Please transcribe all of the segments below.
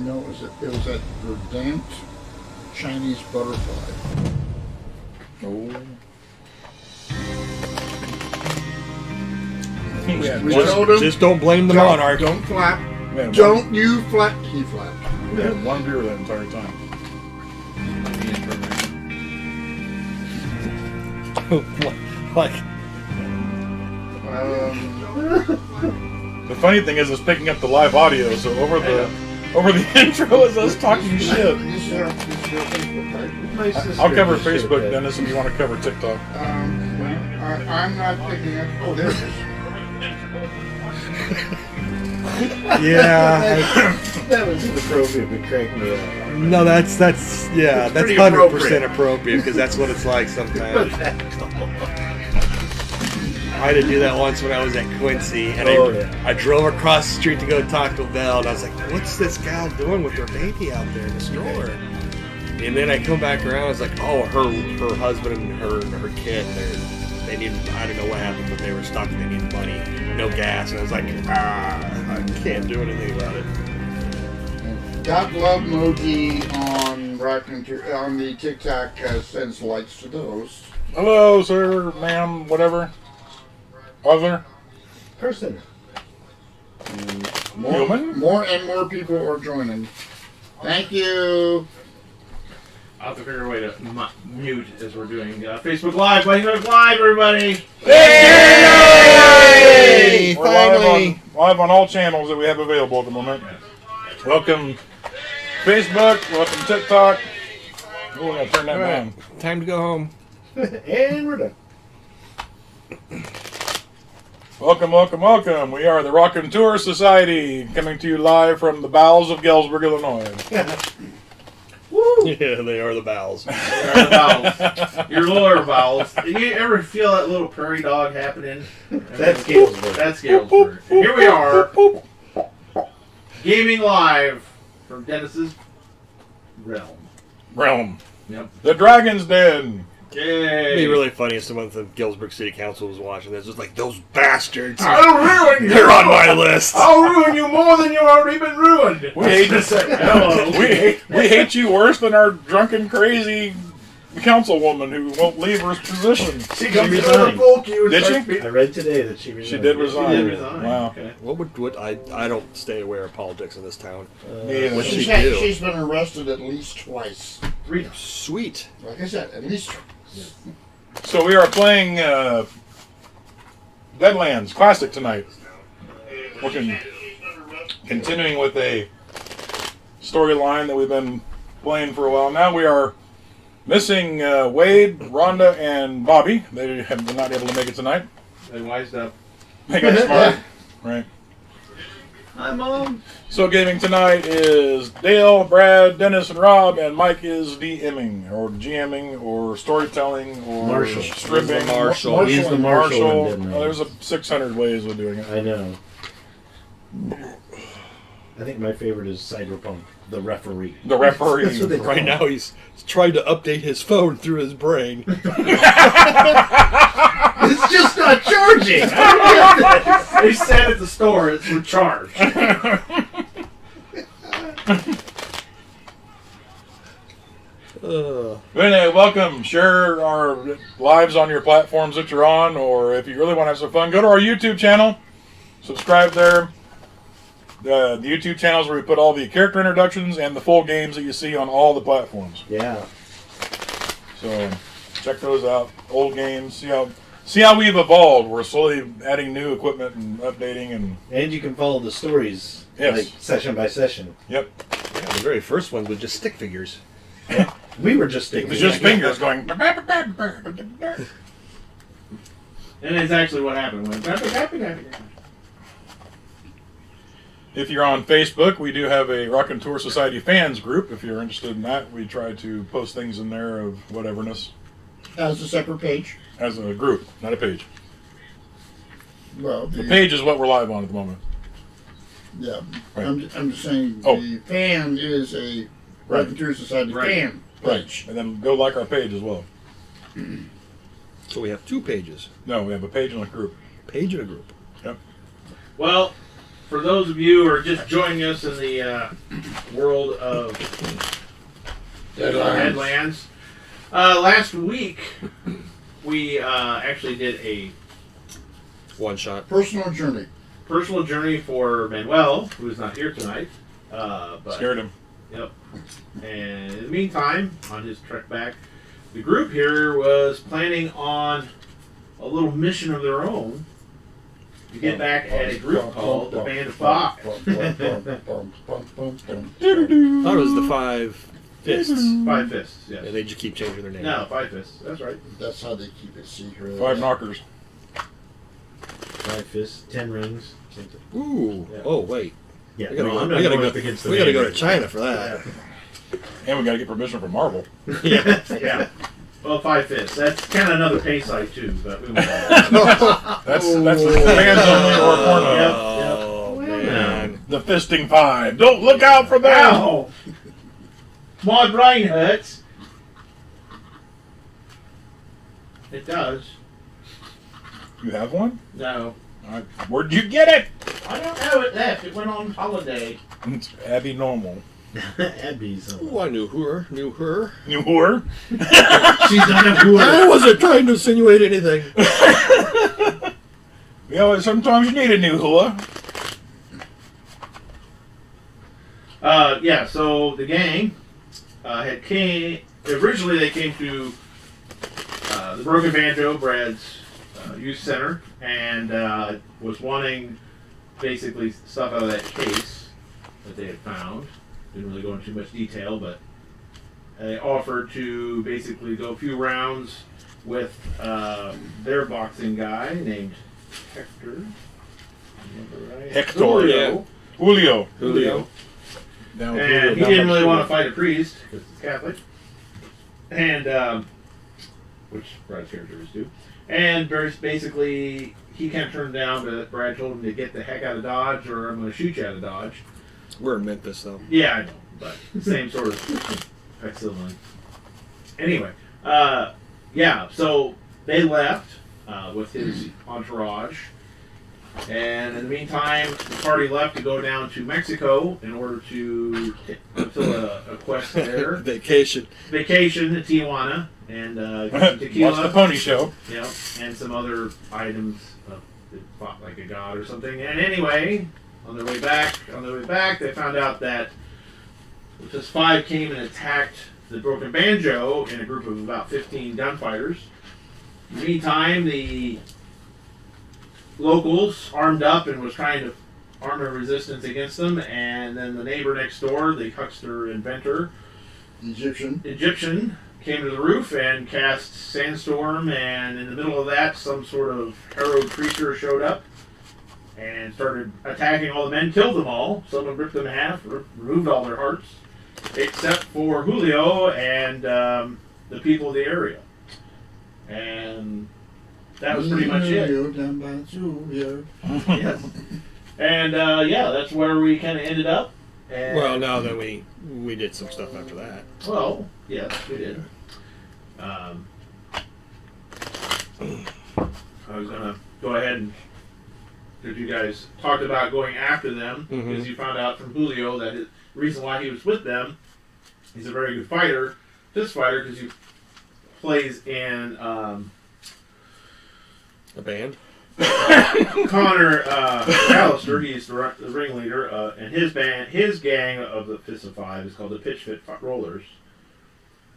No, it was that verdant Chinese butterfly. Oh. We told him, Just don't blame the monarch. Don't flap. Man, Don't you flap. He flapped. we had one beer that entire time. Like, The funny thing is, it's picking up the live audio, so over the intro is us talking shit. This is our Facebook, right? My sister I'll cover just shared Facebook, that. Dennis, if you want to cover TikTok. I'm not picking up. Oh, there it is. yeah. That was inappropriate, but cracked me up. No, that's that's pretty 100% appropriate because that's what it's like sometimes. I had to do that once when I was at Quincy, and I drove across the street to go to Taco Bell, and I was like, "What's this gal doing with her baby out there in the store?" And then I come back around, I was like, "Oh, her husband and her kid, they need, I don't know what happened, but they were stuck. They need money, no gas." And I was like, I can't do anything about it. Got love emoji on Raconteur on the TikTok sends likes to those. Hello, sir, ma'am, whatever. Other. Person. Human? More and more people are joining. Thank you. I'll have to figure a way to mute as we're doing Facebook Live. Facebook Live, everybody! Yay! We're Finally. live on all channels that we have available at the moment. Welcome Facebook, welcome TikTok. Oh, I'm going to turn that down. Time to go home. And we're done. Welcome, welcome, welcome. We are the Raconteur Society, coming to you live from the bowels of Galesburg, Illinois. Woo! Yeah, they are the bowels. There are the vowels. Your lower vowels. You ever feel that little prairie dog happening? That's Galesburg. That's Galesburg. And here we are, gaming live from Dennis's realm. Yep. The Dragon's Den. Yay! It'd be really funny if someone from Galesburg City Council was watching this. Just like, those bastards. I'll ruin you! They're on my list. I'll ruin you more than you've already been ruined! We hate Hello. we hate you worse than our drunken, crazy councilwoman who won't leave her position. She comes to resigned. provoke you. and Did starts she? be- I read today that she resigned. She did resign. She did resign. Wow. Okay. What I don't stay aware of politics in this town. Me either. What's She's, she do? she's been arrested at least twice. 3 Sweet. Like I said, at least twice. So we are playing Deadlands Classic tonight. We're continuing with a storyline that we've been playing for a while. Now we are missing Wade, Rhonda, and Bobby. They have been not able to make it tonight. They wised up. They got smart. Right. Hi, Mom. So gaming tonight is Dale, Brad, Dennis, and Rob, and Mike is DMing, or GMing, or storytelling, or Marshall. stripping. He's the Marshall. He's the Marshall in Deadlands. There's 600 ways of doing it. I know. I think my favorite is Cyberpunk, the referee. The referee. That's what they call Right him. now he's trying to update his phone through his brain. It's just not charging. I don't get this. They said at the store it's for charge. But anyway, welcome. Share our lives on your platforms that you're on, or if you really want to have some fun, go to our YouTube channel. Subscribe there. The YouTube channel is where we put all the character introductions and the full games that you see on all the platforms. Yeah. So check those out. Old games. See how we've evolved. We're slowly adding new equipment and updating and And you can follow the stories, Yes. like session by session. yep. Yeah, the very first one was just stick figures. We were just It thinking. was just fingers going. And it's actually what happened. When If you're on Facebook, we do have a Raconteur Society fans group. If you're interested in that, we try to post things in there of whateverness As a separate page. as a group, not a page. Well, The page is what we're live on at the moment. Yeah. Right. I'm just saying Oh. the fan is a Right. Raconteur Society Right. fan page. And then go like our page as well. So we have 2 pages. No, we have a page and a group. Page and a group. Yep. Well, for those of you who are just joining us in the world of Deadlands. Deadlands. Last week, we actually did a One shot. Personal journey. personal journey for Manuel, who is not here tonight. But Scared him. Yep. And in the meantime, on his trek back, the group here was planning on a little mission of their own to get back at a group called the Band of Five. Thought it was the Five Fists. Five Fists, yes. Yeah, they just keep changing their name. No, Five Fists. That's right. That's how they keep it secret. 5 knockers. 5 fists, 10 rings. Same thing. Ooh. Yeah. Oh wait. Yeah, We gotta no, go. I'm We not gotta going go. up against the We gotta go to man. China for that. And we got to get permission from Marvel. Yeah. Yeah. Well, Five Fists. That's kind of another pay site too, but we won't. That's the fans only or porno. Oh man. The fisting 5. Don't look out for them. Ow! My brain hurts. It does. You have one? No. Where'd you get it? I don't know it left. It went on holiday. It's Abby Normal. Abby's. Ooh, I knew her. Knew her. You whore. She's not a whore. I wasn't trying to insinuate anything. You know, sometimes you need a new hula. Yeah, so the gang originally they came to the Broken Banjo, Brad's youth center, and was wanting basically stuff out of that case that they had found. Didn't really go into too much detail, but they offered to basically go a few rounds with their boxing guy named Hector. Remember right? Hector, Julio. Julio. Julio. Down with And Julio, he down didn't by really the want to shore. fight a priest because he's Catholic, and which Brad's character is too. And basically, he kind of turned down, but Brad told him to get the heck out of Dodge, or I'm going to shoot you out of Dodge. We're in Memphis though. Yeah, I know, but same sort of facsimile. Anyway, yeah, so they left with his entourage. And in the meantime, the party left to go down to Mexico in order to fulfill a quest there. Vacation. Vacation in Tijuana and get some tequila. Watch the pony show. Yeah, and some other items that fought like a god or something. And anyway, on their way back, they found out that this 5 came and attacked the Broken Banjo in a group of about 15 gunfighters. In the meantime, the locals armed up and was trying to arm a resistance against them, and then the neighbor next door, the huckster inventor, Egyptian, came to the roof and cast sandstorm, and in the middle of that, some sort of harrowed creature showed up and started attacking all the men, killed them all. Someone ripped them in half, removed all their hearts, except for Julio and the people of the area. And that was pretty much it. Yes. And yeah, that's where we kind of ended up. And, Well, now that we did some stuff after that. well, yes, we did. I was gonna go ahead and because you guys talked about going after them because you found out from Julio that the reason why he was with them, he's a very good fighter, fist fighter, because he plays in A band. Connor Callister. He's the ringleader, and his gang of the Fist of Five is called the Pitch Fit Rollers.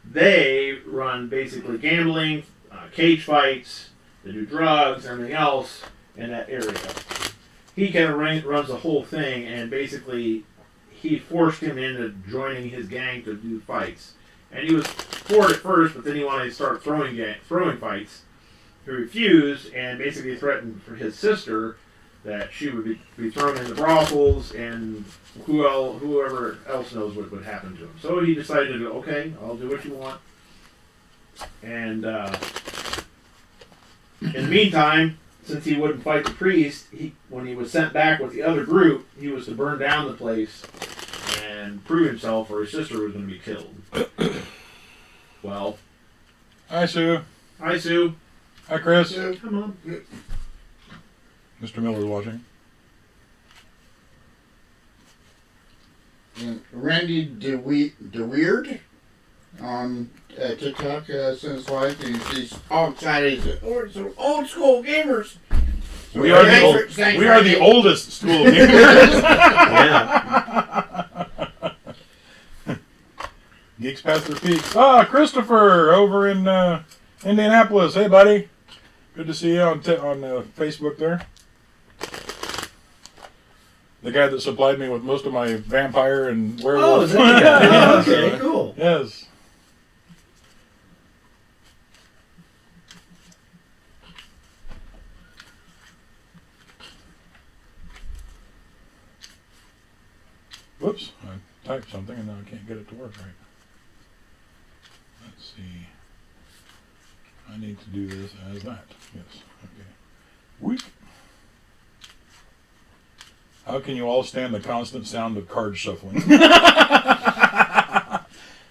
They run basically gambling, cage fights, they do drugs, everything else in that area. He kind of runs the whole thing, and basically he forced him into joining his gang to do fights. And he was for it at first, but then he wanted to start throwing fights. He refused and basically threatened for his sister that she would be thrown into brothels and whoever else knows what would happen to him. So he decided to, okay, I'll do what you want. And in the meantime, since he wouldn't fight the priest, when he was sent back with the other group, he was to burn down the place and prove himself or his sister was going to be killed. Well, Hi, Sue. hi, Sue. Hi, Chris. Come on. Mr. Miller's watching. and Randy DeWeird on TikTok since life. He's all excited. He's some old school gamers. So We are the oldest school of gamers. Yeah. Geeks past their peaks. Ah, Christopher over in Indianapolis. Hey, buddy. Good to see you on Facebook there. The guy that supplied me with most of my vampire and werewolf. Oh, is that the guy? Oh, okay, cool. Yes. Whoops, I typed something and now I can't get it to work right. Let's see. I need to do this as that. Yes, okay. Weak. How can you all stand the constant sound of cards shuffling?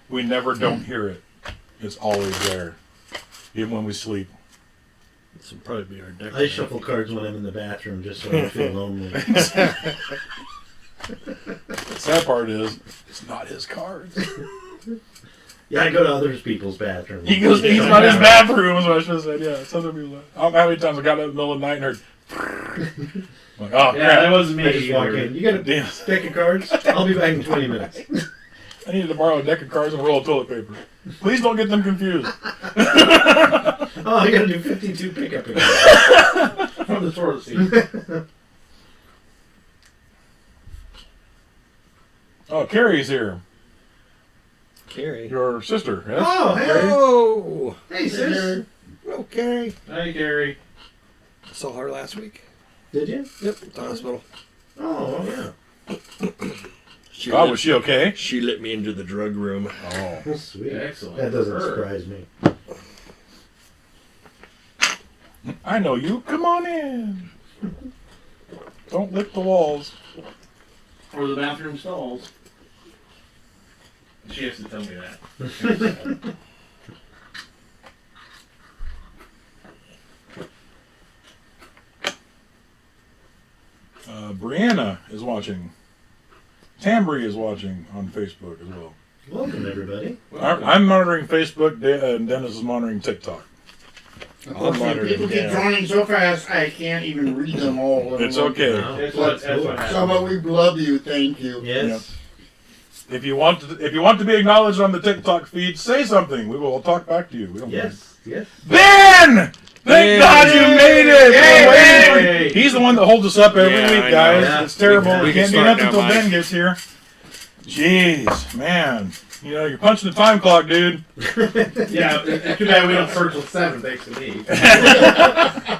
We never don't hear it. It's always there. Even when we sleep. This will probably be our deck. I shuffle cards when I'm in the bathroom just so I don't feel lonely. The sad part is, it's not his cards. Yeah, I go to other people's bathrooms. He's not his bathroom, is what I should have said. Yeah, it's other people. I don't know how many times I got up in the middle of the night and heard. I'm like, oh, Yeah, crap. that wasn't me. I just walk either. in. You got a Damn. deck of cards? I'll be back in 20 minutes. I needed to borrow a deck of cards and a roll of toilet paper. Please don't get them confused. Oh, I gotta do 52 pickup again. From the toilet seat. Oh, Carrie's here. Carrie. Your sister, yes? Oh, hey. Carrie? Oh, Hey, sis. oh, Carrie. Hey, Gary. Saw her last week. Did you? Yep, at the hospital. Oh, yeah. She Oh, lit, was she okay? she lit me into the drug room. Oh. Sweet. Excellent. That doesn't Her. surprise me. I know you. Come on in. Don't lick the walls. Or the bathroom stalls. She has to tell me that. Brianna is watching. Tambry is watching on Facebook as well. Welcome, everybody. I'm monitoring Facebook, and Dennis is monitoring TikTok. Unfortunately, people keep joining so fast, I can't even read them all. It's okay. That's what happened. So, but we love you. Thank you. Yes. If you want to be acknowledged on the TikTok feed, say something. We will talk back to you. We don't mind. Yes. Yes. Ben! Thank God you made it! Yay! We're waiting for you. He's the one that holds us up every Yeah, week, I guys. know. Yeah. It's terrible. We We can can't do start nothing now, until Mike. Ben gets here. Jeez, man. You know, you're punching the time clock, dude. Yeah, it's too bad we don't start till 7 thanks to me.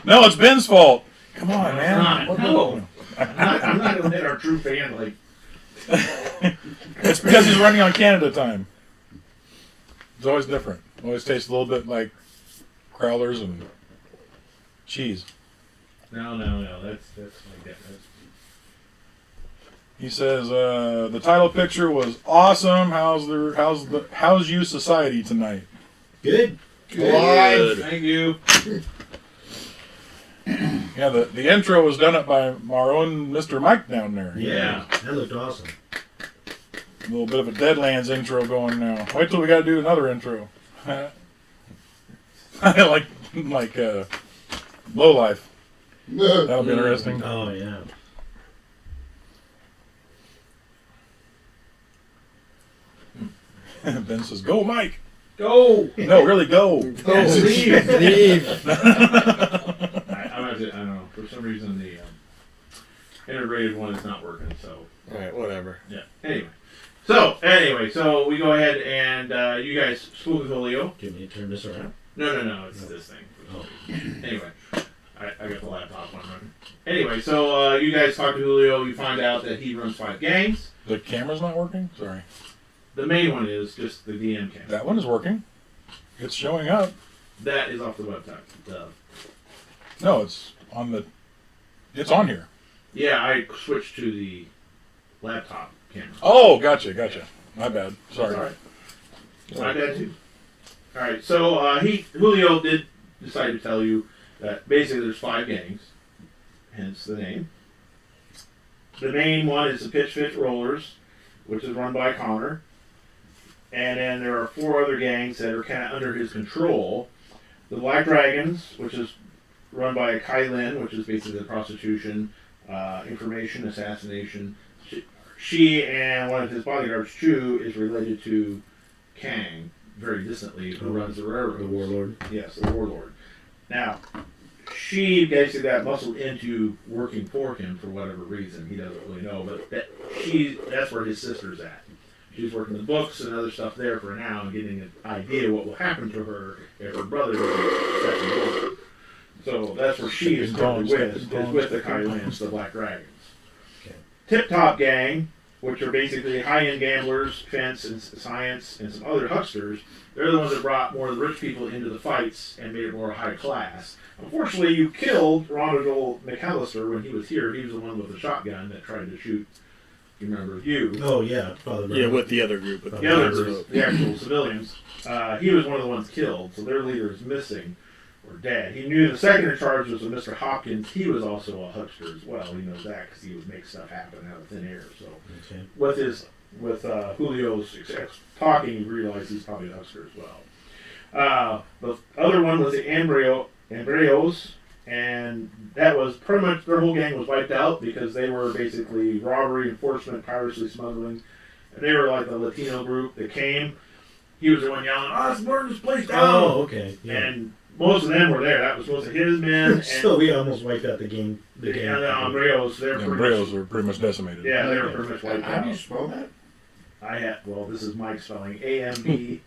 No, it's Ben's fault. Come on, man. It's not. No. I'm not going to hit our true fan like. It's because he's running on Canada time. It's always different. Always tastes a little bit like crowlers and cheese. No. That's like that. He says the title picture was awesome. How's you society tonight? Good. Live. Thank you. Yeah, the intro was done up by our own Mr. Mike down there. Yeah. That looked awesome. A little bit of a Deadlands intro going now. Wait till we got to do another intro. like Low Life. That'll be interesting. Oh, yeah. Ben says, "Go, Mike." Go. No, really, go. Go. Leave. Leave. I don't know. For some reason, the integrated one is not working. So Alright, whatever. yeah. Anyway, so we go ahead and you guys spool the Julio. Do you want me to turn this around? No. It's this thing. Oh. Anyway, I got the laptop on running. Anyway, so you guys talk to Julio. You find out that he runs 5 gangs. The camera's not working? Sorry. The main one is just the DM camera. That one is working. It's showing up. That is off the website. No, it's on here. Yeah, I switched to the laptop camera. Oh, gotcha. My bad. Sorry. All right. My bad too. All right, so Julio did decide to tell you that basically there's 5 gangs, hence the name. The main one is the Pitch Fit Rollers. which is run by Connor. And then there are 4 other gangs that are kind of under his control. The Black Dragons, which is run by Kai Lin, which is basically prostitution, information, assassination. She and one of his bodyguards, Chu, is related to Kang, very distantly, who runs the railroad. The warlord. Yes, the warlord. Now, she basically got muscled into working for him for whatever reason. He doesn't really know, but that's where his sister's at. She's working the books and other stuff there for now and getting an idea what will happen to her if her brother doesn't set the order. So that's where she is currently is with the Kylans, the Black Dragons. Okay. Tip Top Gang, which are basically high-end gamblers, fence, and science, and some other hucksters. They're the ones that brought more of the rich people into the fights and made it more high class. Unfortunately, you killed Ronald McAllister when he was here. He was the one with the shotgun that tried to shoot. You remember you? Oh yeah, Father Yeah, with the other group. The other group, the actual civilians. He was one of the ones killed, so their leader is missing or dead. He knew the second in charge was Mr. Hopkins. He was also a huckster as well. He knows that because he would make stuff happen out of thin air. So Okay. with Julio's talking, you realize he's probably a huckster as well. The other one was the Embryos, and that was pretty much their whole gang was wiped out because they were basically robbery, enforcement, piracy, smuggling. And they were like the Latino group that came. He was the one yelling, let's burn this place down. Oh, okay. Yeah. And most of them were there. That was most of his men. And, So we almost wiped out the game. The game. and the Embryos, The Embryos are pretty much decimated. Yeah, they were pretty much wiped How do you out. spell that? This is Mike's spelling. AMBREOs.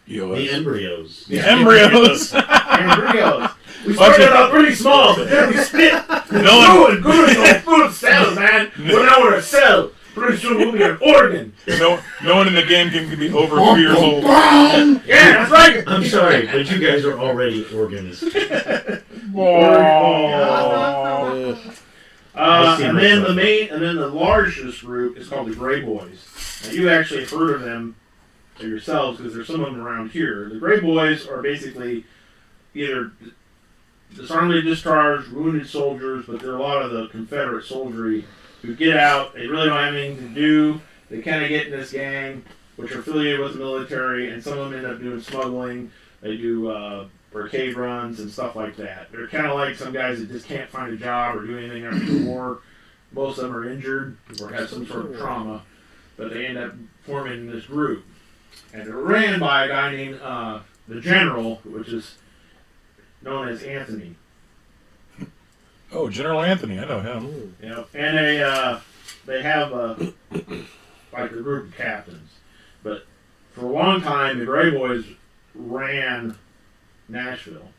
EOS. The embryos. The Embryos. Embryos. We started out pretty small, but then we split. No one- Good food cells, man. We're now we're a cell. Pretty soon we'll be an organ. No one in the game can be over 3 years old. Yeah, that's right. I'm sorry, but you guys are already organs. And then the largest group is called the Gray Boys. Now you actually have heard of them yourselves because there's some of them around here. The Gray Boys are basically either disarmed, discharged, wounded soldiers, but they're a lot of the Confederate soldiery who get out. They really don't have anything to do. They kind of get in this gang, which are affiliated with the military, and some of them end up doing smuggling. They do arcade runs and stuff like that. They're kind of like some guys that just can't find a job or do anything after the war. Most of them are injured or have some sort of trauma, but they end up forming this group. And they're ran by a guy named the General, which is known as Anthony. Oh, General Anthony, I know him. Yeah, and they have like a group of captains, but for a long time the Gray Boys ran Nashville,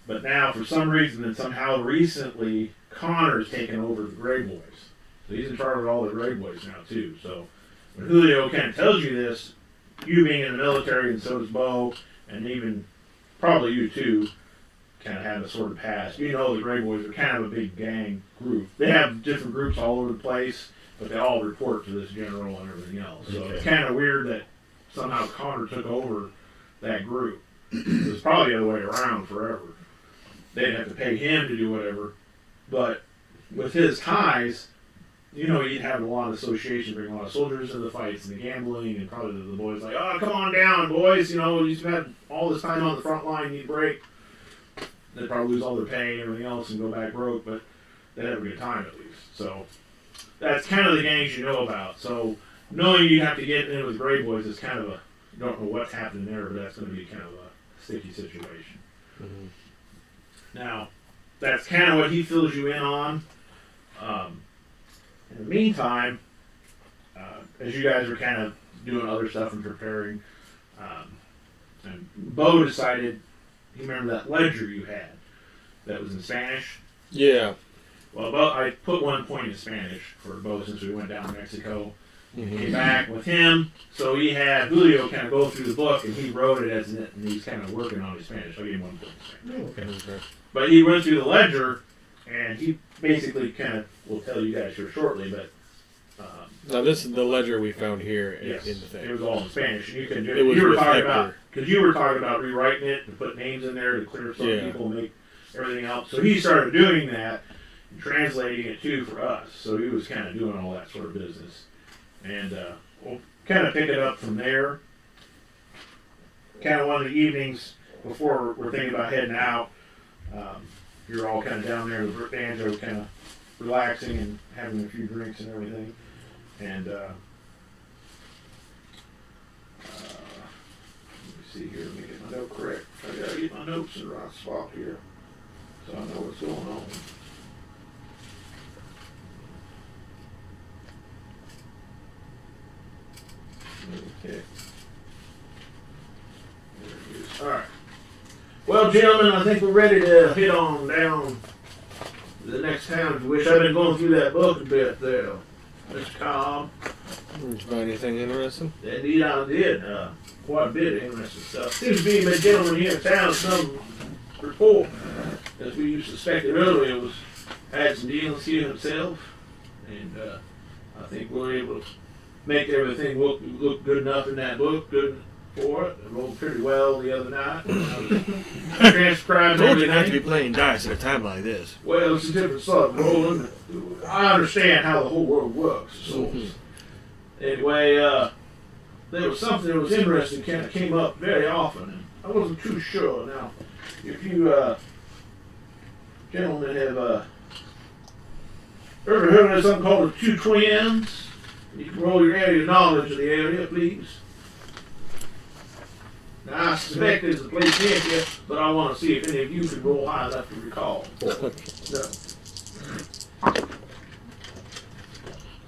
but now for some reason and somehow recently Connor's taken over the Gray Boys, so he's in charge of all the Gray Boys now too. So when Julio kind of tells you this, you being in the military and so does Bo, and even probably you too, kind of have a sort of past. You know the Gray Boys are kind of a big gang group. They have different groups all over the place, but they all report to this general and everything else. So it's kind of weird that somehow Connor took over that group. It was probably the other way around forever. They didn't have to pay him to do whatever. But with his ties, you know, he'd have a lot of association, bring a lot of soldiers into the fights and the gambling, and probably the boys like, oh, come on down, boys. You know, you've had all this time on the front line, you need a break. They'd probably lose all their pay and everything else and go back broke, but they'd have a good time at least. So that's kind of the gangs you know about. So knowing you have to get in with Gray Boys is kind of a, you don't know what's happening there, but that's going to be kind of a sticky situation. Mm-hmm. Now, that's kind of what he fills you in on. In the meantime, as you guys are kind of doing other stuff and preparing, and Bo decided, you remember that ledger you had that was in Spanish? Yeah. Well, Bo, I put 1 point in Spanish for Bo since we went down to Mexico. Came back with him, so he had Julio kind of go through the book, and he wrote it as it, and he's kind of working on his Spanish. So I gave him 1 point in Spanish. Okay. But he went through the ledger, and he basically kind of will tell you guys here shortly, but Now this is the ledger we found here yes, in the thing. it was all in Spanish. And you can do It was you were with talking Hector. about because you were talking about rewriting it and put names in there to clear some Yeah. people, and make everything else. So he started doing that, and translating it too for us. So he was kind of doing all that sort of business. And we'll kind of pick it up from there. Kind of one of the evenings before we're thinking about heading out. You're all kind of down there with the banjo, kind of relaxing and having a few drinks and everything. And let me see here, let me get my note correct. I gotta get my notes in the right spot here, so I know what's going on. Okay. There it is. All right. Well, gentlemen, I think we're ready to head on down to the next town. If you wish, I've been going through that book a bit there, Mr. Cobb. Did you find anything interesting? Indeed, I did. Quite a bit of interesting stuff. Seems to be a gentleman here in town, some report, as we suspected earlier, had some dealings here himself, and I think we're able to make everything look good enough in that book. Good for it. It rolled pretty well the other night. Transcribed Told you not to everything. be playing dice at a time like this. Well, it's a different sort of rolling. I understand how the whole world works. So anyway, there was something that was interesting kind of came up very often, and I wasn't too sure. Now, if you gentlemen have ever heard of something called the Two Twins? You can roll your area knowledge of the area, please. Now, I suspect there's a place in here, but I want to see if any of you can roll high enough to recall. No.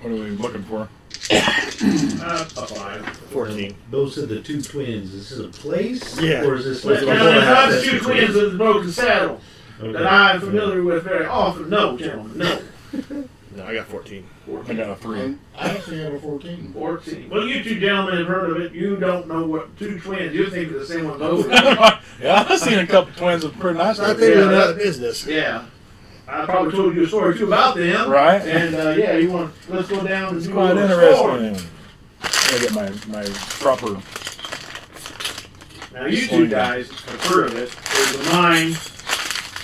What are we looking for? A 5. 14. Those are the two twins. Is this a place? Yeah. Or is this Now, like there's not the Two Twins of the Broken Saddle Okay. that I'm familiar with very often. No, gentlemen, no. No, I got 14. I got a 3. I actually got a 14. 14. Well, you two gentlemen have heard of it. You don't know what Two Twins. You think it's the same one. Both. Yeah, I've seen a couple twins with pretty nice. I ones. think Yeah, we're that- out of business. Yeah. I probably told you a story too about them. Right. And yeah, you want let's go down and It's do quite a little story. interesting. I get my proper. Now you two guys have heard of it. There's a mine,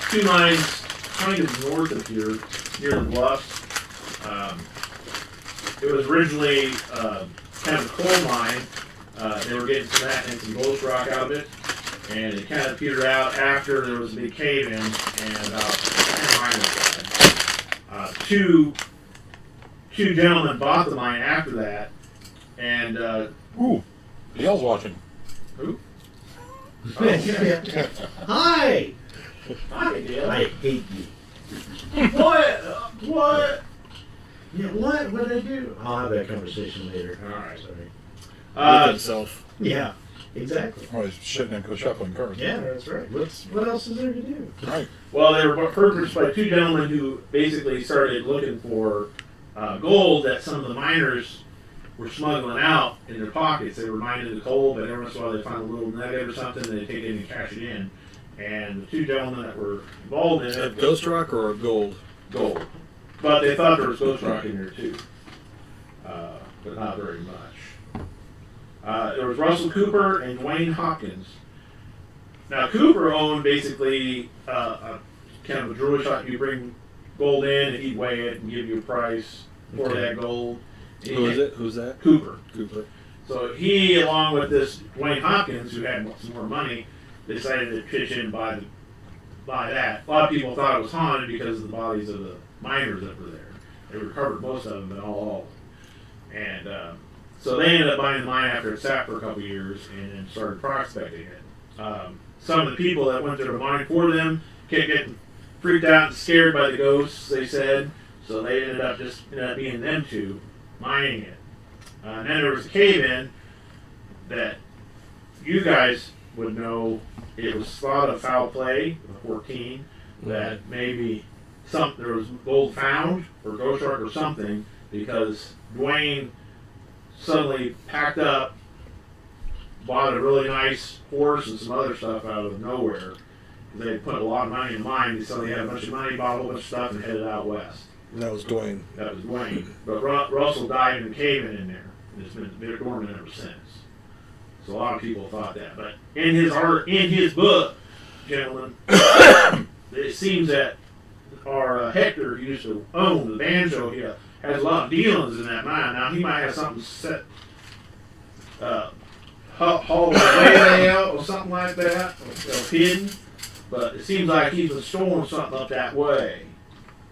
2 mines kind of north of here, near the bluffs. It was originally kind of a coal mine. They were getting some that and some ghost rock out of it. And it kind of petered out after there was a big cave in and about 10 miners died. Two gentlemen bought the mine after that. And Ooh, Dale's watching. who? Hi! Hi, Dale. I hate you. What? What? Yeah, what? What did I do? I'll have that conversation later. All right. Sorry. With himself. Yeah, exactly. Oh, he's shitting into shuffling cards. Yeah, that's right. What else is there to do? Right. Well, they were purchased by 2 gentlemen who basically started looking for gold that some of the miners were smuggling out in their pockets. They were mining the coal, but every once in a while they find a little nugget or something, and they take it and cash it in. And the 2 gentlemen that were involved in it, Ghost rock or gold? gold. But they thought there was ghost rock in there too, but not very much. There was Russell Cooper and Dwayne Hopkins. Now Cooper owned basically a kind of a jewelry shop. You bring gold in and he'd weigh it and give you a price for Okay. that gold. Who is it? Who's that? Cooper. Cooper. So he, along with this Dwayne Hopkins, who had some more money, decided to pitch in and buy that. A lot of people thought it was haunted because of the bodies of the miners that were there. They recovered most of them, but not all of them. And so they ended up buying the mine after it sat for a couple of years and then started prospecting it. Some of the people that went to the mine for them kept getting freaked out and scared by the ghosts, they said. So they ended up being them two mining it. And then there was a cave-in that you guys would know. It was thought of foul play, 14, that maybe there was gold found or ghost shark or something, because Dwayne suddenly packed up, bought a really nice horse and some other stuff out of nowhere. They had put a lot of money in the mine. They suddenly had a bunch of money, bought a whole bunch of stuff, and headed out west. That was Dwayne. That was Dwayne. But Russell died in the cave-in there. And it's been dormant ever since. So a lot of people thought that. But in his book, gentlemen, it seems that Hector, who used to own the banjo here, has a lot of dealings in that mine. Now he might have something set, hauled away out or something like that, or hidden. But it seems like he's been storing something up that way.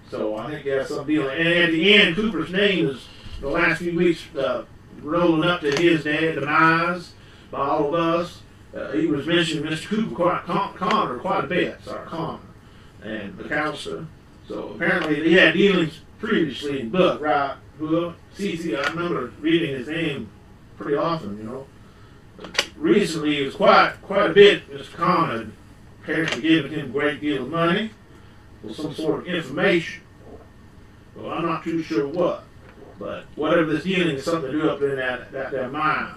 So I think he has some dealing. And at the end, Cooper's name is the last few weeks rolling up to his demise by all of us. He was mentioning Mr. Cooper Connor quite a bit. Sorry, Connor and McAllister. So apparently he had dealings previously in Buck, right? See, I remember reading his name pretty often, you know. But recently it was quite a bit. Mr. Connor apparently giving him a great deal of money for some sort of information. Well, I'm not too sure what, but whatever this dealing is something to do up in that mine.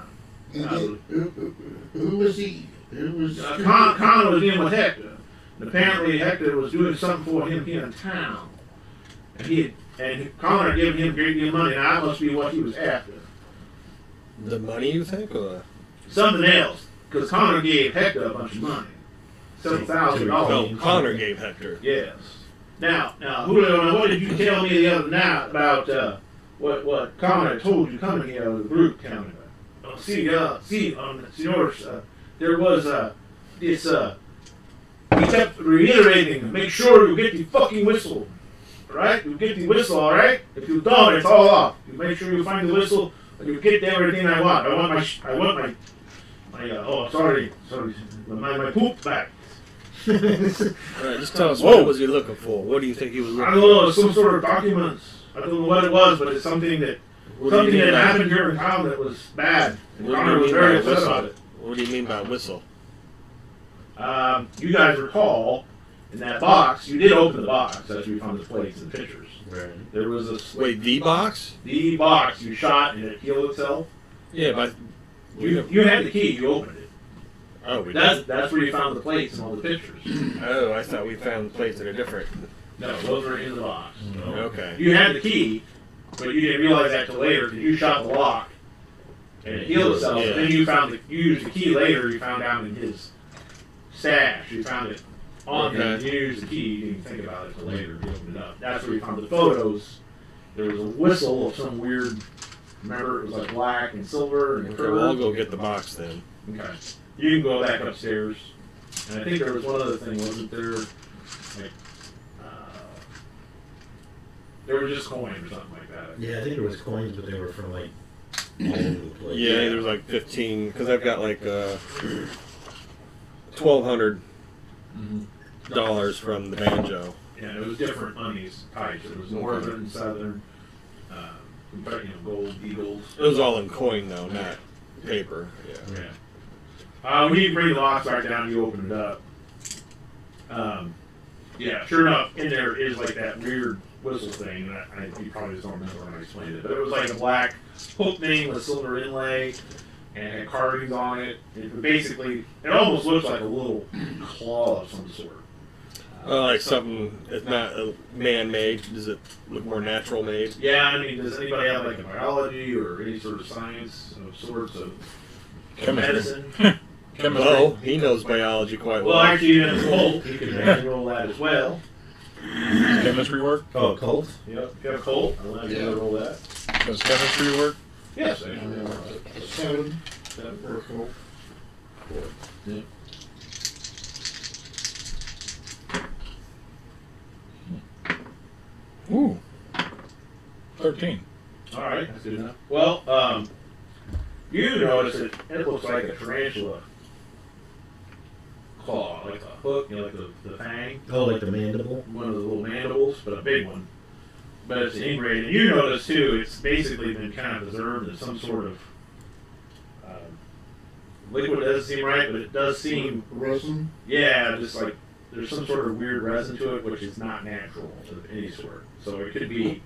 Who was he? Who was Connor was in with Hector. And apparently Hector was doing something for him here in town. And Connor gave him a great deal of money, and that must be what he was after. The money, you think, or Something else. Because Connor gave Hector a bunch of money. $7,000. no? Connor gave Hector. Yes. Now, Julio, what did you tell me the other night about what Connor told you coming here with the group coming? Senors, there was this. He kept reiterating, make sure you get the fucking whistle, right? You get the whistle, all right? If you don't, it's all off. You make sure you find the whistle, and you get everything I want. I want my my poop back. Just tell us what was he looking for? What do you think he was looking for? I don't know, some sort of documents. I don't know what it was, but it's something that happened here in town that was bad. And Connor was very upset about it. What do you mean by whistle? You guys recall in that box, you did open the box after you found the plates and pictures. Right. There was a Wait, the box? the box you shot and it healed itself. Yeah, but You had the key. You opened it. oh, we did. That's where you found the plates and all the pictures. Oh, I thought we found plates that are different. No, those are in the box. Okay. You had the key, but you didn't realize that till later because you shot the lock and it healed itself. Yeah. And then you used the key later. You found out in his stash. You found it on him. Okay. You used the key. You didn't think about it till later. You opened it up. That's where you found the photos. There was a whistle of some weird. Remember, it was like black and silver and Okay, curved. well, I'll go get the box then. Okay. You can go back upstairs. And I think there was one other thing, wasn't there? Like, there were just coins or something like that. Yeah, I think there was coins, but they were from like all over the place. Yeah, there's like 15, because I've got like $1,200 from the banjo. Yeah, it was different monies types. It was northern, southern, gold, eagles. It was all in coin though, not paper. Yeah. Yeah. We need to bring the box back down. You open it up. Yeah, sure enough, in there is like that weird whistle thing. You probably just don't remember when I explained it, but it was like a black hook name with silver inlay and had carvings on it. It almost looks like a little claw of some sort. Like something that's not man-made. Does it look more natural-made? Yeah, I mean, does anybody have like a biology or any sort of science of sorts of medicine? Chemistry. Oh, he knows biology quite well. Well, actually, in a Colt, you can roll that as well. Does chemistry work? Oh, Colt? Yep, if you have a Colt, I'll let you roll that. Does chemistry work? Yes, Seven. Or Colt. Yeah. Ooh. 13. All right, that's good enough. Well, you notice it looks like a tarantula claw, like a hook, like the fang, Oh, like the mandible? one of the little mandibles, but a big one. But it's ingrained. And you notice too, it's basically been kind of preserved in some sort of liquid. It doesn't seem right, but it does seem, Resin. yeah, just like there's some sort of weird resin to it, which is not natural of any sort. So it could be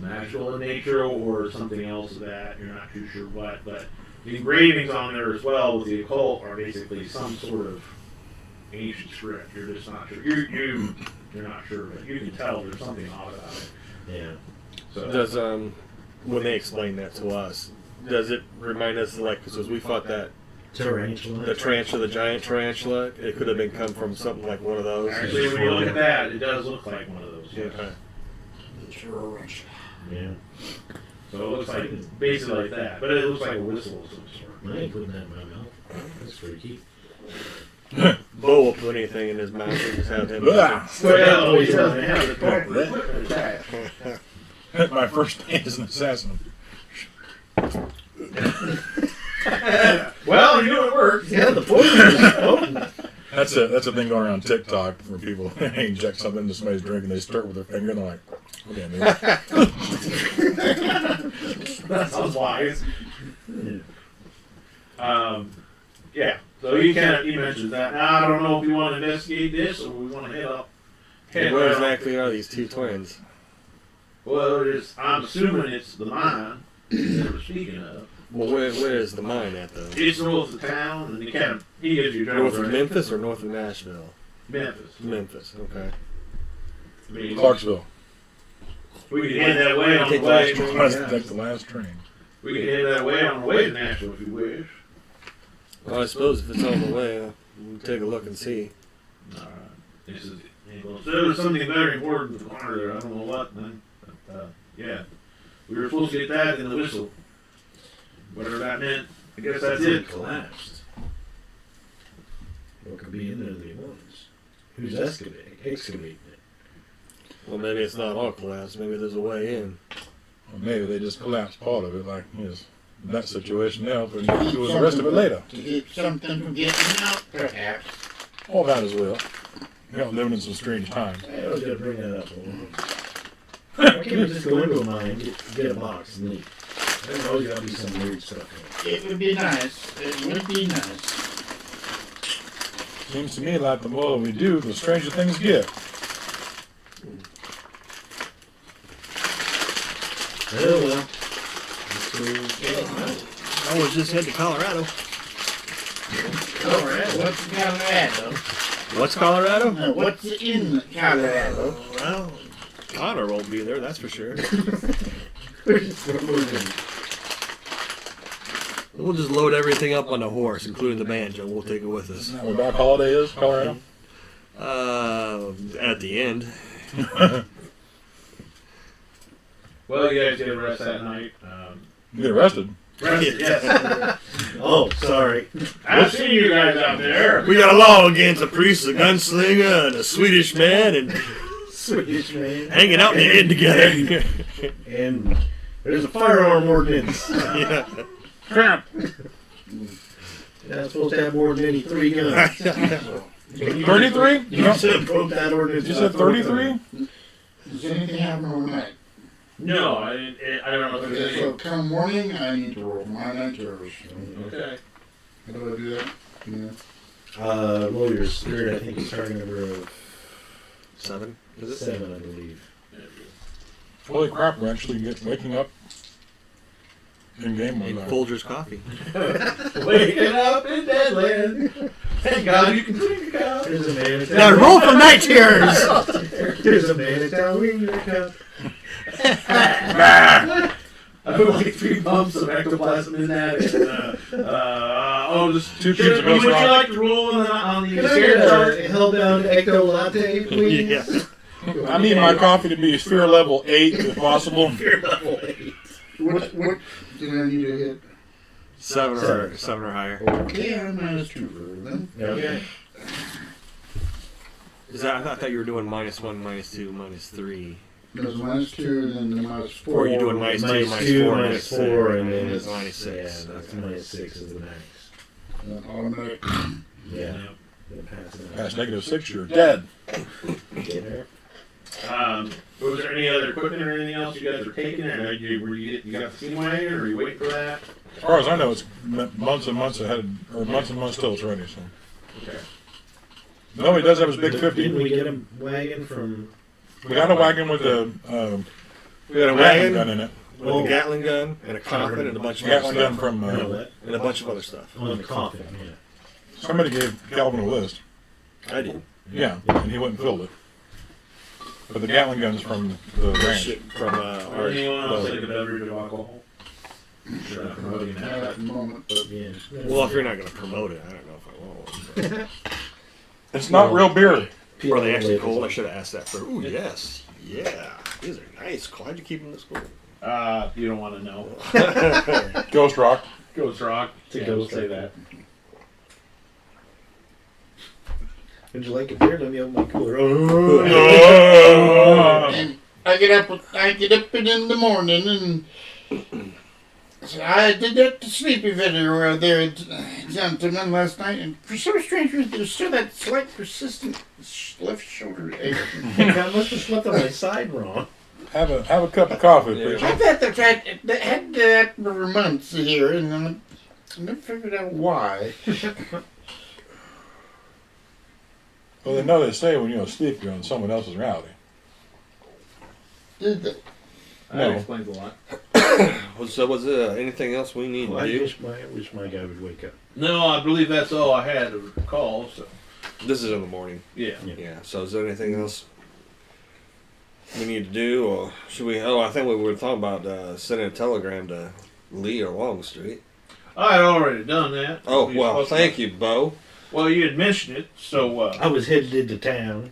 natural in nature or something else of that. You're not too sure what, but the engravings on there as well with the occult are basically some sort of ancient script. You're just not sure. You're not sure, but you can tell there's something odd about it. Yeah. So Does when they explain that to us, does it remind us like because we fought that Tarantula. The tarantula, the giant tarantula. It could have been come from something like one of those. Actually, when you look at that, it does look like one of those. Yes. Okay. Yeah. So it looks like basically like that, but it looks like a whistle of some sort. I ain't putting that in my mouth. That's freaky. Bo will put anything in his mouth and just have him. Blah. Well, he doesn't have the proper attack. My first day as an assassin. Well, you know it works. Yeah, the poison is potent. That's a thing going around TikTok where people inject something into somebody's drink and they stir it with their finger and they're like, okay, man. That sounds wise. Yeah. So he mentions that. Now I don't know if we want to investigate this or we want to head up. Where exactly are these two twins? Well, I'm assuming it's the mine that we're speaking of. Well, where is the mine at though? It's north of town, and he gives you North of right? Memphis or north of Nashville? Memphis. Memphis. Okay. I mean, Clarksville. we could head that way on the Take the way. last train. That's the last train. We could head that way on the way to Nashville if you wish. Well, I suppose if it's on the way, we'll take a look and see. All right. This is. Well, so there was something very important to honor there. I don't know what. Then, but, yeah, we were supposed to get that in the whistle. Whatever that meant. I guess that's it. Collapsed. What could be in there the ones? Who's excavating it? Well, maybe it's not all collapsed. Maybe there's a way in. Or maybe they just collapsed part of it, like his that situation now, but do the rest of it later. To keep something from getting out, perhaps. All that as well. We're living in some strange times. I was going to bring that up. Why can't we just go into a mine, get a box, and leave? There's always got to be some weird stuff It would be nice. It would be nice. Seems to me like the more we do, the stranger things get. Oh, well. I was just headed to Colorado. Colorado? What's Colorado? What's Colorado? What's in Colorado? Well, Connor won't be there, that's for sure. We're moving. We'll just load everything up on a horse, including the banjo. We'll take it with us. Isn't that where Black Holiday is, Colorado? At the end. Well, you guys get rest that night. You get arrested. Rested, yes. Oh, sorry. I've seen you guys out there. We got a law against a priest, a gunslinger, and a Swedish man, and Swedish man. hanging out in the inn together. And there's a firearm ordinance. Yeah. Crap. You're not supposed to have more than 3 guns. 33? You said broke that ordinance. You said 33? Does anything happen overnight? No, I don't know if there's So any. come morning, I need to roll my night terrors. Okay. How do I do that? Yeah. Roll your spirit, I think is starting number of 7? Is it? 7, I believe. Holy crap, we're actually waking up in game In mode. Folger's coffee. Waking up in Deadlands. Thank God you can drink a cup. There's a man in Now town. roll for night terrors! There's a man in town. We need a cup. I put like 3 bumps of ectoplasm in that. And, just Two cubes of would Ghost you Rock. like to roll on the Can I scared get chart? a hell-bound ecto latte, please? Yeah. I need my coffee to be sphere level 8 if possible. Fear level 8. What did I need to hit? 7 or higher. Okay, I'm -2 for them. Okay. Is that, I thought you were doing -1, -2, -3. There's -2, then the -4. Or you doing -2, -2, -4, and then it's it's -6. Yeah, that's -6 is the max. Automatic. Yeah. Pass it Past -6, you're dead. Get there. Was there any other equipment or anything else you guys were taking? Or you got the steam wagon, or are you waiting for that? As far as I know, it's months and months ahead, or months and months till it's ready. So. Okay. No, he does have his big 50. Didn't we get a wagon from... We got a wagon with a We got a Gatling wagon gun in it. with a Gatling gun and a coffin and a bunch of other Gatling gun stuff. from what? And a bunch of other stuff. On the coffin, yeah. somebody gave Calvin a list. I did. Yeah, and he went and filled it. But the Gatling gun's from the ranch. Shit from our... Anyone else take a beverage of alcohol? Sure, not promoting Not that. at the moment, but Yeah. Well, if you're not going to promote it, I don't know if I will. But- It's not real beer. Are they actually cold? I should have asked that first. Ooh, yes. Yeah. These are nice. Why'd you keep them this cold? You don't want to know. Ghost Rock. Ghost Rock. It's a Yeah, Ghost we'll say Rock. that. Would you like a beer? Let me open my cooler. and I get up in the morning and so I did that sleepy video there at Gentleman last night, and for some strange reason there's still that slight persistent left shoulder ache. I must have slept on my side wrong. Have a cup of coffee, Yeah. preacher. I've had that for months here, and I never figured out why. Well, they know they say when you're asleep, you're in someone else's reality. Did they? That No. explains a lot. So was there anything else we need Well, to I do? wish my guy would wake up. No, I believe that's all I had to recall. So This is in the morning. yeah. Yeah. So is there anything else we need to do, or should we? Oh, I think we were talking about sending a telegram to Lee or Longstreet. I had already done that. Oh well, thank you, Bo. Well, you had mentioned it, so I was headed into town.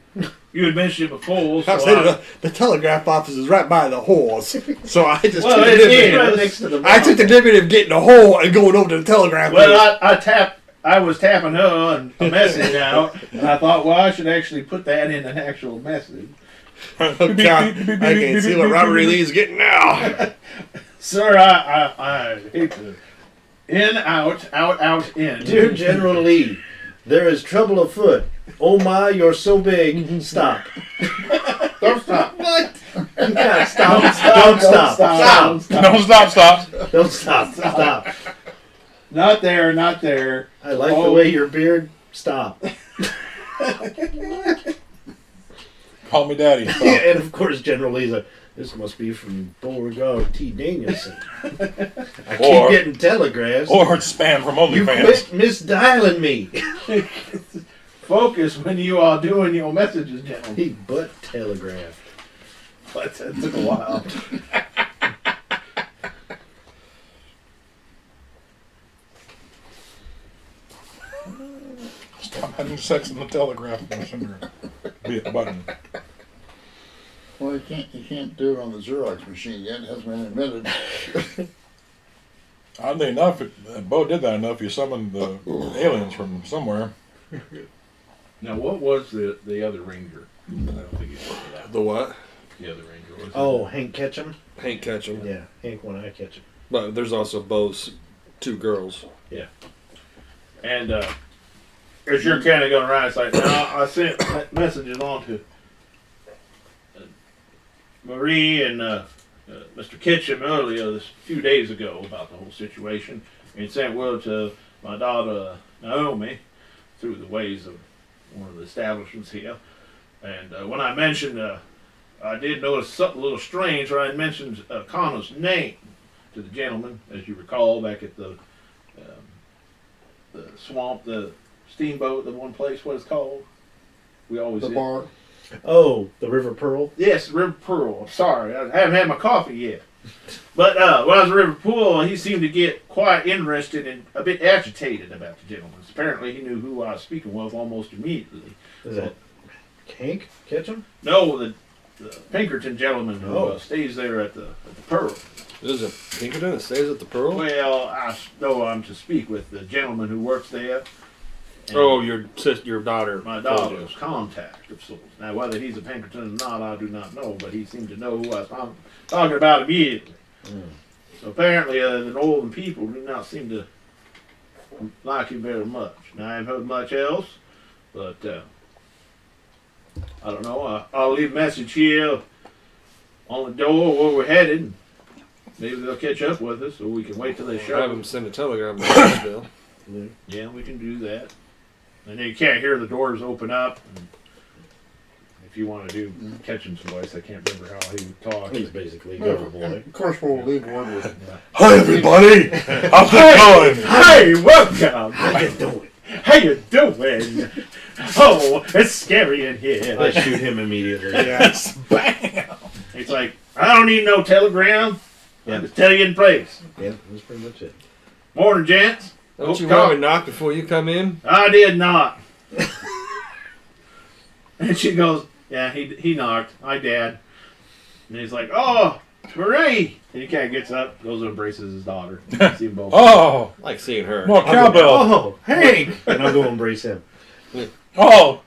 you had mentioned it before. I So said the telegraph office is right by the horse, so I just Well, took the it liberty- is. Right next to the I took the liberty of getting a hole and going over to the telegraph. well, I was tapping her and a message out, and I thought, well, I should actually put that in an actual message. Oh, God, I can see what Robert E. Lee's getting now. Sir, I hate to. In, out, in. Dear General Lee, there is trouble afoot. Oh my, you're so big. Stop. Don't stop. What? Yeah, stop. Don't stop, Don't don't stop. stop. Stop. Don't stop. Don't stop. Stop. Not there, not there. I like the Oh. way your beard. Stop. Call me daddy. Stop. And of course, General Lee's like, this must be from Beauregard T. Danielson. I keep Or- getting telegraphs. Or it's spam from You OnlyFans. quit misdialing me. Focus when you are doing your messages, gentlemen. He butt telegraphed. But that took a while. Stop having sex in the telegraph messenger. Button. Well, you can't do it on the Xerox machine yet. It hasn't been invented. Oddly enough, Bo did that enough. You summoned the aliens from somewhere. Now, what was the other ranger? I don't think you told me that. The what? The other ranger was. Oh, Hank Ketchum? Hank Ketchum. Yeah, Hank when I catch him. But there's also Bo's two girls. And as you're kind of going around, it's like, now I sent messages on to Marie and Mr. Ketchum earlier, a few days ago, about the whole situation, and sent word to my daughter Naomi through the ways of one of the establishments here. And when I mentioned, I did notice something a little strange when I mentioned Connor's name to the gentleman, as you recall, back at the swamp, the steamboat, the one place, what it's called. We always The did. bar. Oh, the River Pearl? Yes, River Pearl. I'm sorry, I haven't had my coffee yet. But when I was at River Pearl, he seemed to get quite interested and a bit agitated about the gentleman. Apparently, he knew who I was speaking with almost immediately. Is that Hank Ketchum? No, the Pinkerton gentleman who Oh. stays there at the Pearl. There's a Pinkerton that stays at the Pearl. Well, I know I'm to speak with the gentleman who works there. And Oh, your daughter. my daughter's contact of sorts. Now, whether he's a Pinkerton or not, I do not know, but he seemed to know who I was talking about immediately. So apparently, the northern people do not seem to like him very much. Now, I haven't heard much else, but I don't know. I'll leave a message here on the door where we're headed. Maybe they'll catch up with us, or we can wait till they Have show. him send a telegram to Nashville. Yeah, we can do that. And then you can't hear the doors open up. And if you want to do Ketchum's voice, I can't remember how he would talk. He's basically a Well, River boy. and of course, we'll leave word with Hi, everybody. How's it going? Hey, welcome! How you doing? How you doing? Oh, it's scary in here. I shoot him immediately. Yes. Bam. It's like, I don't need no telegram. Yeah. Just tell you in place. Yeah, that's pretty much it. Morning, gents. Don't you call- want to knock before you come in? I did not. And she goes, yeah, he knocked. Hi, Dad. And he's like, oh, Marie. And he kind of gets up, goes and embraces his daughter. See them both. Oh, I like seeing her. more cowbell. Oh, Hank! And I'll go embrace him. Oh,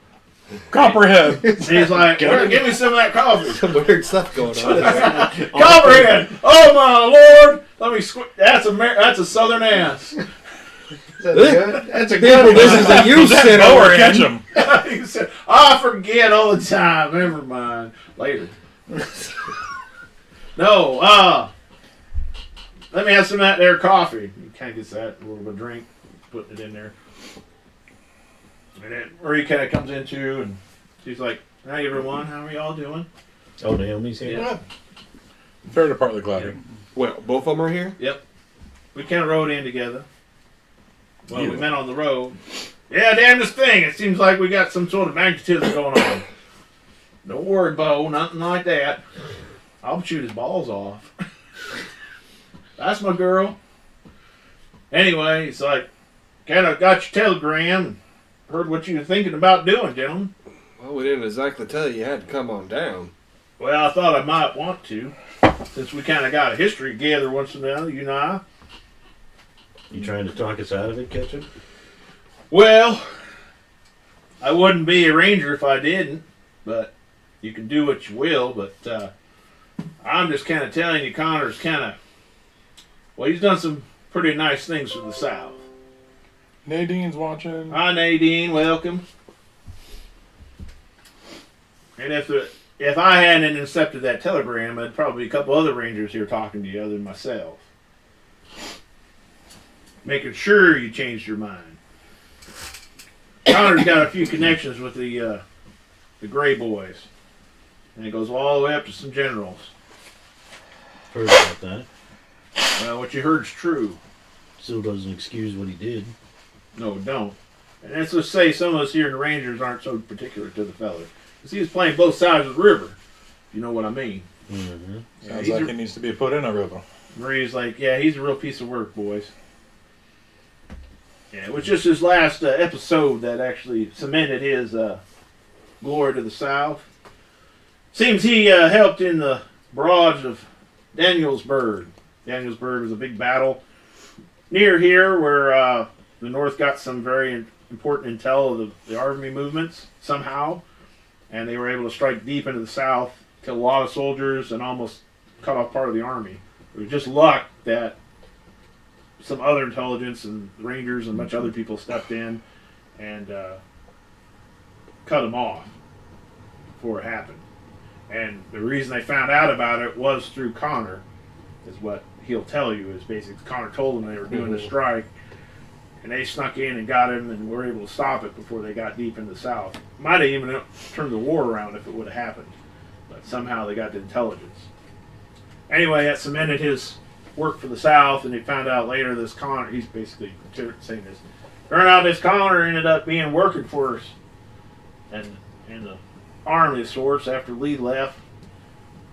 copperhead. And he's like, "Here, give me some of that coffee. Some weird stuff going on there. Copperhead! Oh my lord! Let me that's a southern ass. That's a People, good this one. is a youth That center bow or we're catch in. him. He said, I forget all the time. Never mind. Later. No, let me have some of that there coffee. He kind of gets that, a little bit of drink, putting it in there. And then Marie kind of comes into, and she's like, hi everyone, how are y'all doing? Oh, Naomi's here? Yeah. Fair to partly cloudy. Well, both of them are here? We kind of rode in together. Well, we met on the road. Yeah, damnedest thing. It seems like we got some sort of magnetism going on. Don't worry, Bo. Nothing like that. I'll shoot his balls off. That's my girl. Anyway, it's like, kind of got your telegram. Heard what you were thinking about doing, gentlemen. Well, we didn't exactly tell you had to come on down. Well, I thought I might want to. Since we kind of got a history together once in a while, you and I. You trying to talk us out of it, Ketchum? Well, I wouldn't be a ranger if I didn't, but you can do what you will, but I'm just kind of telling you, Connor's kind of, well, he's done some pretty nice things for the South. Nadine's watching. Hi, Nadine, welcome. And if I hadn't intercepted that telegram, I'd probably be a couple other rangers here talking to you other than myself. Making sure you changed your mind. Connor's got a few connections with the Gray Boys. And it goes all the way up to some generals. Heard about that. Well, what you heard's true. Still doesn't excuse what he did. No, don't. And let's just say some of us here in the Rangers aren't so particular to the fella. Because he was playing both sides of the river. If you know what I mean. Mm-hmm. Sounds like he needs to be put in a river. Marie's like, yeah, he's a real piece of work, boys. Yeah, it was just his last episode that actually cemented his glory to the South. Seems he helped in the barrage of Danielsburg. Danielsburg was a big battle near here where the North got some very important intel of the army movements somehow. And they were able to strike deep into the South, kill a lot of soldiers, and almost cut off part of the army. It was just luck that some other intelligence and Rangers and a bunch of other people stepped in and cut them off before it happened. And the reason they found out about it was through Connor, is what he'll tell you, is basically Connor told them they were doing the strike, and they snuck in and got him and were able to stop it before they got deep in the South. Might have even turned the war around if it would have happened, but somehow they got the intelligence. Anyway, that cemented his work for the South, and they found out later this Connor, he's basically saying this, turned out this Connor ended up being working for us and in the army of sorts after Lee left.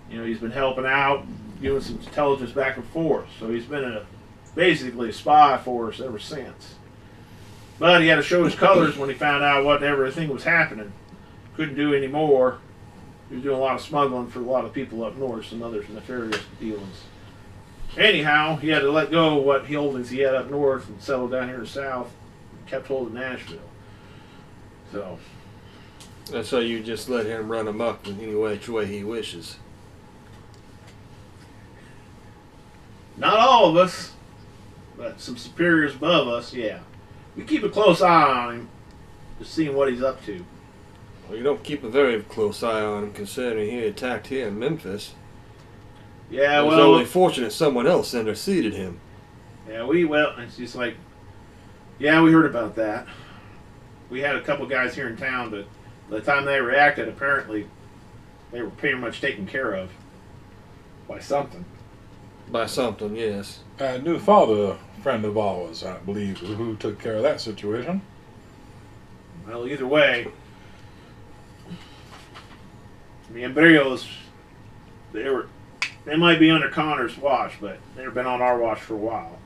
You know, he's been helping out, giving some intelligence back and forth. So he's been basically a spy for us ever since. But he had to show his colors when he found out what everything was happening. Couldn't do any more. He was doing a lot of smuggling for a lot of people up north, some other nefarious dealings. Anyhow, he had to let go of what holdings he had up north and settle down here in the South. Kept hold of Nashville. So, And so you just let him run amok in any which way he wishes. not all of us, but some superiors above us, yeah. We keep a close eye on him, just seeing what he's up to. Well, you don't keep a very close eye on him, considering he attacked here in Memphis. Yeah, It was well, only fortunate someone else interceded him. yeah, it's just like, yeah, we heard about that. We had a couple guys here in town, but by the time they reacted, apparently they were pretty much taken care of by something. By something, yes. I knew father, friend of ours, I believe, who took care of that situation. Well, either way, the Embryos, they were they might be under Connor's watch, but they've been on our watch for a while.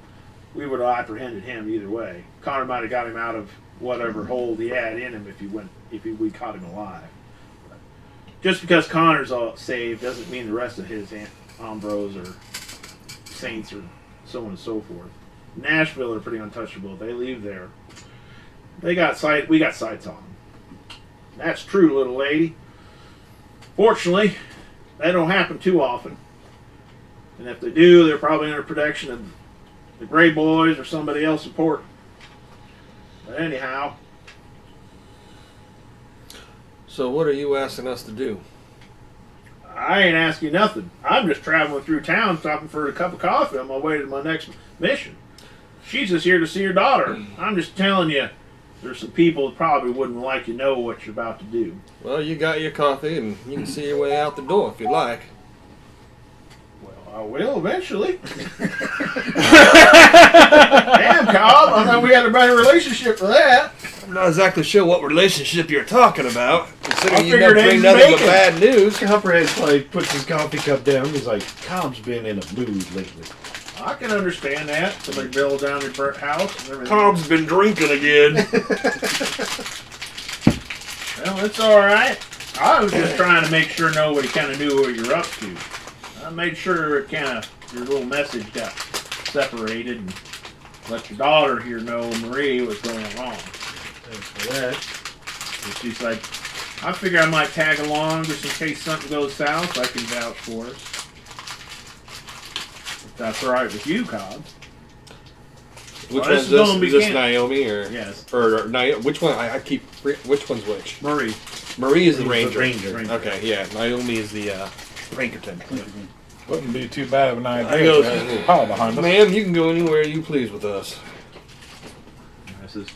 We would have apprehended him either way. Connor might have got him out of whatever hold he had in him if we caught him alive. But just because Connor's all saved doesn't mean the rest of his Ambros or Saints or so on and so forth. Nashville are pretty untouchable. If they leave there, we got sights on them. That's true, little lady. Fortunately, that don't happen too often. And if they do, they're probably under protection of the Gray Boys or somebody else important. But anyhow. So what are you asking us to do? I ain't asking nothing. I'm just traveling through town stopping for a cup of coffee on my way to my next mission. She's just here to see her daughter. I'm just telling you, there's some people that probably wouldn't like you know what you're about to do. Well, you got your coffee and you can see your way out the door if you like. I will eventually. Damn, Cobb. I thought we had a better relationship for that. I'm not exactly sure what relationship you're talking about, considering you figured never bring eggs nothing but bacon. bad news. Copperhead like puts his coffee cup down. He's like, Cobb's been in a mood lately. I can understand that. Somebody build down your burnt house and everything. Cobb's been drinking again. Well, it's all right. I was just trying to make sure nobody kind of knew what you're up to. I made sure kind of your little message got separated and let your daughter here know Marie was going wrong. Thanks for that. And she's like, I figure I might tag along just in case something goes south. I can vouch for us. If that's all right with you, Cobb. Which Well, one's this is gonna this? be Is this can- Naomi or Yes. or Naomi? Which one? I keep. Which one's which? Marie. Marie is the He's ranger. the ranger. Okay, yeah. Naomi is the Rankerton. Wouldn't be too bad of an idea. I go- to have a little pile behind us. Ma'am, you can go anywhere you please with us. I says,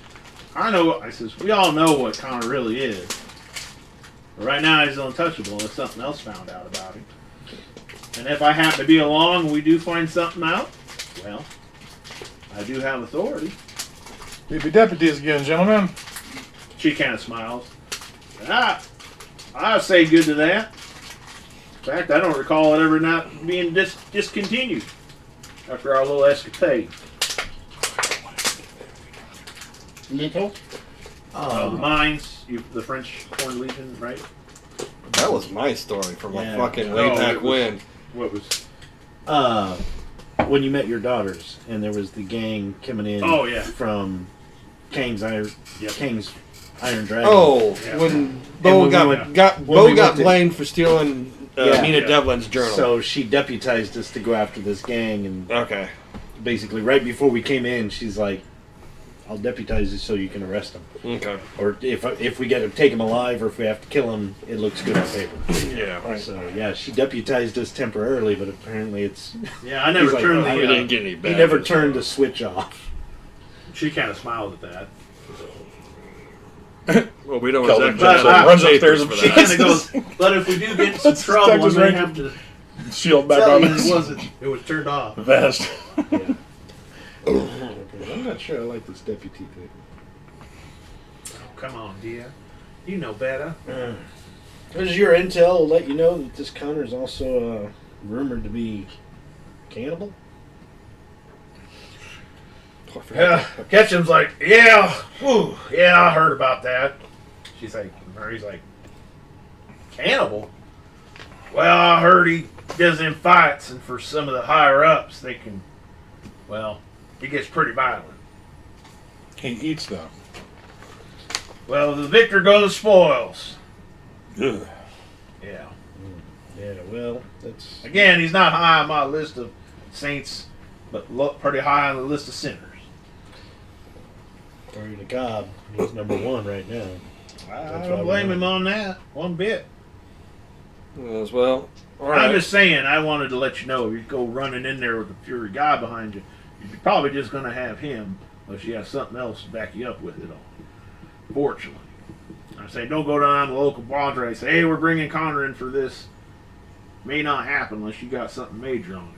I says, we all know what Connor really is. But right now he's untouchable unless something else found out about him. And if I happen to be along and we do find something out, well, I do have authority. You'd be deputies again, gentlemen. She kind of smiles. I say good to that. In fact, I don't recall it ever not being discontinued after our little escapade. Little? The mines, the French Foreign Legion, right? That was my story from Yeah. fucking way Oh, back it was- when. What was? When you met your daughters, and there was the gang coming in. Oh, yeah. From Kang's Iron Dragon. Oh, Yeah. when Bo when got we went- got when Bo we got went to- blamed for stealing Yeah. Nina Yeah. Devlin's journal. So she deputized us to go after this gang, and okay. basically right before we came in, she's like, "I'll deputize you so you can arrest him, Okay. or if we get to take him alive, or if we have to kill him, it looks good on paper." Yeah. So yeah, she deputized us temporarily, but apparently it's Yeah, I never He's like, turned "Oh, We the. didn't get any he bad. never turned the switch off. She kind of smiled at that. Well, we don't Kelvin exactly jumps have up, runs papers upstairs for and She that. kind of goes, but if we do get in some That's trouble, I'm Texas going to Ranger. have to Shield back tell on you us. it was turned off. Vest. I'm not sure I like this deputy thing. Oh, come on, dear. You know better. As your intel will let you know that this Connor is also rumored to be cannibal. Yeah, Ketchum's like, yeah, whew, yeah, I heard about that. She's like, Mary's like, cannibal? Well, I heard he does them fights, and for some of the higher ups, they can, well, he gets pretty violent. He eats them. Well, the victor goes spoils. Ugh. Yeah. Yeah, well, that's Again, he's not high on my list of saints, but pretty high on the list of sinners. Story to Cobb. He's number one right now. I That's don't why blame we're him on that one bit. As well. All I'm right. just saying, I wanted to let you know, if you go running in there with a Fury guy behind you, you're probably just going to have him, unless you have something else to back you up with it on. Fortunately. I say, don't go down to the local padre and say, hey, we're bringing Connor in for this. May not happen unless you got something major on him.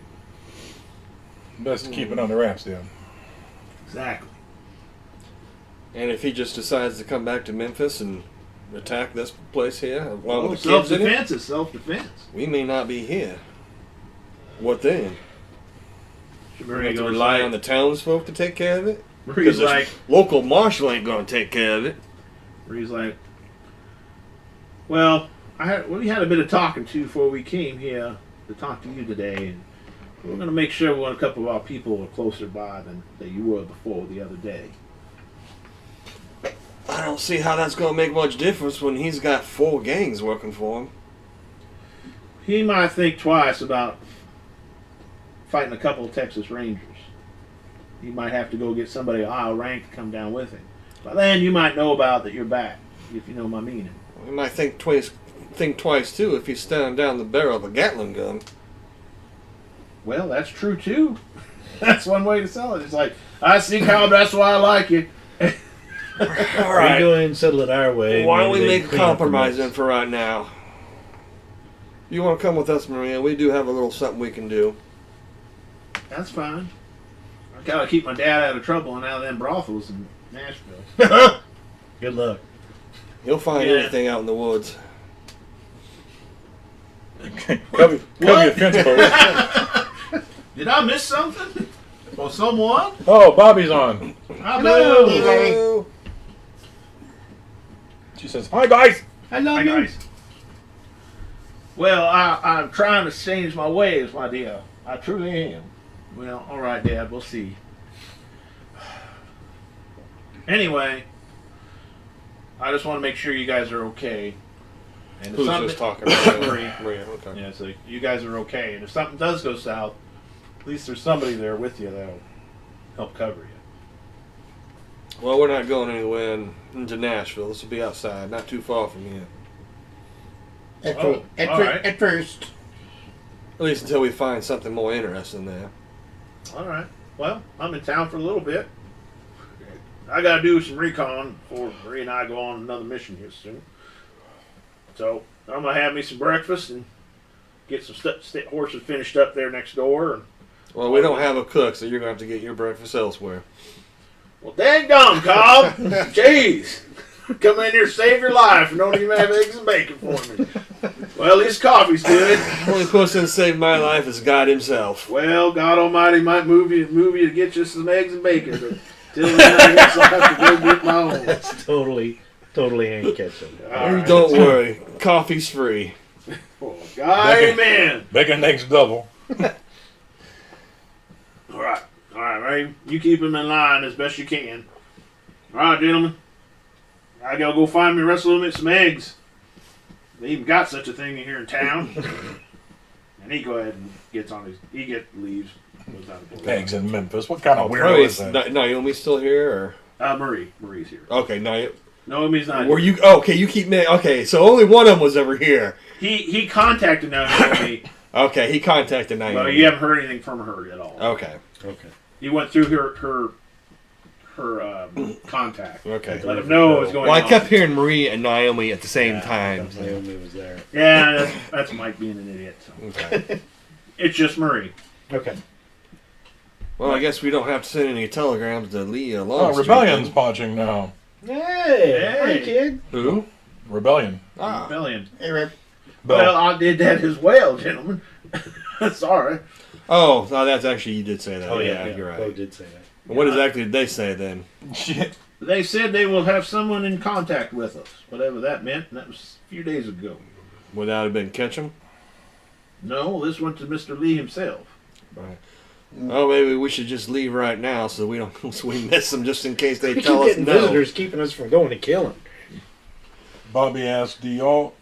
Best to keep it under wraps, then. Exactly. And if he just decides to come back to Memphis and attack this place here, along Well, with the kids in it, self-defense is self-defense. we may not be here. What then? We Marie have to goes rely like, on the townsfolk to take care of it? Marie's Because like, local marshal ain't going to take care of it. Marie's like, well, we had a bit of talking to before we came here to talk to you today, and we're going to make sure a couple of our people are closer by than you were before the other day. I don't see how that's going to make much difference when he's got 4 gangs working for him. He might think twice about fighting a couple of Texas Rangers. He might have to go get somebody high rank to come down with him. By then, you might know about that you're back, if you know my meaning. He might think twice too if he's staring down the barrel of a Gatling gun. Well, that's true too. That's one way to sell it. It's like, I see, Cobb, that's why I like you. All We right. go in and settle it our way. Why don't maybe we they make a clean up the compromise mess. then for right now? You want to come with us, Maria? We do have a little something we can do. That's fine. I gotta keep my dad out of trouble and out of them brothels in Nashville. Good luck. He'll find Yeah. anything out in the woods. Cover your fence post. Did I miss something? Or someone? Oh, Bobby's on. Hello. Hello. She says, "Hi guys." Hello, Hi, guys. Well, I'm trying to change my ways, my dear. I truly am. Well, all right, Dad. We'll see. Anyway, I just want to make sure you guys are okay. And if Who's something- just talking? Maria. Maria. Maria, okay. Yeah, so you guys are okay. And if something does go south, at least there's somebody there with you that'll help cover you. Well, we're not going anywhere into Nashville. This will be outside, not too far from here. Oh, all right. At first. At least until we find something more interesting there. All right. Well, I'm in town for a little bit. I got to do some recon before Marie and I go on another mission here soon. So I'm gonna have me some breakfast and get some horses finished up there next door. And, Well, we don't have a cook, so you're going to have to get your breakfast elsewhere. well, dang gum, Cobb! Jeez, come in here, save your life, and don't even have eggs and bacon for me. Well, at least coffee's good. The only person that saved my life is God himself. Well, God Almighty might move you to get you some eggs and bacon, but till then, I guess I'll have to go get my own. That's totally ain't catching. All right. Don't worry, coffee's free. Oh, God, amen. Bacon and eggs double. All right, Ray. You keep him in line as best you can. All right, gentlemen. I gotta go find me wrestling some eggs. They even got such a thing here in town. And he go ahead and leaves. Goes out the door. Eggs in Memphis. What kind of weirdo Oh, is that? Naomi still here? Marie's here. Or? Okay, Naomi. Naomi's not Were here. you okay? You keep me. Okay, so only one of them was ever here. He contacted Naomi, Okay, he contacted Naomi. but you haven't heard anything from her at all. Okay, Okay. He went through her contact. okay. Let him know what's going Well, on. I kept hearing Marie and Naomi at the same time. Naomi was there. Yeah, that's Mike being an idiot. So. Okay. It's just Marie. Okay. Well, I guess we don't have to send any telegrams to Lee Oh, alone. Rebellion's punching now. Hey, hi, kid. Who? Rebellion. Ah. Rebellion. Hey, Rip. Well, I did that as well, gentlemen. Sorry. Oh, no, that's actually you did say that. Oh yeah, yeah, you're right. Bo did say that. What exactly did they say then? Shit. They said they will have someone in contact with us, whatever that meant, and that was a few days ago. Would that have been Ketchum? No, this went to Mr. Lee himself. Right. Oh, maybe we should just leave right now so we don't so we miss them just in case they We keep tell us getting no. visitors keeping us from going to kill him. Bobby asked, "Do y'all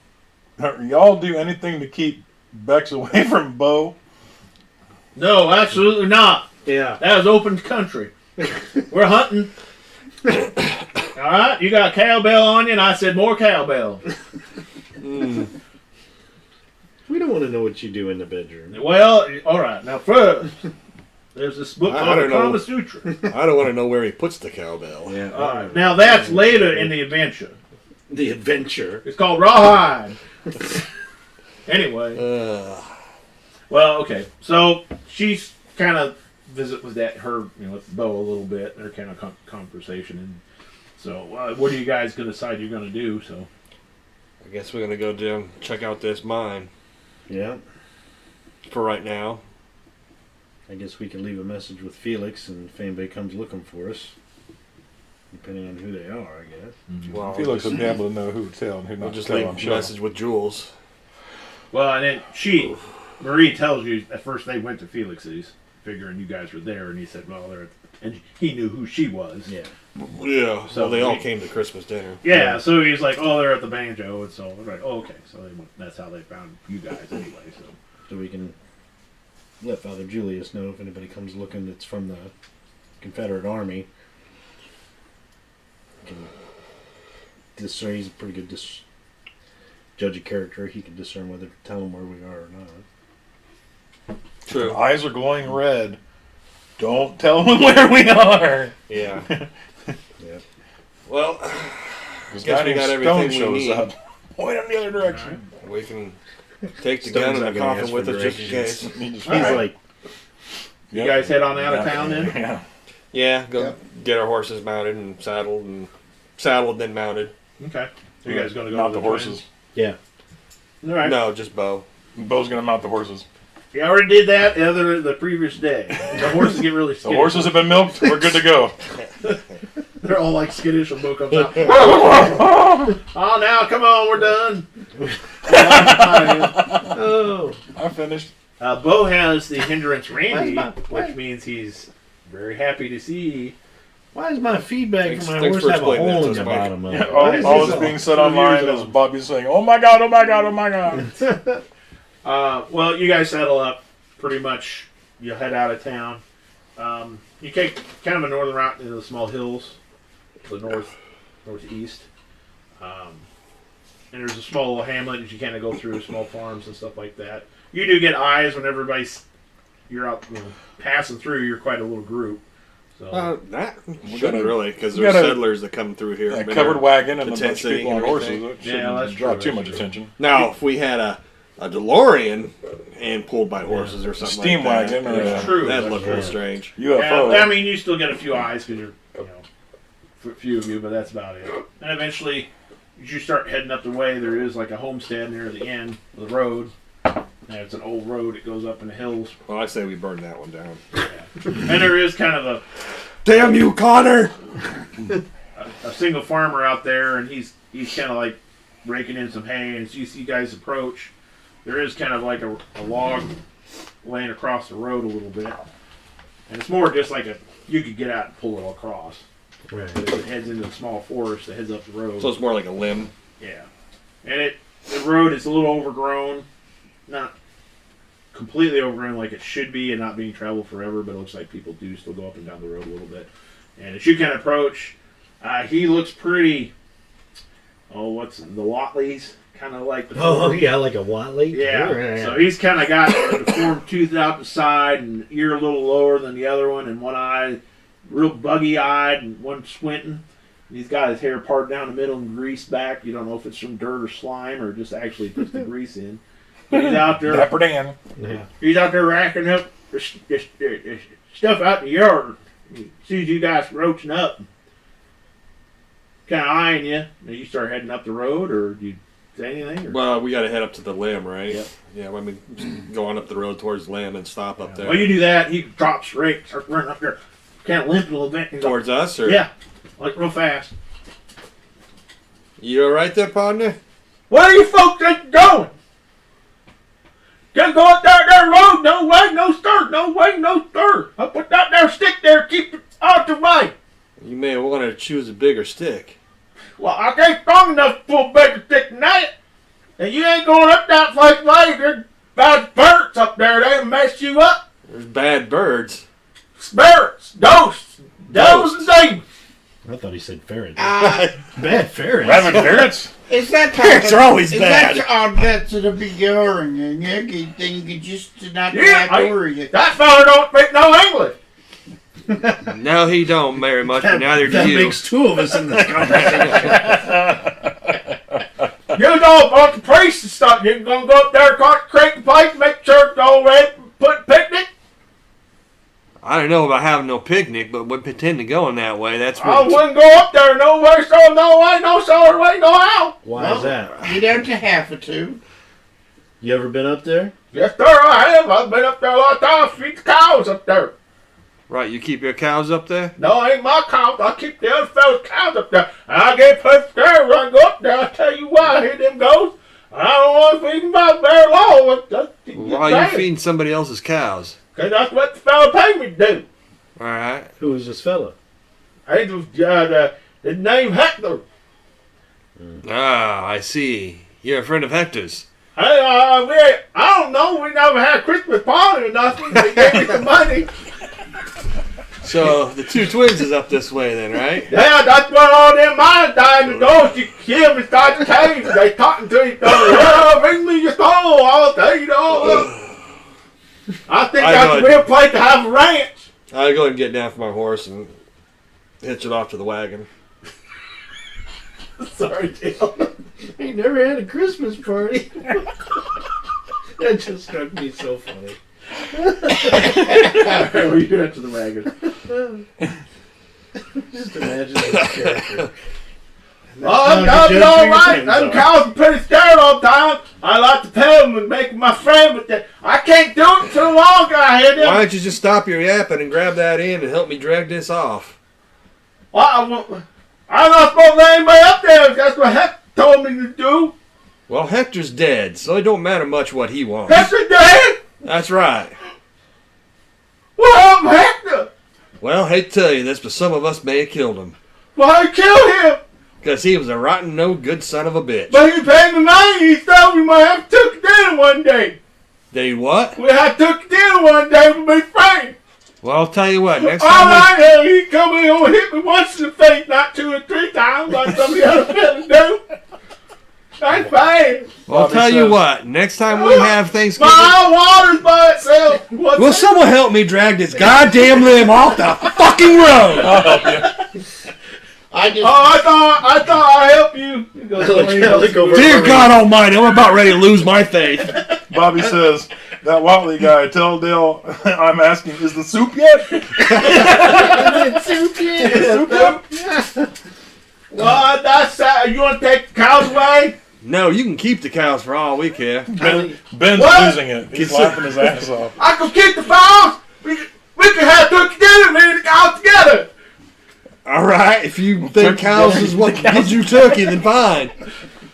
do anything to keep Bex away from Bo?" No, absolutely not. Yeah. That was open country. We're hunting. All right, you got cowbell on you, and I said more cowbell. We don't want to know what you do in the bedroom. Well, all right. Now first, there's this book I called the don't know. Kama Sutra. I don't want to know where he puts the cowbell. Yeah. All right. Now that's later in the adventure. The adventure. It's called Rawhide. Anyway, well, okay. So she's kind of visit with with Bo a little bit. Their kind of conversation, and so what are you guys gonna decide you're gonna do? So I guess we're gonna go down check out this mine Yeah. for right now. I guess we can leave a message with Felix, and if anybody comes looking for us, depending on who they are, I guess. Well, Felix would be able to know who to tell and who we'll not to just tell, leave I'm a sure. message with Jules. Well, and then Marie tells you at first they went to Felix's, figuring you guys were there, and he said, well, they're at and he knew who she was. Yeah. Yeah. So So they all came to Christmas dinner. Yeah, so he's like, oh, they're at the banjo, and so we're like, oh, okay. So they went, that's how they found you guys anyway. So we can let Father Julius know if anybody comes looking that's from the Confederate Army. Can discern, he's a pretty good judge of character. He can discern whether to tell them where we are or not. True. Eyes are glowing red. Don't tell them where we are. Yeah. Yeah. Well, Because Guess guy we named got Stone everything we shows need. up. Point in the other direction. we can take the Stone's gun and not the gonna coffin ask with for us just in directions. case. He just- All He's right. like, You guys head on out of Yeah. town then? Yeah. Yeah, go Yep. get our horses mounted and saddled then mounted. Okay. So you guys going to go Not to the horses. yeah. Twins? All right. No, just Bo. Bo's gonna mount the horses. You already did that the previous day. The horses get really The skittish. horses have been milked. We're good to go. They're all like skittish when Bo comes out. Oh, now, come on, we're done. Oh. I'm finished. Bo has the hindrance Randy, Why- which means he's very happy to see. Why does my feedback Thanks- from my thanks horse for have a explaining that hole to in us, the Mike. bottom of Yeah, it? all Why is all this is a- being said 2 online years is old. Bobby saying, "Oh my god! Oh my god! Oh my god!" Well, you guys settle up pretty much. You head out of town. You take kind of a northern route into the small hills, to the northeast. And there's a small little hamlet that you kind of go through, small farms and stuff like that. You do get eyes when you're out, passing through. You're quite a little group. So That got shouldn't a- really, because we there's got a- settlers that come through here. A Been covered here. wagon and the a tent bunch of city people and on horses. everything. It Yeah, shouldn't that's draw true, too that's much true. attention. Now, if we had a DeLorean and pulled by horses or something Steam like that, wagon or yeah, a- True. that'd look a little Yeah. strange. UFO. yeah, I mean, you still get a few eyes because you're, a few of you, but that's about it. And eventually, as you start heading up the way, there is like a homestead near the end of the road. And it's an old road. It goes up in the hills. Well, I say we burn that one down. And there is kind of Damn you, Connor! a single farmer out there, and he's kind of like raking in some hay. And as you see guys approach, there is kind of like a log laying across the road a little bit. And it's more just like you could get out and pull it across. Right. But it heads into a small forest that heads up the road. So it's more like a limb. Yeah. And the road is a little overgrown. Not completely overgrown like it should be and not being traveled forever, but it looks like people do still go up and down the road a little bit. And as you kind of approach, he looks pretty, what's the Watleys? Kind of like the Oh, yeah, like a Watley? yeah. So he's kind of got a deformed tooth out the side and ear a little lower than the other one, and one eye real buggy-eyed and one squinting. And he's got his hair parted down the middle and greased back. You don't know if it's from dirt or slime or just actually puts the grease in. But he's out there. Dapper Dan. Yeah. He's out there racking up the stuff out in the yard. He sees you guys roaching up, kind of eyeing you. And you start heading up the road, or do you say anything? Or? Well, we got to head up to the limb, right? Yep. Yeah, I mean, go on up the road towards the limb and stop up there. Well, you do that, he drops straight, starts running up there, kind of limping a little bit. And Towards us, or? yeah, like real fast. You all right there, partner? Where are you folks going? Can't go up that road, no way, no stir, no way, no stir. I'll put that there stick there, keep it out the way. You may have wanted to choose a bigger stick. Well, I ain't strong enough to pull a bigger stick than that. And you ain't going up that flight way. There's bad birds up there. They'll mess you up. There's bad birds. Spirits, ghosts, devils and demons. I thought he said ferret. Uh, Bad ferret. Rabbit ferrets? is that Ferrets are always is bad. that odd that's to be going and you think you just not Yeah, have to worry. That fella don't speak no English. No, he don't very much, but neither do that you. makes two of us in this conversation. You know about the priests and stuff. You gonna go up there, consecrate the place, make sure it's all ready, put picnic. I don't know about having no picnic, but we pretend to going that way. That's I what. wouldn't go up there no way, so no way, no sorry way, no how. Why is that? Get out to half or two. You ever been up there? Yes, sir, I have. I've been up there a lot of times. Feed the cows up there. Right, you keep your cows up there? No, it ain't my cows. I keep the other fellas' cows up there. And I get perfect scared when I go up there. I tell you why. I hear them goes. I don't want to feed them by very long. Why are you feeding somebody else's cows? Because that's what the fella paid me to do. All right. Who is this fella? It was the name Hector. Ah, I see. You're a friend of Hector's. I don't know. We never had a Christmas party or nothing. They gave me some money. So the two twins is up this way then, right? Yeah, that's when all them mines died in the door. You hear them start to change. They talking to each other. Yeah, bring me your soul. I'll tell you all. I think that's a real place to have a ranch. I'll go ahead and get down from my horse and hitch it off to the wagon. Sorry, Dale. He never had a Christmas party. That just struck me so funny. We get to the wagon. Just imagine that character. Oh, I'm all right. Them cows are pretty scared all the time. I like to pet them and make them my friend, but I can't do it too long. I hear them. Why don't you just stop your yapping and grab that end and help me drag this off? Well, I'm not supposed to let anybody up there if that's what Hector told me to do. Well, Hector's dead, so it don't matter much what he wants. Hector dead? That's right. What happened to Hector? Well, I hate to tell you this, but some of us may have killed him. Why you kill him? Because he was a rotten, no good son of a bitch. But he paid me money. He said we might have to took dinner one day. Did he what? We had to took dinner one day with my friend. Well, I'll tell you what, next All time right, he come in and hit me once in the face, not 2 or 3 times like some of the other fellas do. That's bad. Well, I'll tell you what, next time we have Thanksgiving... My water's by itself. What's Will that? someone help me drag this goddamn limb off the fucking road? I'll help you. I thought I'd help you. Dear God Almighty, I'm about ready to lose my faith. Bobby says, that Watley guy, tell Dale I'm asking, is the soup yet? Soup yet? Well, that's sad. You want to take the cows away? No, you can keep the cows for all we care. Ben's What? losing it. He's laughing his ass off. I can keep the cows. We can have turkey dinner, me and the cows together. All right, if you think Turkey cows dinner. is what gives you turkey, then fine.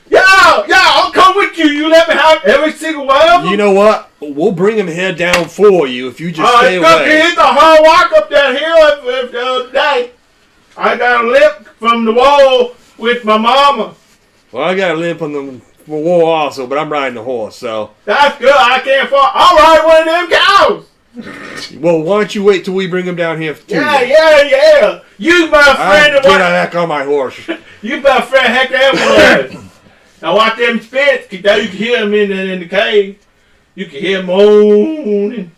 Yeah, I'll come with you. You let me have every single one of them. You know what? We'll bring him head down for you if you just stay Turkey away. hit the hard walk up that hill the other day. I got a lip from the wall with my mama. Well, I got a limp on the wall also, but I'm riding the horse, so. That's good. I can't fall. I'll ride one of them cows. Well, why don't you wait till we bring him down here to Yeah. you? You my I'll friend. get back on my horse. You my friend Hector Everett. Now watch them spits. Cause now you can hear them in the cave. You can hear them moaning.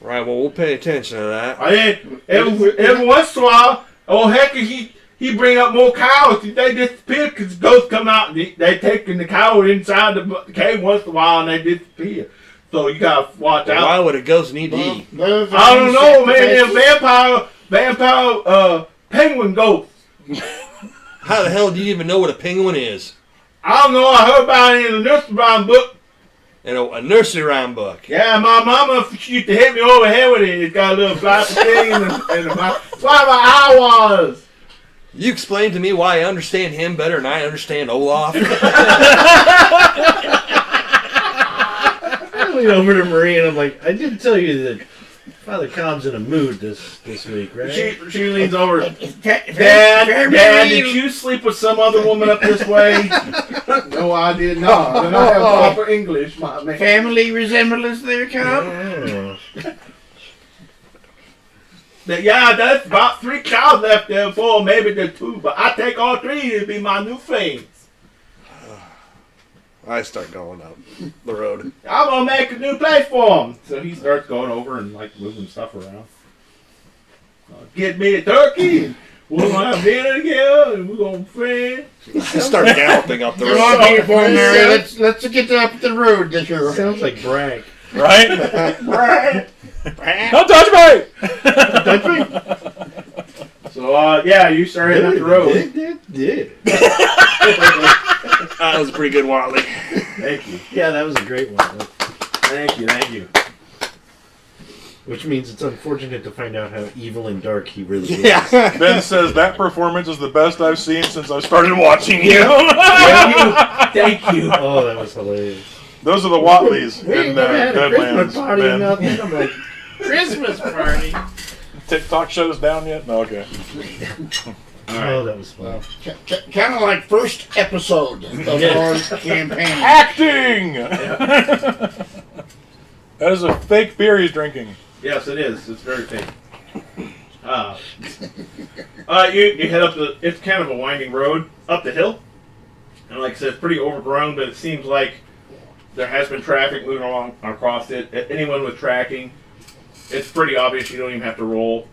Right, well, we'll pay attention to that. And then every once in a while, old Hector, he bring up more cows. They disappear because ghosts come out and they taking the cow inside the cave once in a while and they disappear. So you gotta watch out. Why would a ghost need to eat? I don't know, man. They're vampire penguin ghosts. How the hell do you even know what a penguin is? I don't know. I heard about it in a nursery rhyme book. In a nursery rhyme book. Yeah, my mama she used to hit me over the head with it. It's got a little flappy thing in the mouth. That's why my eye was. You explain to me why I understand him better than I understand Olaf. I lean over to Marie and I'm like, I did tell you that Father Cobb's in a mood this week, right? She leans over. Dad, did you sleep with some other woman up this way? No, I did not. I don't have proper English, my man. Family resemblance there, Cobb? Oh. Yeah, that's about 3 cows left there, 4, maybe the 2. But I take all 3 to be my new friends. I start going up the road. I'm gonna make a new place for him. So he starts going over and like moving stuff around. Get me a turkey. We'll have dinner together and we're gonna friend. Just start galloping up the Come road. on, people, Mary. Let's get up the road this year. Sounds like Bragg. Right? Right. Don't touch me! So yeah, you start heading up the road. Did. That was a pretty good Watley. Thank you. Yeah, that was a great one. Thank you. Which means it's unfortunate to find out how evil and dark he really is. Yeah. Ben says that performance is the best I've seen since I started watching you. Thank you. Oh, that was hilarious. Those are the Watleys We ain't in never had a Deadlands. Christmas party or Ben. nothing. I'm like, Christmas party. TikTok shut us down yet? No, okay. oh, that was fun. Kind of like first episode of our campaign. Acting! That is a fake beer he's drinking. Yes, it is. It's very fake. You head up it's kind of a winding road up the hill. And like I said, it's pretty overgrown, but it seems like there has been traffic moving along across it. Anyone with tracking, it's pretty obvious you don't even have to roll.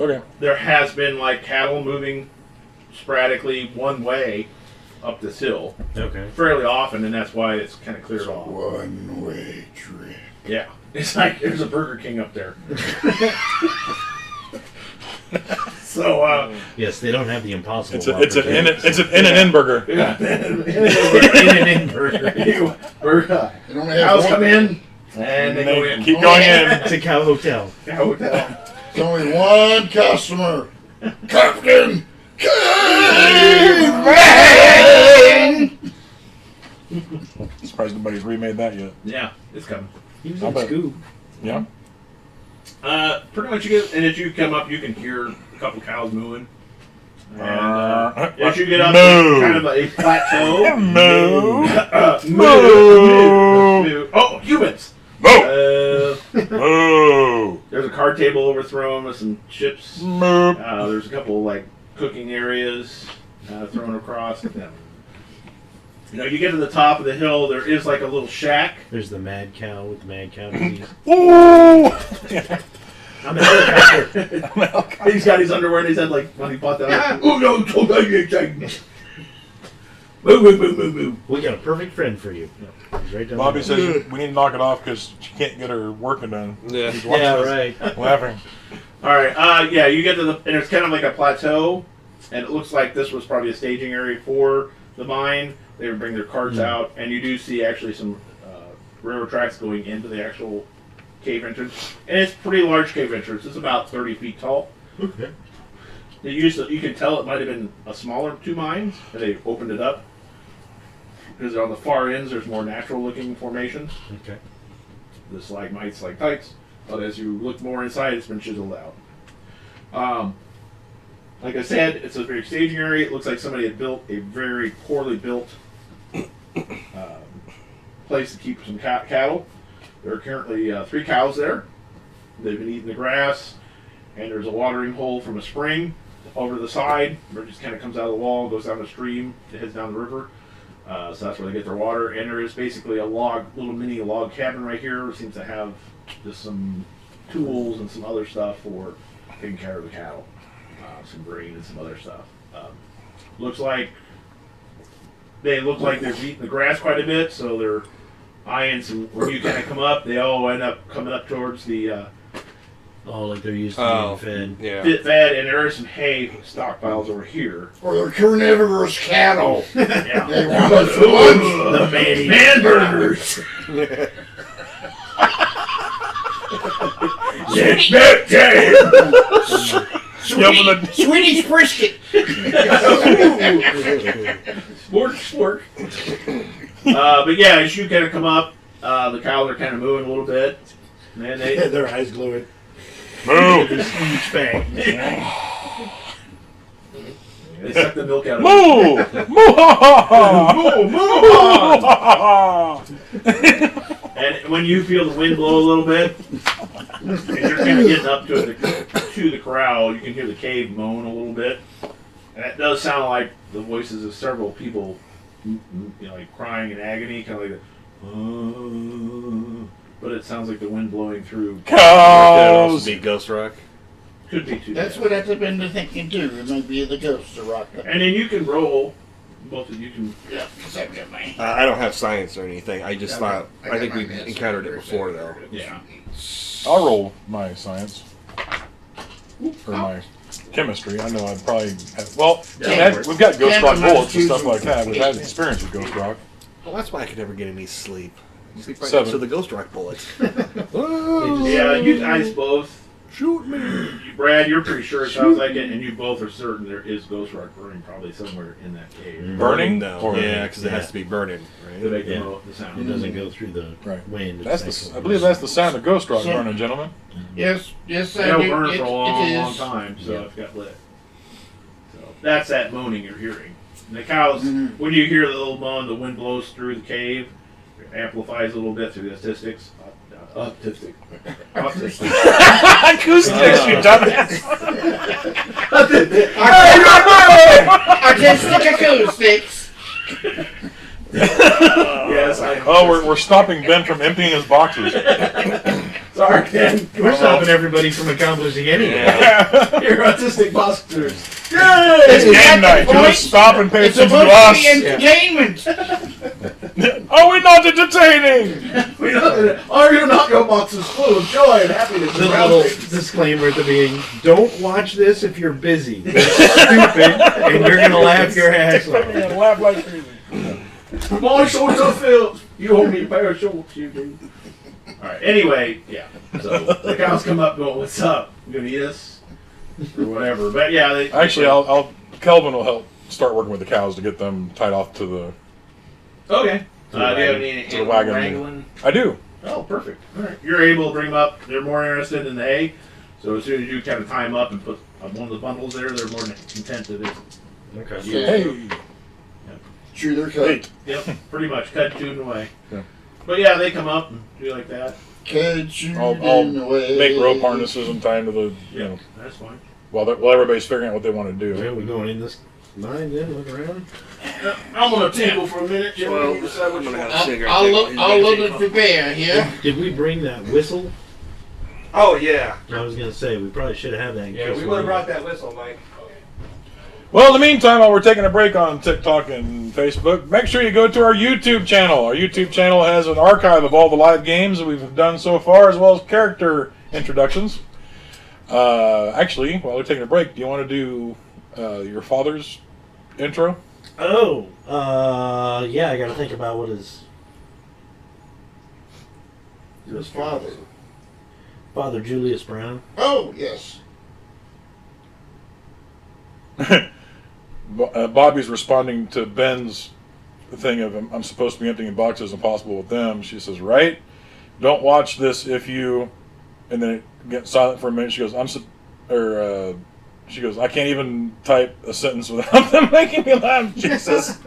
Okay. There has been like cattle moving sporadically one way up this hill Okay. fairly often, and that's why it's kind of cleared off. One-way trip. Yeah. It's like there's a Burger King up there. So, Yes, they don't have the impossible. It's an in-and-in burger. yeah. in burger. It only has Cows one- come in, and they go in. Keep going in. It's a cow hotel. Hotel. There's only one customer. Captain Caveman! Surprised nobody's remade that yet. Yeah, it's coming. He was I in bet. Scoob. Yeah. Pretty much and as you come up, you can hear a couple cows mooing. And as you get up, Moo. it's kind of a plateau. Moo. Moo. Oh, humans! Moo. Moo. There's a card table overthrown with some chips. Moo. There's a couple like cooking areas thrown across. You get to the top of the hill. There is like a little shack. There's the mad cow with the mad cow disease. Ooh. I'm a helicopter. He's got his underwear in his head like when he bought that. Oh no! Move, move, move, move, move. We got a perfect friend for you. He's right down Bobby there. says we need to knock it off because she can't get her working done. Yeah. He's watching Yeah, us right. laughing. All right. Yeah, you get to and it's kind of like a plateau, and it looks like this was probably a staging area for the mine. They would bring their carts out, and you do see actually some railroad tracks going into the actual cave entrance, and it's a pretty large cave entrance. It's about 30 feet tall. Okay. You can tell it might have been a smaller two mines, and they opened it up because on the far ends there's more natural-looking formations. Okay. The stalagmites, stalactites, but as you look more inside, it's been chiseled out. Like I said, it's a very staging area. It looks like somebody had built a very poorly built place to keep some cattle. There are currently 3 cows there. They've been eating the grass, and there's a watering hole from a spring over the side where it just kind of comes out of the wall, goes down the stream, it heads down the river. So that's where they get their water. And there is basically a little mini log cabin right here. It seems to have just some tools and some other stuff for taking care of the cattle. Some grain and some other stuff. They look like they've eaten the grass quite a bit, so they're eyeing some. When you kind of come up, they all end up coming up towards the Oh, like they're used to being fed. Yeah. pit fed, and there are some hay stockpiles over here. Or they're carnivorous cattle. Yeah. They want us for lunch. The man burgers. It's that time. Swedish brisket. Sport. But yeah, as you kind of come up, the cows are kind of moving a little bit. And they Their eyes glowing. Moo. This huge fang. they suck the milk out of Moo. Moo. it. And when you feel the wind blow a little bit, and you're kind of getting up to the corral, you can hear the cave moan a little bit. And it does sound like the voices of several people, like crying in agony, kind of like but it sounds like the wind blowing through. That also Cows. be Ghost Rock. Could be too. That's what I've been thinking too. It might be the ghosts of rock. And then you can roll. Both of you can. Yeah, because I've got my. I don't have science or anything. I just thought. I I got think my we've meds encountered it first. before, though. Yeah. I'll roll my science. Or my chemistry. I know I'd probably have. Well, we've got Ghost Rock bullets and stuff like that. We've had experience with Ghost Rock. Well, that's why I could never get any sleep. Sleep right 7. next to the Ghost Rock bullets. Yeah, you guys both. Shoot me. Brad, you're pretty sure it sounds like it, and you both are certain there is ghost rock burning probably somewhere in that cave. Burning? though. Or- Yeah, because it has to be burning, To right? make Yeah. the sound. It doesn't go through the Right. wind. That's I believe that's the sound of ghost rock burning, gentlemen. Yes, yes, I It'll do. burn It, for a it long, is. long time, so Yeah. it got lit. So that's that moaning you're hearing. And the cows, Mhm. when you hear the little moan, the wind blows through the cave, it amplifies a little bit through the acoustics. Autistic. Acoustics, you dumbass. Artistic acoustics. Yes, I. Oh, we're stopping Ben from emptying his boxes. Sorry, Ken. We're stopping everybody from accomplishing anything. You're autistic boxers. It's game night. Just stop and pay It's attention to supposed to us. be entertainment. Are we not entertaining? We know, are you not your boxes full of joy and happiness? The and little things? disclaimer at the beginning: don't watch this if you're busy. It's stupid, and you're gonna laugh your ass off. Man, laugh like crazy. My shorts are filled. You owe me a pair of shorts, you do. Alright, anyway, yeah. So the cows come up going, what's up? You gonna eat us? Or whatever. But yeah, they. Actually, I'll Kelvin will help start working with the cows to get them tied off to the. Okay. To the Do you have wagon. any To the animal wagon. wrangling? I do. Oh, perfect. Alright. You're able to bring them up. They're more interested in the hay. So as soon as you kind of tie them up and put one of the bundles there, they're more than content to visit. Okay. Hey, Chew their coat. Yep, pretty much. Cut, chewing away. Yeah. But yeah, they come up and do like that. Chewed I'll away. make rope harnesses and tie them to the, Yeah, that's fine. while everybody's figuring out what they want to do. Well, we going in this line then? Look around. I'm on a table for a minute, Jimmy. Well, You decide what I'm you gonna want. have a cigarette. I'll load it for bear here. Did we bring that whistle? Oh, yeah. I was gonna say we probably should have had that. In Yeah, case we would have brought that whistle, Mike. Well, in the meantime, while we're taking a break on TikTok and Facebook, make sure you go to our YouTube channel. Our YouTube channel has an archive of all the live games that we've done so far, as well as character introductions. Actually, while we're taking a break, do you want to do your father's intro? Oh, yeah. I got to think about what his Father. father, Julius Brown. Oh, yes. Bobby's responding to Ben's thing of I'm supposed to be emptying boxes impossible with them. She says, right? Don't watch this if you... And then it gets silent for a minute. She goes, she goes, I can't even type a sentence without them making me laugh. Jesus.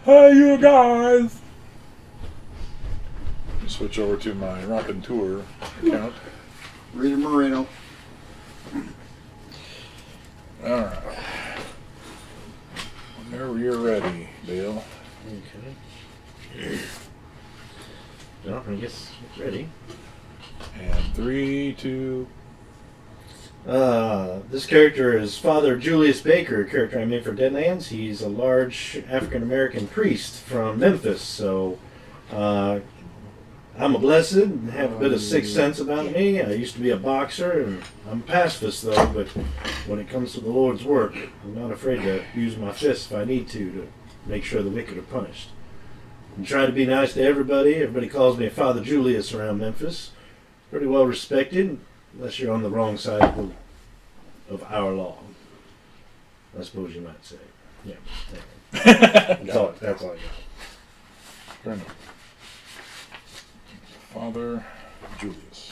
Hey, you guys. Switch over to my Raconteur account. Rita Moreno. All right. Whenever you're ready, Bill. Okay. Well, I guess it's ready. And 3, 2. This character is Father Julius Baker, a character I made for Deadlands. He's a large African American priest from Memphis, so I'm a blessed and have a bit of sixth sense about me. I used to be a boxer, and I'm a pacifist though, but when it comes to the Lord's work, I'm not afraid to use my fists if I need to make sure the wicked are punished. I'm trying to be nice to everybody. Everybody calls me Father Julius around Memphis. Pretty well respected, unless you're on the wrong side of our law, I suppose you might say. Yeah. That's all I got. Fair enough. Father Julius.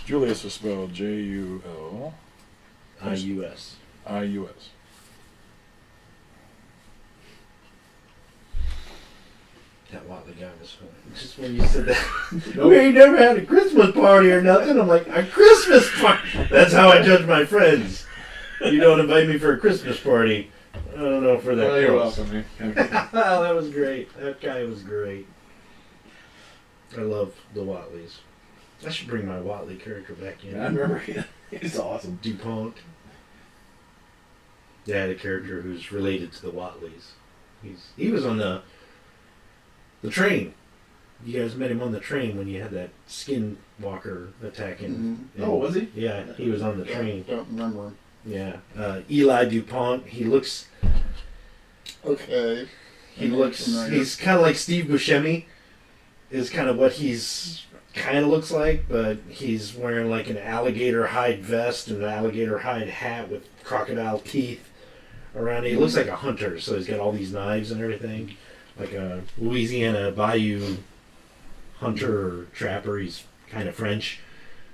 Julius is spelled Julius. IUS. IUS. That Watley guy was funny. Just when you said that, we ain't never had a Christmas party or nothing. I'm like, a Christmas party? That's how I judge my friends. You don't invite me for a Christmas party. I don't know for that. Well, you're close. welcome. Oh, that was great. That guy was great. I love the Watleys. I should bring my Watley character back in. I remember he's awesome. DuPont. They had a character who's related to the Watleys. He was on the train. You guys met him on the train when you had that skinwalker attacking. Mhm. Oh, was he? Yeah, he was on the train. Don't remember. Yeah. Eli DuPont. He looks. Okay. He's kind of like Steve Buscemi. Is kind of what he's kind of looks like, but he's wearing like an alligator hide vest and an alligator hide hat with crocodile teeth around it. He looks like a hunter, so he's got all these knives and everything, like a Louisiana Bayou hunter or trapper. He's kind of French,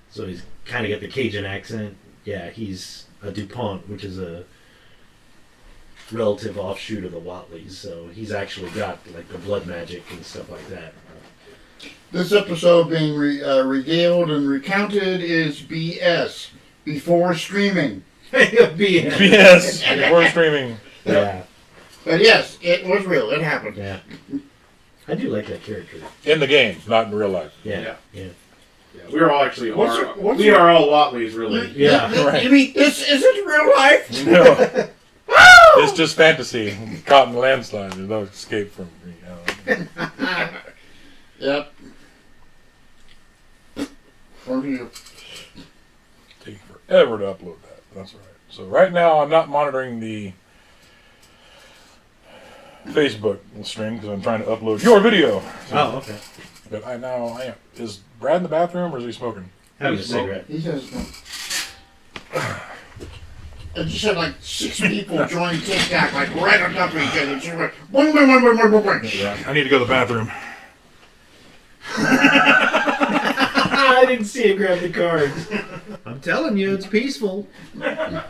so he's kind of got the Cajun accent. Yeah, he's a DuPont, which is a relative offshoot of the Watleys, so he's actually got like the blood magic and stuff like that. This episode being regaled and recounted is BS. Before streaming. BS. Yes, before streaming. Yeah. But yes, it was real. It happened. Yeah. I do like that character. In the game, not in real life. Yeah. Yeah, we are all actually What's we your- are all Watleys, really. Yeah. Right. You mean this isn't real life? No. It's just fantasy. Caught in a landslide. There's no escape from reality. Yep. From you. Take forever to upload that. That's right. So right now I'm not monitoring the Facebook stream because I'm trying to upload your video. Oh, okay. But I am. Is Brad in the bathroom or is he smoking? Having a cigarette. He says no. I just had like 6 people join TikTok, like right on top of each other. Just like, boing, boing, boing, boing, boing, boing. Yeah. I need to go to the bathroom. I didn't see it grab the cards. I'm telling you, it's peaceful. Yeah,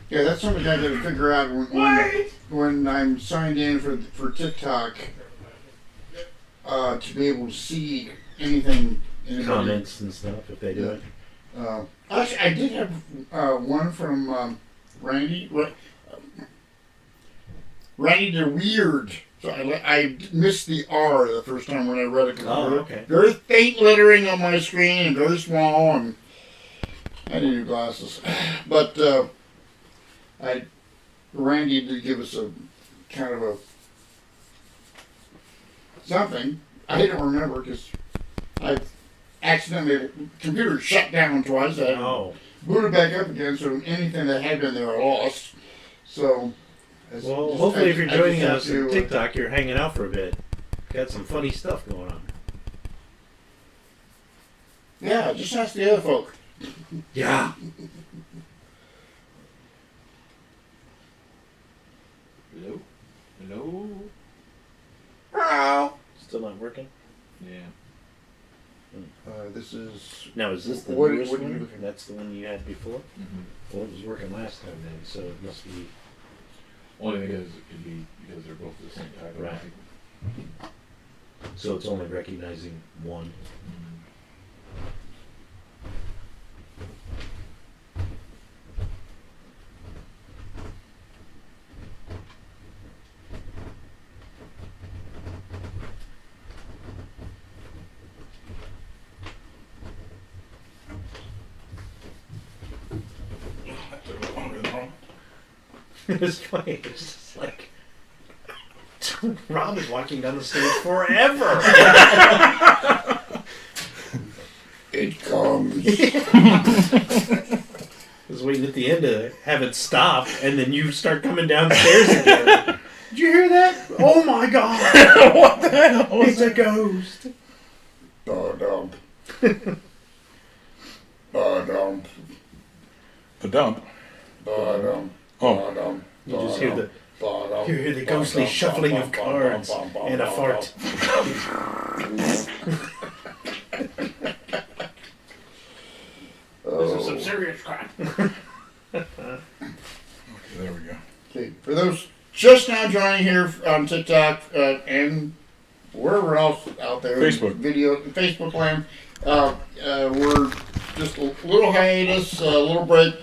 that's something I got to figure out when I'm signed in for TikTok to be able to see anything. Comments and stuff if they do it. Actually, I did have one from Randy. Randy the Weird. So I missed the R the first time when I read it. Oh, okay. Very faint lettering on my screen and very small, and I need new glasses. But Randy did give us a kind of a something. I don't remember because I accidentally the computer shut down twice. I booted back up again, so anything that had been there I lost. So. Well, hopefully if you're joining us on TikTok, you're hanging out for a bit. Got some funny stuff going on. Yeah, just ask the other folk. Yeah. Hello? Hello? Hello. Still not working? Yeah. This is. Now, is this the What newest are you one? looking at? That's the one you had before? Mm-hmm. Well, it was working last time then, so it must be... Only because it could be because they're both the same type. Right. So it's only recognizing one. It was funny. It was just like Rob is walking down the stage forever. It comes. I was waiting at the end to have it stop, and then you start coming downstairs again. Did you hear that? Oh my God! What the hell? It's a ghost. Ba-dump. Ba-dump. The dump. Ba-dump. Oh. Ba-dump. You just hear the Ba-dump. you hear the ghostly shuffling of cards and a fart. This is some serious crap. Okay, there we go. Okay, for those just now joining here on TikTok and wherever else out there, Facebook. Facebook land, we're just a little hiatus, a little break,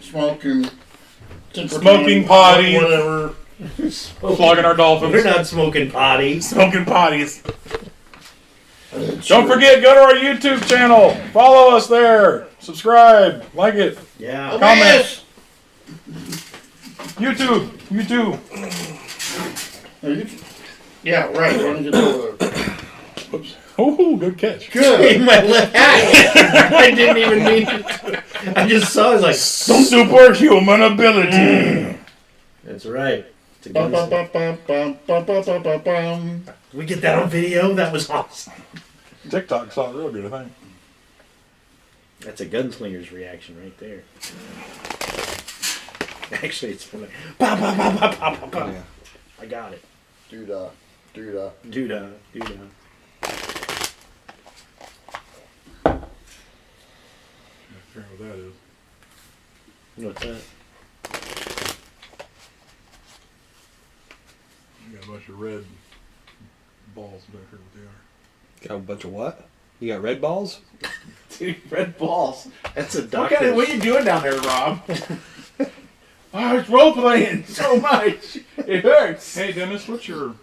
smoking potty. whatever. Flogging our dolphins. We're not smoking potty. Smoking potties. Don't forget, go to our YouTube channel. Follow us there. Subscribe. Like it. Yeah. Comment. YouTube. Yeah, right. Why don't you get over there? Oops. Oh, good catch. Good. My left eye. I didn't even mean it. I just saw it. Like, Superhuman ability. that's right. It's a Bum, bum, gunslinger. bum, bum, bum, bum, bum, bum, bum. Did we get that on video? That was awesome. TikTok saw it real good, I think. That's a gunslinger's reaction right there. Actually, it's funny. Pop, pop, pop, pop, pop, pop, pop. Yeah. I got it. Doodah. Doodah. Doodah, doodah. Figure out what that is. What's that? You got a bunch of red balls back here. What they are. Got a bunch of what? You got red balls? Dude, red balls. That's a What doctor. are you doing down there, Rob? Oh, it's role playing so much. It hurts. Hey, Dennis, what's your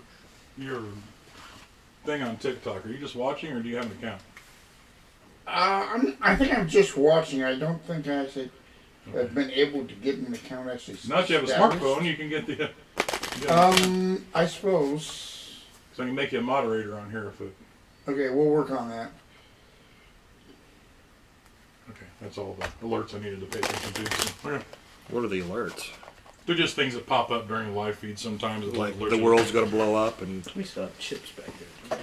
thing on TikTok? Are you just watching, or do you have an account? I think I'm just watching. I don't think I actually have been able to get an account actually. Now that you have a established. smartphone, you can get the. I suppose. So I can make you a moderator on here if it. Okay, we'll work on that. Okay, that's all the alerts I needed to pay attention to. So, yeah. What are the alerts? They're just things that pop up during the live feed sometimes. that Like alert the you. world's gonna blow up and We still have chips back there.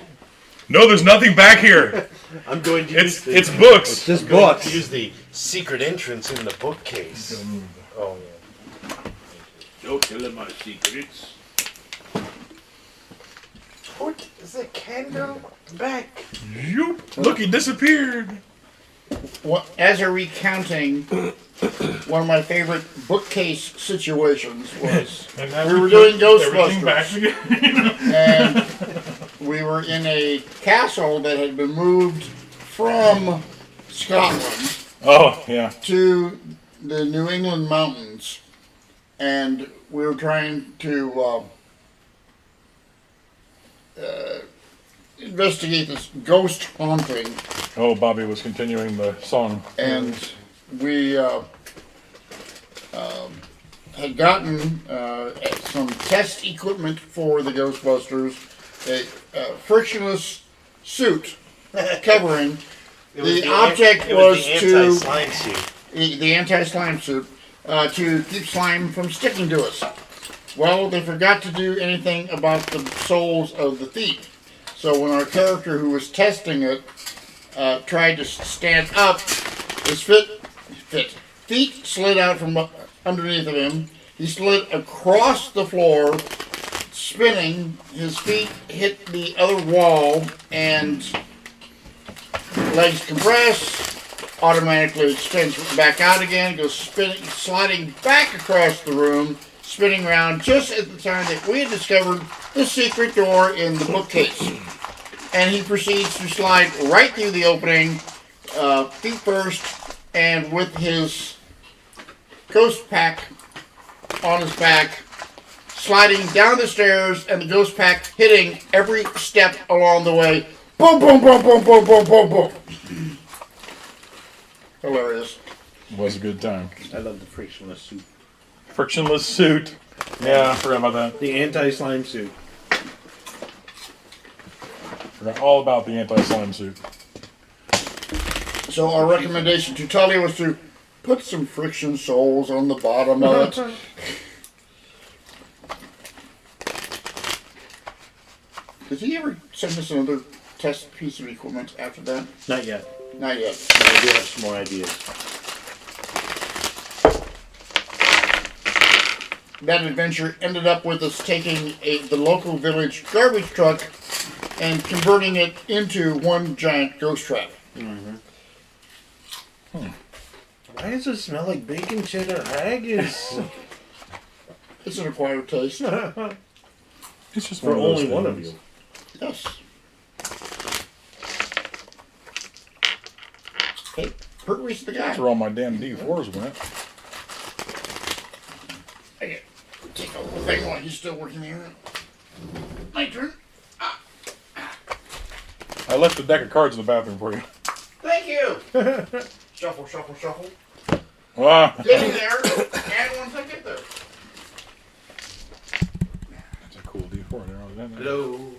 No, there's nothing back here. I'm going to It's books. just Going books. to use the secret entrance in the bookcase. Oh, yeah. Don't tell them my secrets. What is it? Candle back. Yoop. Look, he disappeared. Well, as a recounting, one of my favorite bookcase situations was And now we were doing everything back Ghostbusters, again. and we were in a castle that had been moved from Scotland Oh, yeah. to the New England mountains, and we were trying to investigate this ghost haunting, Oh, Bobby was continuing the song. and we had gotten some test equipment for the Ghostbusters, a frictionless suit covering. The object was to anti-slime suit. the anti-slime suit to keep slime from sticking to us. Well, they forgot to do anything about the soles of the feet. So when our character who was testing it tried to stand up, his feet slid out from underneath of him. He slid across the floor, spinning. His feet hit the other wall, and legs compress, automatically extends back out again, goes spinning, sliding back across the room, spinning around just at the time that we had discovered the secret door in the bookcase. And he proceeds to slide right through the opening, feet first, and with his ghost pack on his back, sliding down the stairs, and the ghost pack hitting every step along the way. Boom, boom, boom, boom, boom, boom, boom, boom. Hilarious. Was a good time. I love the frictionless suit. Frictionless suit. Yeah, I forgot about that. The anti-slime suit. Forgot all about the anti-slime suit. So our recommendation to Tully was to put some friction soles on the bottom of it. Did he ever send us another test piece of equipment after that? Not yet. Not yet. But I do have some more ideas. That adventure ended up with us taking the local village garbage truck and converting it into one giant ghost trap. Why does it smell like bacon cheddar haggis? It's an acquired taste. It's just For one of those only one of things. you. Yes. Hey, Pertwee's the guy. That's where all my damn D4s went. Hey, take a little thing while he's still working here. My turn. I left a deck of cards in the bathroom for you. Thank you. Shuffle, shuffle, shuffle. Ah, Getting there. And once I get there. that's a cool D4 there. Isn't it? Hello.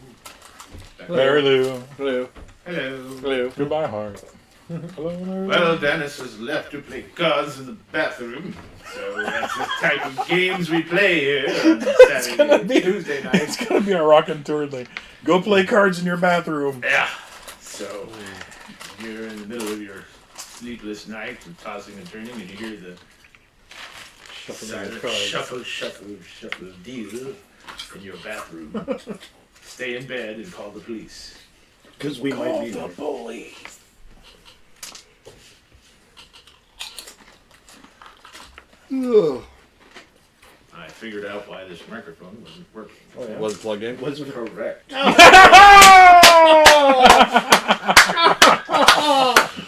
There, Lou. Hello. Hello. Hello. Goodbye, heart. Hello. Well, Dennis is left to play cards in the bathroom. So that's the type of games we play here on Saturday, Tuesday night. It's gonna be a Raconteur thing. Go play cards in your bathroom. Yeah. So you're in the middle of your sleepless night and tossing and turning, and you hear the silent shuffle of deal in your bathroom. Stay in bed and call the police. Because we might be there. police. Ugh. I figured out why this microphone wasn't working. Oh, yeah. Wasn't plugged in. Was it Correct.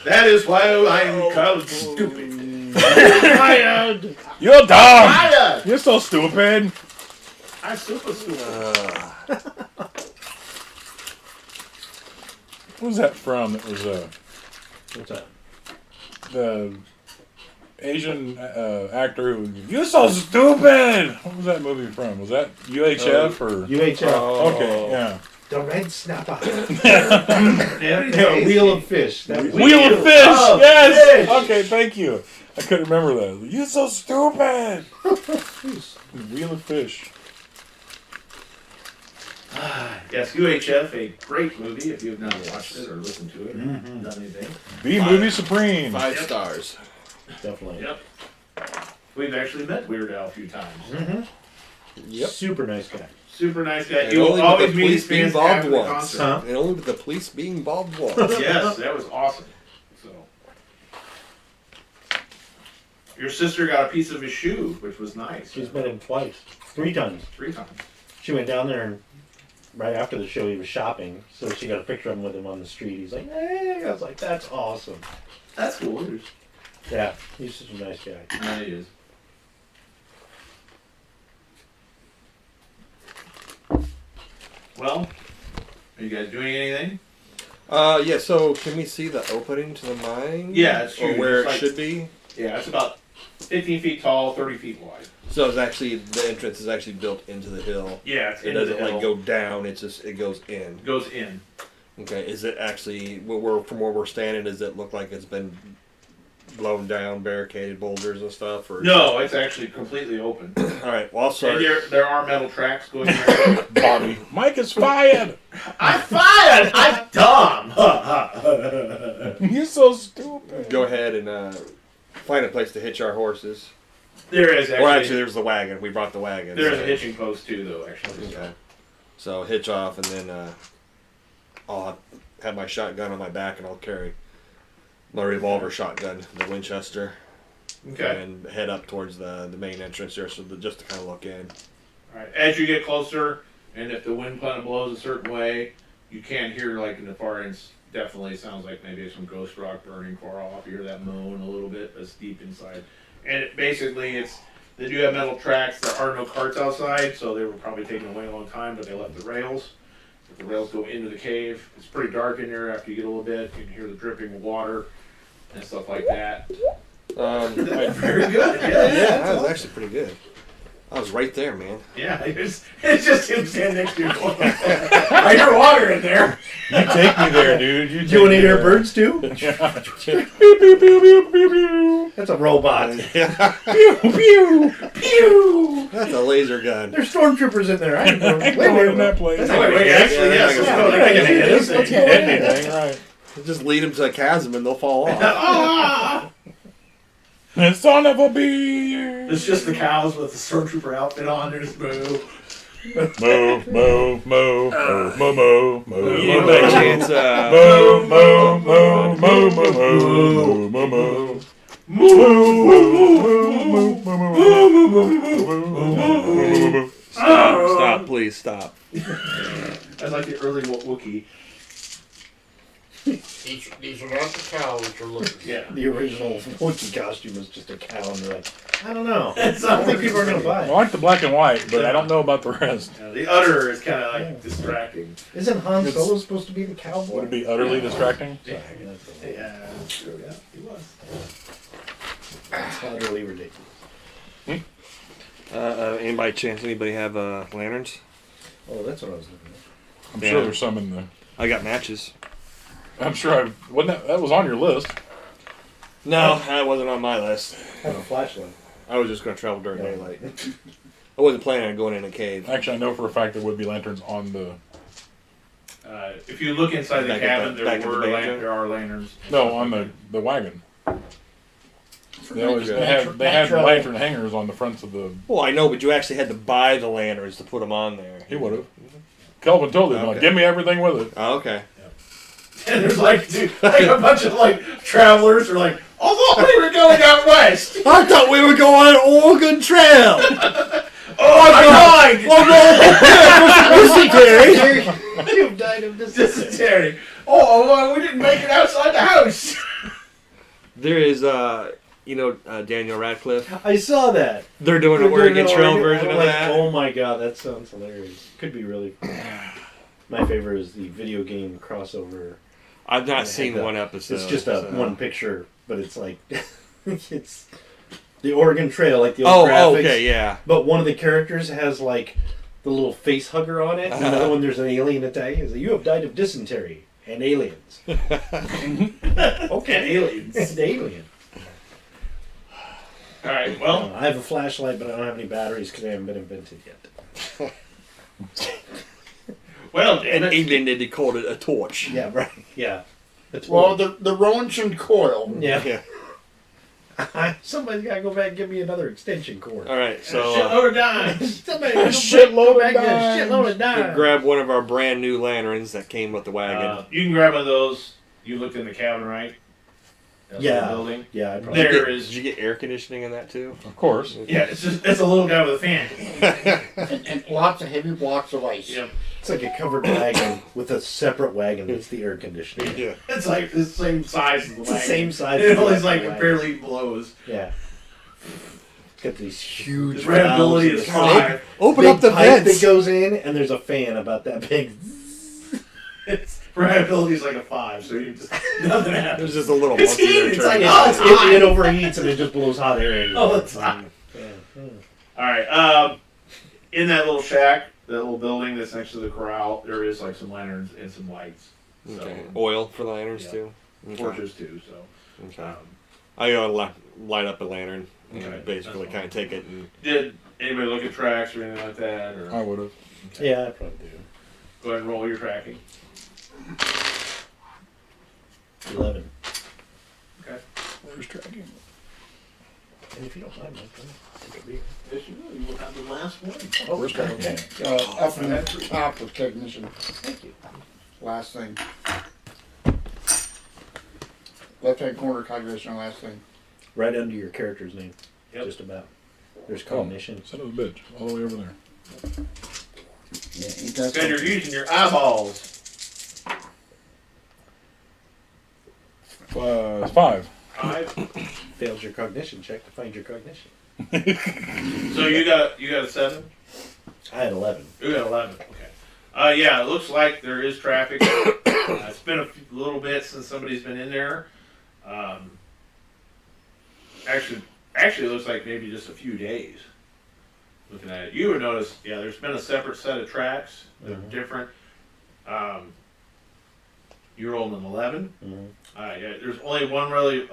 That is why I'm called stupid. fired? You're dumb. Fired! You're so stupid. I'm super stupid. What was that from? It was What's that? the Asian actor who. You're so stupid. What was that movie from? Was that UHF or? UHF. Okay, yeah. The red snapper. Yeah, Wheel of fish. That was Wheel of Fish. of Yes. Fish. Okay, thank you. I couldn't remember that. You're so stupid. Wheel of Fish. Yes, UHF, a great movie if you have not watched it or listened to it or done anything. B Movie Supreme. 5 stars. definitely. Yep. We've actually met Weird Al a few times. Yep. Super nice guy. Super nice guy. And You will only with always the meet his police being fans involved after the once. concert. Huh? And only with the police being involved once. Yes, that was awesome. So, your sister got a piece of his shoe, which was nice. She's been in twice. 3 times. 3 times. She went down there and right after the show he was shopping, so she got a picture of him with him on the street. He's like, hey, I was like, that's awesome. That's cool. Yeah, he's such a nice guy. Yeah, he is. Well, are you guys doing anything? Yeah, so can we see the opening to the mine? Yeah, it's Or huge. where It's it like- should be? Yeah, it's about 15 feet tall, 30 feet wide. So it's actually, the entrance is actually built into the hill. Yeah, it's It into the doesn't like hill. go down, it goes in. It goes in. Okay, is it actually, from where we're standing, does it look like it's been blown down, barricaded boulders and stuff? Or No, it's actually completely open. Alright, well I'll And start. there are metal tracks going there. Bobby. Mike is fired. I'm fired! I'm dumb! You're so stupid. Go ahead and find a place to hitch our horses. There is Or actually, actually. there's the wagon. We brought the wagon. There's so- a hitching post too, though, actually. Okay. So hitch off, and then I'll have my shotgun on my back, and I'll carry my revolver shotgun, the Winchester, Okay. and head up towards the main entrance there, just to kind of look in. Alright. As you get closer, and if the wind kind of blows a certain way, you can't hear, like, in the far end, definitely sounds like maybe some ghost rock burning far off. You hear that moan a little bit, that's deep inside. And basically, they do have metal tracks. There are no carts outside, so they were probably taken away a long time, but they left the rails. But the rails go into the cave. It's pretty dark in there after you get a little bit. You can hear the dripping of water and stuff like that. Very good. Yeah, that was actually pretty good. I was right there, man. Yeah, it's just him standing next to you. I hear water in there. You take me there, dude. Do you want to hear birds too? Yeah. Pew, pew, pew, pew, pew, pew. That's a robot. Pew, pew, pew. That's a laser gun. There's stormtroopers in there. I didn't know. I go in that place. Wait, actually, yes. Yeah, Let's go. They can hit Let's anything. go anything, right. Just lead them to a chasm, and they'll fall off. Ah! Son of a bee. It's just the cows with the stormtrooper outfit on. There's boo. Moo, moo, moo, moo, moo, moo, You moo, by moo. chance, Moo, moo, moo, moo, moo, moo, moo, moo. stop, please stop. That's like the early Wookiee. These are not the cows you're looking for. Yeah. The original Wookiee costume was just a cow, and they're like, I don't know. It's I don't think people are going to buy I it. like the black and white, but I don't know about the rest. The udder is kind of like distracting. Isn't Han It's- Solo supposed to be the cowboy? Would it be utterly distracting? Yeah, that's true. Yeah, he was. It's utterly ridiculous. Anybody chance anybody have lanterns? Oh, that's what I was looking at. I'm Yeah. sure there's some in the. I got matches. I'm sure that was on your list. No, that wasn't on my list. I have a flashlight. I was just going to travel during daylight. I wasn't planning on going in a cave. Actually, I know for a fact there would be lanterns on the. If you look inside the Back at cabin, the- back at the banjo? there are lanterns. No, on the wagon. They always Nitro- had Nitro- lantern hangers on the fronts of the. Well, I know, but you actually had to buy the lanterns to put them on there. He would have. Kelvin told him, like, Okay. give me everything with it. Oh, okay. And there's like a bunch of like travelers are like, oh, we were going out west. I thought we were going on Oregon Trail. Oh my God! You've died of Dysentery. Oh, we didn't make it outside the house. There is, Daniel Radcliffe. I saw that. They're doing an They're doing Oregon an Trail Oregon- version I'm of like, that. Oh my god, that sounds hilarious. Could be really fun. My favorite is the video game crossover. I've not They seen had one episode. It's just a so- one picture, but it's like it's the Oregon Trail, like the old graphics. Oh, okay, yeah. But one of the characters has like the little face hugger on it. And another one, there's an alien attacking. It's like, you have died of dysentery and aliens. Okay, And aliens. and alien. All right. Well, I have a flashlight, but I don't have any batteries because they haven't been invented yet. In England, they called it a torch. Yeah, right. Yeah. That's Well, the Roentgen coil. yeah. Somebody's got to go back and give me another extension cord. All right, so shitload of dimes. Somebody A shitload of a dimes. shitload of dimes. grab one of our brand new lanterns that came with the wagon. You can grab one of those. You looked in the cabin, right? That's Yeah. the building. Yeah, I probably. There Did is. you get air conditioning in that too? Of course. Yeah, it's a little guy with a fan. And lots of heavy blocks of ice. Yep. It's like a covered wagon with a separate wagon that's the air conditioning. Yeah. It's like the same size as the It's the wagon. same size. It as the only like wagon. barely blows. Yeah. It's got these huge. The rentability valves is and this 5. Open big up the pipe vents. that goes in, and there's a fan about that big. Its rentability is like a 5, so you just nothing happens. There's just a little It's monkey there heated, it's turning like, it it's on. hot. It overheats and it just blows hot air in. Oh, it's hot. Yeah. All right. In that little shack, that little building that's next to the corral, there is like some lanterns and some lights. So, Okay. Oil for lanterns Yeah. too. Okay. torches too. So, Okay. I gotta light up a lantern and Okay, basically that's kind of take it and. did anybody look at tracks or anything like that? Or I would have. Yeah, I probably do. go ahead and roll your tracking. 11. Where's tracking? And if you don't mind, Mike, take a beer. Yes, you will. You will have the last one. Oh, Where's tracking? okay. Up in the top with technician. Thank you. Last thing. Left hand corner cognition. Last thing. Right under your character's name. Yep. Just about. There's cognition. Son of a bitch. All the way over there. Yeah, ain't that Because you're something? using your eyeballs. It's 5. 5. Failed your cognition check to find your cognition. So you got a 7. I had 11. You got 11. Okay. Yeah, it looks like there is traffic. It's been a little bit since somebody's been in there. Actually, it looks like maybe just a few days. Looking at it, you would notice. Yeah, there's been a separate set of tracks. They're different. You rolled an 11. Mm-hmm. Yeah, there's only one really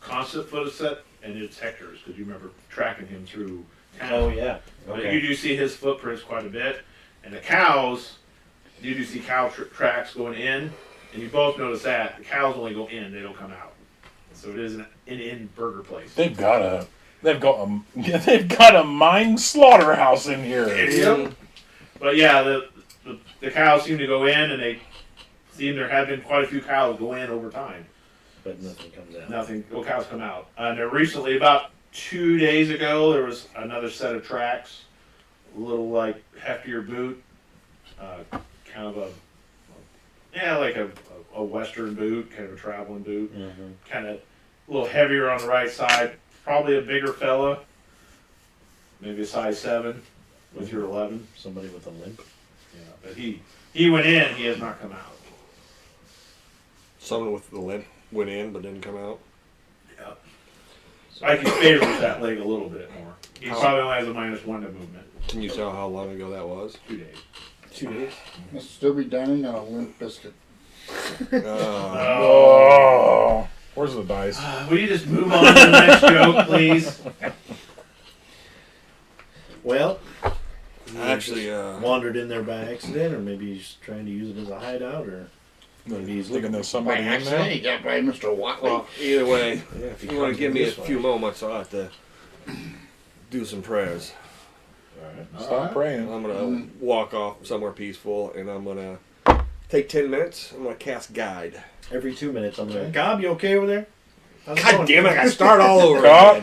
constant footage set, and it's Hector's because you remember tracking him through town. Oh, yeah. But Okay. you do see his footprints quite a bit, and the cows. You do see cow tracks going in, and you both notice that the cows only go in; they don't come out. So it is an in burger place. They've got a mine slaughterhouse in here. Yep. But yeah, the cows seem to go in, and they seem there have been quite a few cows go in over time. But nothing comes out. No cows come out. And recently, about 2 days ago, there was another set of tracks, a little like heftier boot, kind of like a western boot, kind of a traveling boot, Mm-hmm. kind of a little heavier on the right side, probably a bigger fella, maybe a size 7 with your 11. Somebody with a limp. Yeah, but he went in, he has not come out. Someone with the limp went in but didn't come out. Yeah. I can favor that leg a little bit more. He How- probably only has a -1 to movement. Can you tell how long ago that was? 2 days. 2 days. Must still be dining on a limp biscuit. Oh, where's the dice? Will you just move on to the next joke, please? Well, Actually, wandered in there by accident, or maybe he's trying to use it as a hideout, or maybe he's Thinking looking there's By somebody in accident, there. he got by Mr. Watley. well, either way, Yeah, if he if you want comes to give in me a this way. few moments, I'll have to do some prayers. Stop praying. I'm gonna walk off somewhere peaceful, and I'm gonna take 10 minutes. I'm gonna cast guide. Every 2 minutes, I'm like, Cobb, you okay over there? How's it God going? damn it! I gotta start all over Cobb,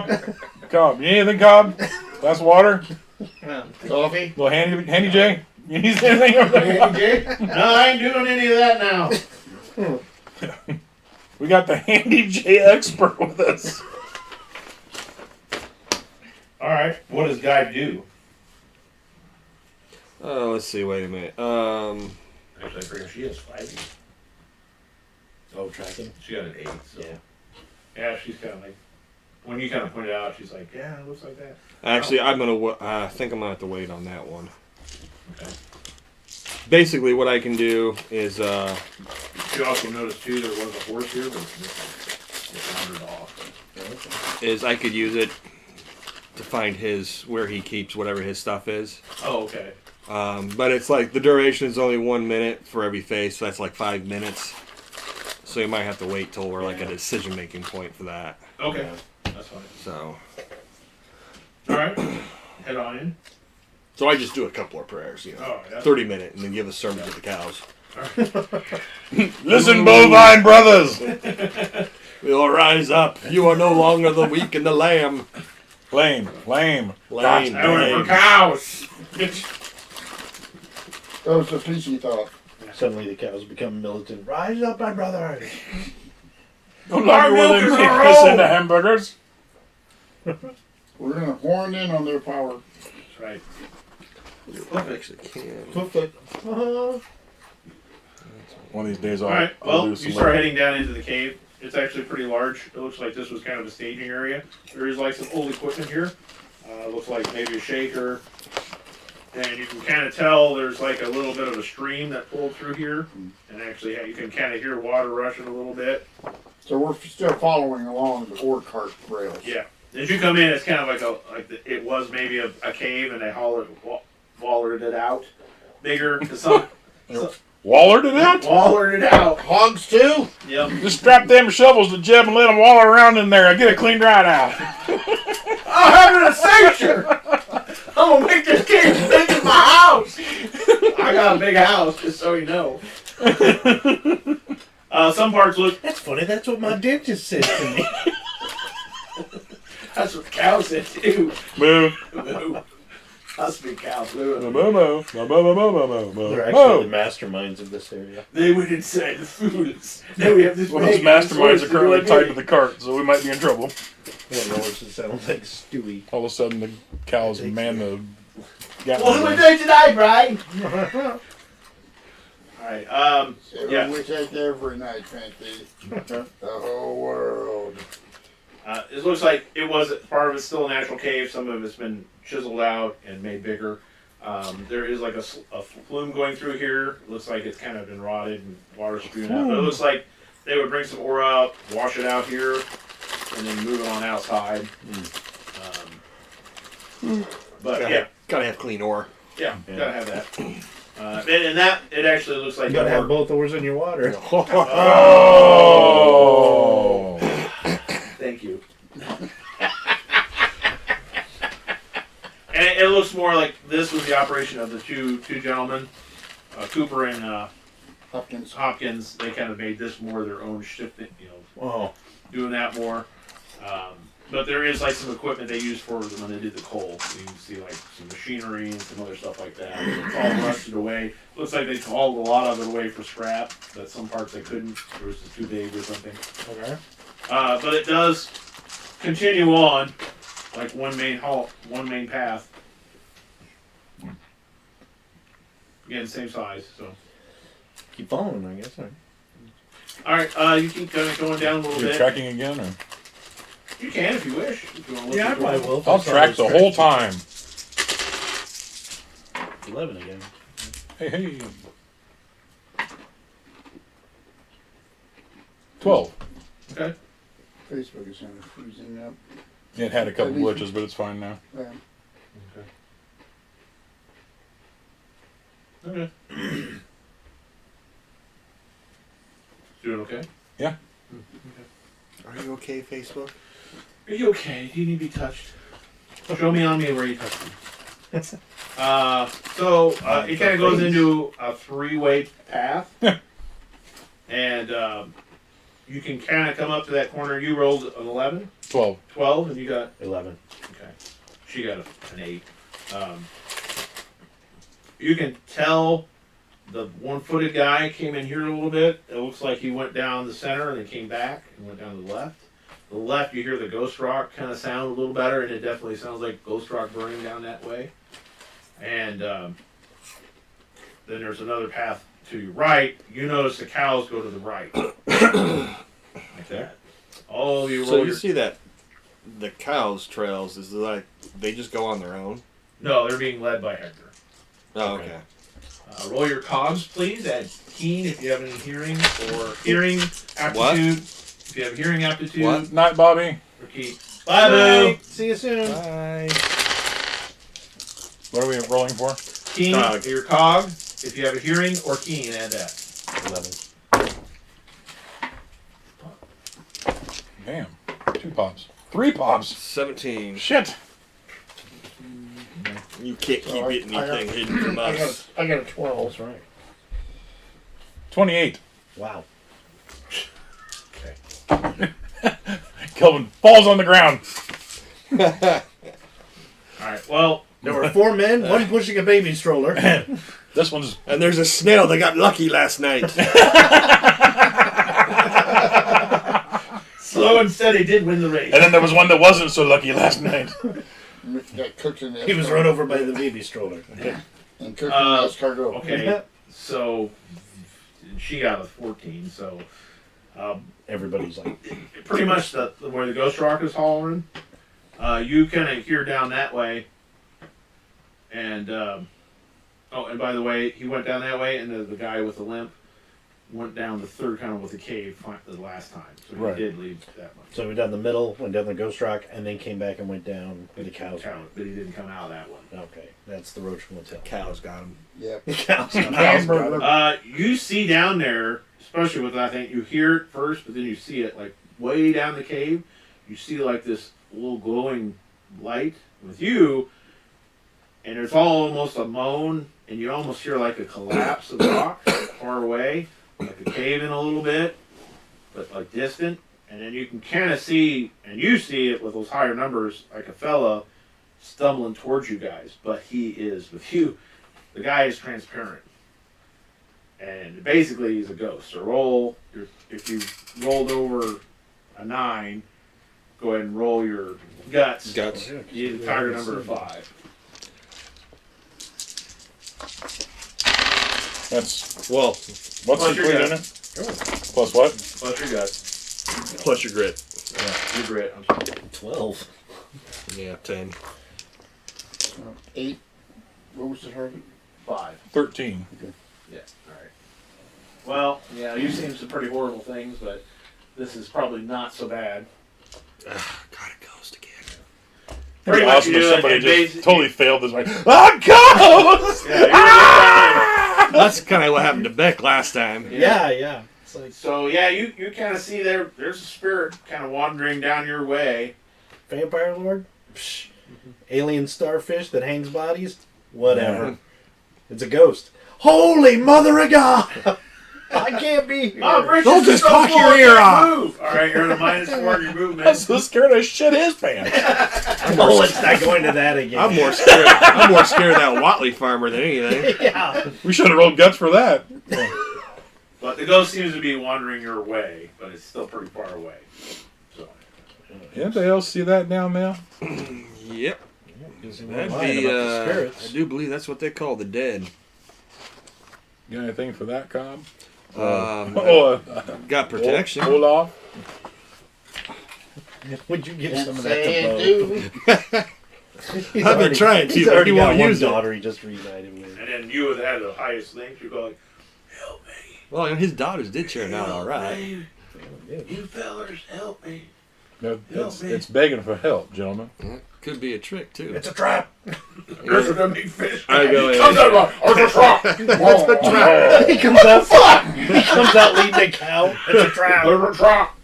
again. Cobb. You need anything, Cobb? That's water. Coffee? Little handy J. You need anything over there? No, I ain't doing any of that now. We got the handy J expert with us. All right, what does Guy do? Oh, let's see. Wait a minute. Actually, I forget she has 5. Oh, tracking? She got an 8. So. Yeah. Yeah, she's kind of like, when you kind of pointed out, she's like, yeah, it looks like that. Actually, I'm gonna. I think I'm gonna have to wait on that one. Okay. Basically, what I can do is You also noticed too there was a horse here, but it wandered off. I could use it to find where he keeps whatever his stuff is. Oh, okay. But it's like the duration is only 1 minute for every phase, so that's like 5 minutes. So you might have to wait till we're like at a decision making point for that. Okay, that's fine. So All right, head on in. I just do a couple of prayers, you know, Oh, yeah. 30-minute, and then give a sermon to the cows. Listen, bovine brothers. We'll rise up. You are no longer the weak and the lamb. Lame. Lame. I went for cows. That was a piece he thought. Suddenly the cows become militant. Rise up, my brothers! No longer will they make us into hamburgers. We're going to horn in on their power. That's right. I actually can. Hoof it. One of these days, All I'll, right, I'll well, do you some. start heading down into the cave. It's actually pretty large. It looks like this was kind of a staging area. There is like some old equipment here. Looks like maybe a shaker. And you can kind of tell there's like a little bit of a stream that pulled through here. And actually, you can kind of hear water rushing a little bit. So we're still following along the ore cart rails. Yeah. As you come in, it's kind of it was maybe a cave, and they wallered it out bigger. Wallered it out? Wallered it out. Hogs too? Yep. Just strap them shovels to Jeb and let them waller around in there. Get it cleaned right out. I'm having a seizure. I'm gonna make this cave as big as my house. I got a big house, just so you know. Some parts look. That's funny, that's what my dentist said to me. That's what the cow said too. Moo. Moo. Must be cow Moo, fluid. moo, moo, moo, moo, moo, moo, moo. They're actually the masterminds of this area. They went inside the foods. Now we have this. Well, those big masterminds source are to currently do tied it. to the cart, so we might be in trouble. One knows it sounds like Stewie. All of a sudden, the cows man the What do we Gatling. do today, Brian? Alright, yeah. We take every night, Frankie. The whole world. It looks like it was part of it's still a natural cave. Some of it's been chiseled out and made bigger. There is like a flume going through here. It looks like it's kind of been rotted and water spewing out. But it looks like they would bring some ore up, wash it out here, and then move it on outside. But yeah, Gotta have clean ore. yeah, gotta have that. And that it actually looks like You gotta the have ore- both oars in your water. Oh! Thank you. And it looks more like this was the operation of the two gentlemen, Cooper and Hopkins. They kind of made this more their own shifting, Oh, doing that more. But there is like some equipment they used for when they did the coal. You can see like some machinery and some other stuff like that. It's all rusted away. Looks like they hauled a lot of it away for scrap, but some parts they couldn't. It was just too big or something. Okay. But it does continue on, like one main path. Again, same size. So, keep following, I guess. all right, you keep kind of going down a little You're bit. tracking again, or? You can if you wish. If you want to look Yeah, I at probably it. will. I'll track the whole time. 11 again. Hey, hey. 12. Okay. Facebook is kind of freezing up. It had a couple At least- glitches, but it's fine now. Yeah. Okay. Doing okay? Yeah. Are you okay, Facebook? Are you okay? Do you need to be touched? Show me on me where you touched me. It kind of goes into a 3-way path. And you can kind of come up to that corner. You rolled an 11? 12. 12, and you got... 11. Okay. She got an 8. You can tell the one-footed guy came in here a little bit. It looks like he went down the center and then came back and went down to the left. The left, you hear the ghost rock kind of sound a little better, and it definitely sounds like ghost rock burning down that way. And then there's another path to your right. You notice the cows go to the right. Like that. All of you So roll you see that the cows' trails is like they just go on their own? No, they're being led by Hector. Oh, okay. Roll your cogs, please. Add keen if you have any hearing or hearing aptitude. What? If you have hearing aptitude. What? Night, Bobby. Or keen. Bye, boo. See you soon. Bye. What are we rolling for? Keen. Cog. Your cog. If you have a hearing or keen, add that. 11. Damn. 2 pops. 3 pops. 17. Shit. You can't keep I- getting I got- anything hidden from us. I got a 12. That's right. 28. Wow. Okay. Kelvin falls on the ground. All right. Well, There were 4 men, one pushing a baby stroller. This one's... And there's a snail that got lucky last night. slow and steady did win the race. And then there was one that wasn't so lucky last night. Got cooked in the He was run over by the baby stroller. and cooked in the escargot. Okay. So she got a 14. So Everybody's like, pretty much where the ghost rock is hollering. You kind of hear down that way. And and by the way, he went down that way, and the guy with the limp went down the third kind of with the cave the last time. So he Right. did leave that much. so we down the middle, went down the ghost rock, and then came back and went down where the cows were. But he didn't come out of that one. Okay, that's the Roach Motel. Cows got him. Yep. Cows. You see down there, especially with I think you hear it first, but then you see it like way down the cave. You see like this little glowing light with you, and it's almost a moan, and you almost hear like a collapse of rock far away, like a cave in a little bit, but like distant. And then you can kind of see, and you see it with those higher numbers, like a fella stumbling towards you guys, but he is with you. The guy is transparent. And basically he's a ghost. So if you rolled over a 9, go ahead and roll your guts. Guts. You need a target number of 5. That's... Well, What's Plus your included in gut. it? Plus what? Plus your guts. plus your grit. Yeah, your grit. I'm sorry. 12. Yeah, 10. 8. What was the target? 5. 13. Yeah, alright. Well, yeah, you've seen some pretty horrible things, but this is probably not so bad. Got a ghost again. Pretty Pretty much awesome you if do it, somebody and just totally failed this way. Oh, ghost! Yeah, you're That's kind of what happened to Beck last time. Yeah. It's like So yeah, you kind of see there's a spirit kind of wandering down your way. Vampire Lord? Psh. Alien starfish that hangs bodies? Whatever. It's a ghost. Holy Mother of God! I can't be here. Oh, Bridges, Don't just you're so talk your full, ear can't off. move. All right, you're at a -4 in your I'm movement. so scared I shit his pants. Oh, let's not go into that again. I'm more scared. I'm more scared of that Watley farmer than anything. Yeah. We should have rolled guts for that. But the ghost seems to be wandering your way, but it's still pretty far away. So Anybody else see that down there? Yep. That'd That'd be, I do believe that's what they call the dead. You got anything for that, Cobb? Got protection. Olaf? Would you give Can't some of say that it, to Bo? dude. I've been trying to, He's but already he got won't one use it. daughter he just reunited with. and then you that had the highest thing, you go like, "Help me, Well, and his daughters did turn out all right. You fellers, help me. No, Help me. it's begging for help, gentlemen. Could be a trick too. It's a trap. There's a big fish. I go Comes ahead. out of a trap. That's the trap. He comes out. He comes out leading a cow. It's a trap. There's a trap.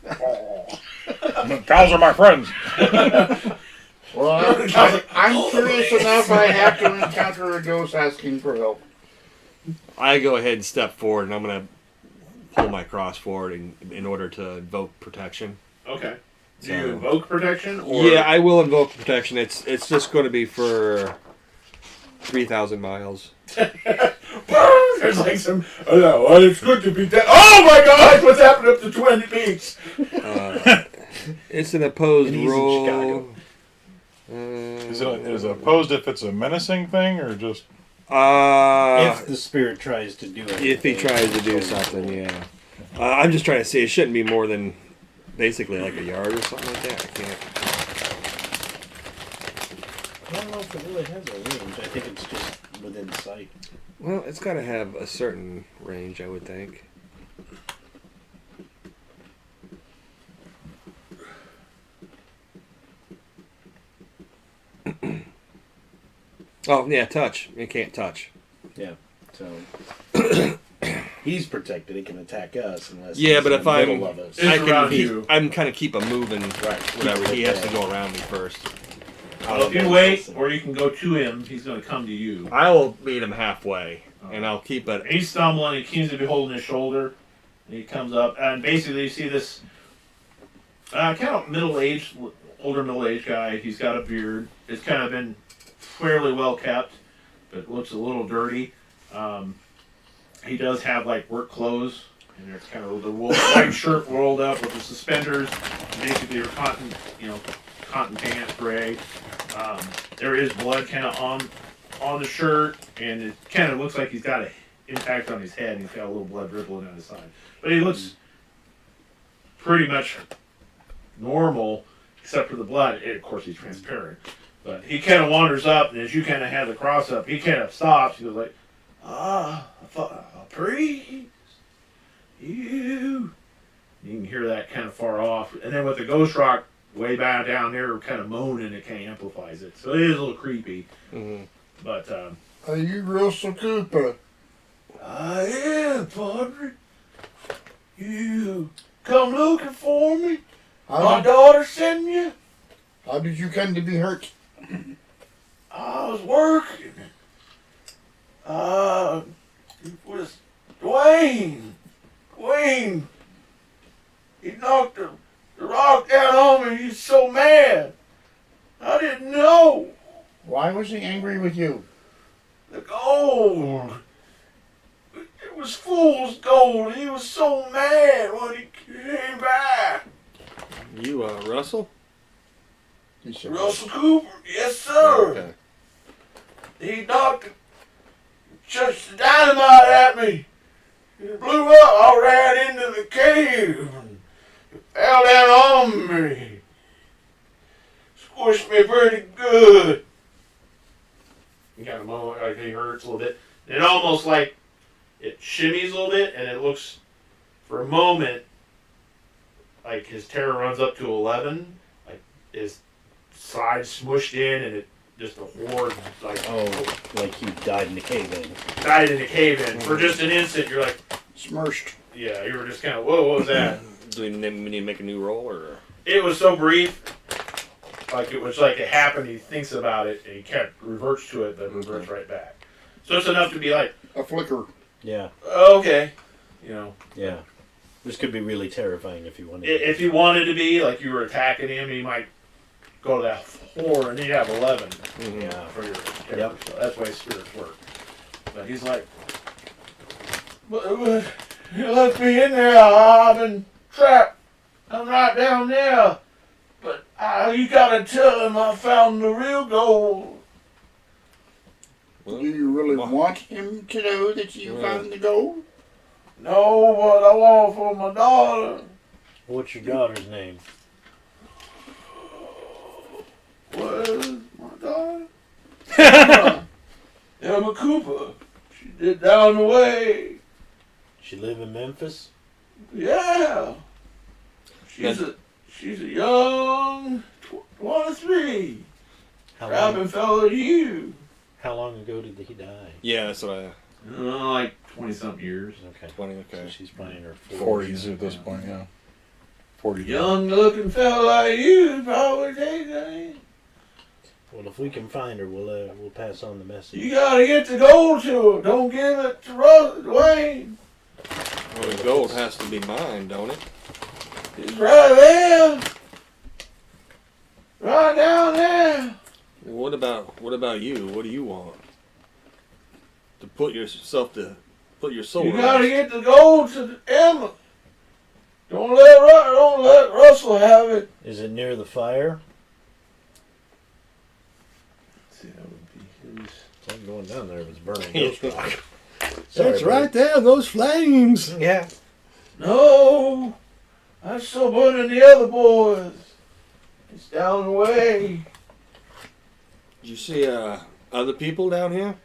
Cows are my friends. Well, I'm curious enough. I have to encounter a ghost asking for help. I go ahead and step forward, and I'm gonna pull my cross forward in order to invoke protection. Okay. Do So- you invoke protection? Or? Yeah, I will invoke protection. It's just going to be for 3,000 miles. There's like some. Oh no! Well, it's good to be dead. Oh my gosh! What's happened up to Twin Peaks? It's an opposed And he's in roll. Chicago. Is it opposed if it's a menacing thing or just? If the spirit tries to do it. If he tries to do something, yeah. I'm just trying to see. It shouldn't be more than basically like a yard or something like that. I can't. I don't know if it really has a range. I think it's just within sight. Well, it's got to have a certain range, I would think. Oh, yeah, touch. It can't touch. Yeah. So he's protected. He can attack us unless Yeah, he's but in if the I'm- middle of us. It's around you. I'm kind of keep him moving. Right. Whatever. He has to go around me first. Well, if you wait, or you can go to him, he's going to come to you. I will meet him halfway, and I'll keep it. He's stumbling. He seems to be holding his shoulder. And he comes up, and basically you see this kind of middle-aged, older middle-aged guy. He's got a beard. It's kind of been fairly well kept, but looks a little dirty. He does have like work clothes, and there's kind of the white shirt rolled up with the suspenders. Basically, your cotton pants, gray. There is blood kind of on the shirt, and it kind of looks like he's got an impact on his head. And he's got a little blood dribbling on his side, but he looks pretty much normal, except for the blood. And of course, he's transparent. But he kind of wanders up, and as you kind of have the cross up, he kind of stops. He goes like, I thought a priest. You can hear that kind of far off, and then with the ghost rock way back down there, kind of moaning, it kind of amplifies it. So it is a little creepy. Mm-hmm. But Are you Russell Cooper? I am, Padre. You come looking for me? My How daughter sent you? did you come to be hurt? I was working. It was Dwayne. He knocked the rock down on me. He's so mad. I didn't know. Why was he angry with you? The gold. It was fool's gold. He was so mad when he came back. You, Russell? He said, Russell Cooper. Yes, sir. Okay. He knocked chucked the dynamite at me. It blew up. I ran into the cave. It fell down on me. Squished me pretty good. You got a moment like he hurts a little bit. It almost like it shimmies a little bit, and it looks for a moment like his terror runs up to 11. Like his side smushed in, and it just a horde like Like he died in the cave in. died in the cave in. For just an instant, you're like, smirched. yeah, you were just kind of, whoa, what was that? Do we need to make a new roll, or? It was so brief. Like it was like it happened, he thinks about it, and he kept reverts to it, but reverts right back. So it's enough to be like, A flicker. Yeah. oh, okay. You know, Yeah. This could be really terrifying if you wanted. if he wanted to be, like you were attacking him, he might go to that 4 and he'd have 11 Yeah. for your character. Yep. So that's why spirits work. But he's like, but you left me in there, I've been trapped. I'm right down there. But you gotta tell him I found the real gold. Do you really want him to know that you found the gold? No, but I want it for my daughter. What's your daughter's name? Where's my daughter? Emma Cooper. She did down the way. She live in Memphis? Yeah. She's a young 23. How Driving long, fellow to you. how long ago did he die? Yeah, that's what I. Like 20-something years. Okay. 20. So Okay. she's probably in her 40s at this point, yeah. 40. Young looking fella like you probably take that. Well, if we can find her, we'll pass on the message. You gotta get the gold to her. Don't give it to Dwayne. Well, the gold has to be mine, don't it? It's right there. Right down there. What about you? What do you want? To put your soul. You gotta get the gold to Emma. Don't let Russell have it. Is it near the fire? See, that would be his. It's like going down there if it's burning ghost rock. That's right there, those flames. Yeah. No, I'm still burning the other boys. It's down the way. Did you see other people down here?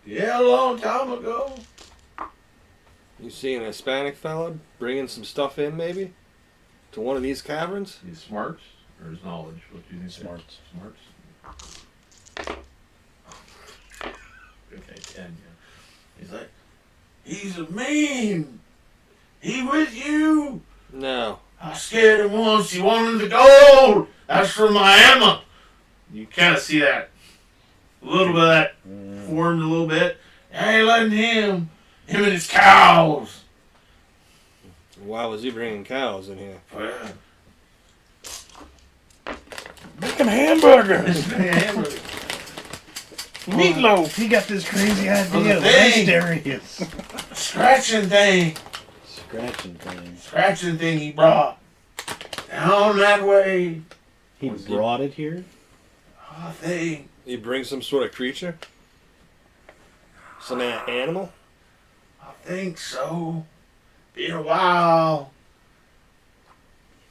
Yeah, a long time ago. You see an Hispanic fella bringing some stuff in, maybe? To one of these caverns? His smarts or his knowledge? What do you think? Smarts. Smarts. Okay, 10. Yeah. He's like, he's a mean. He with you? No. I scared him once. He wanted the gold. That's from my Emma. You kind of see that. A little bit of that formed a little bit. I ain't letting him and his cows. Why was he bringing cows in here? Well, Making hamburgers. Meatloaf. He got this crazy idea. Thing. Mysterious. Scratching thing. Scratching things. Scratching thing he brought. Down that way. He brought it here? Oh, thing. He brings some sort of creature? Some animal? I think so. Been a while.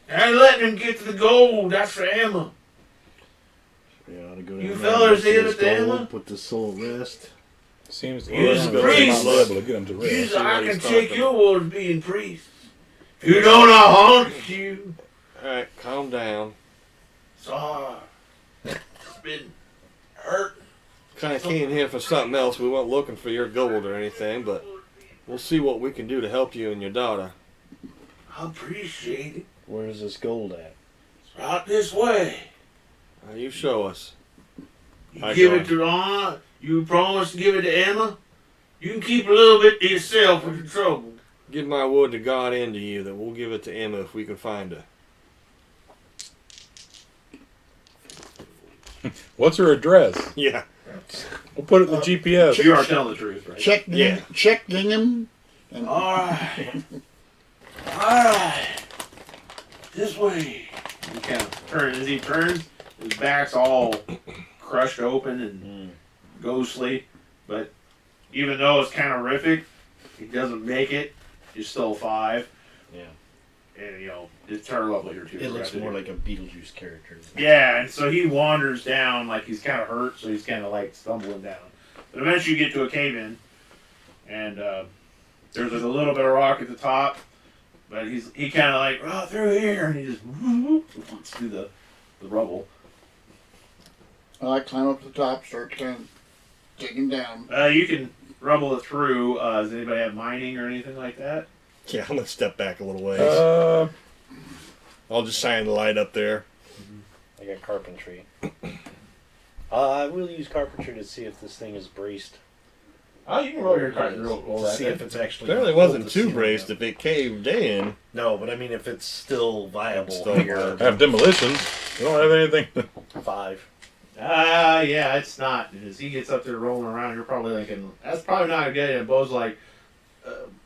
I ain't letting him get to the gold. That's for Emma. Yeah, I ought to go You down fellas there, here see at this the gold, Emma? put the soul at rest. Seems to Use be the priest. able to get him to rest. Usually I what can he's take talking your word being priest. If you don't, I'll haunt you. Alright, calm down. Sorry. It's been hurt. Kind of came here for something else. We weren't looking for your gold or anything, but we'll see what we can do to help you and your daughter. I appreciate it. Where's this gold at? It's right this way. You show us. You I give go. it to Ron. You promise to give it to Emma. You can keep a little bit to yourself if you're trouble. Give my word to God and to you that we'll give it to Emma if we can find her. What's her address? Yeah. We'll put it in the GPS. You are telling the truth, right? Check Gingham. And Alright. Alright. This way. He kind of turns. As he turns, his back's all crushed open and ghostly. But even though it's kind of horrific, he doesn't make it. He's still 5. Yeah. And, it's her level here, too. It looks more like a Beetlejuice character. Yeah, and so he wanders down like he's kind of hurt, so he's kind of like stumbling down. But eventually you get to a cave-in, and there's like a little bit of rock at the top, but he kind of like, oh, through here, and he just walks through the rubble. I climb up to the top, start kind of digging down. You can rumble it through. Does anybody have mining or anything like that? Yeah, I'm going to step back a little ways. I'll just shine the light up there. I got carpentry. I will use carpentry to see if this thing is braced. Oh, you can roll your card and roll To that. see if it's actually. Apparently it hold wasn't the too ceiling braced up. if it caved in. No, but I mean if it's still viable. Still here. viable. Have demolitions. We don't have anything. 5. Yeah, it's not. As he gets up there rolling around, you're probably thinking, that's probably not a good idea. And Bo's like,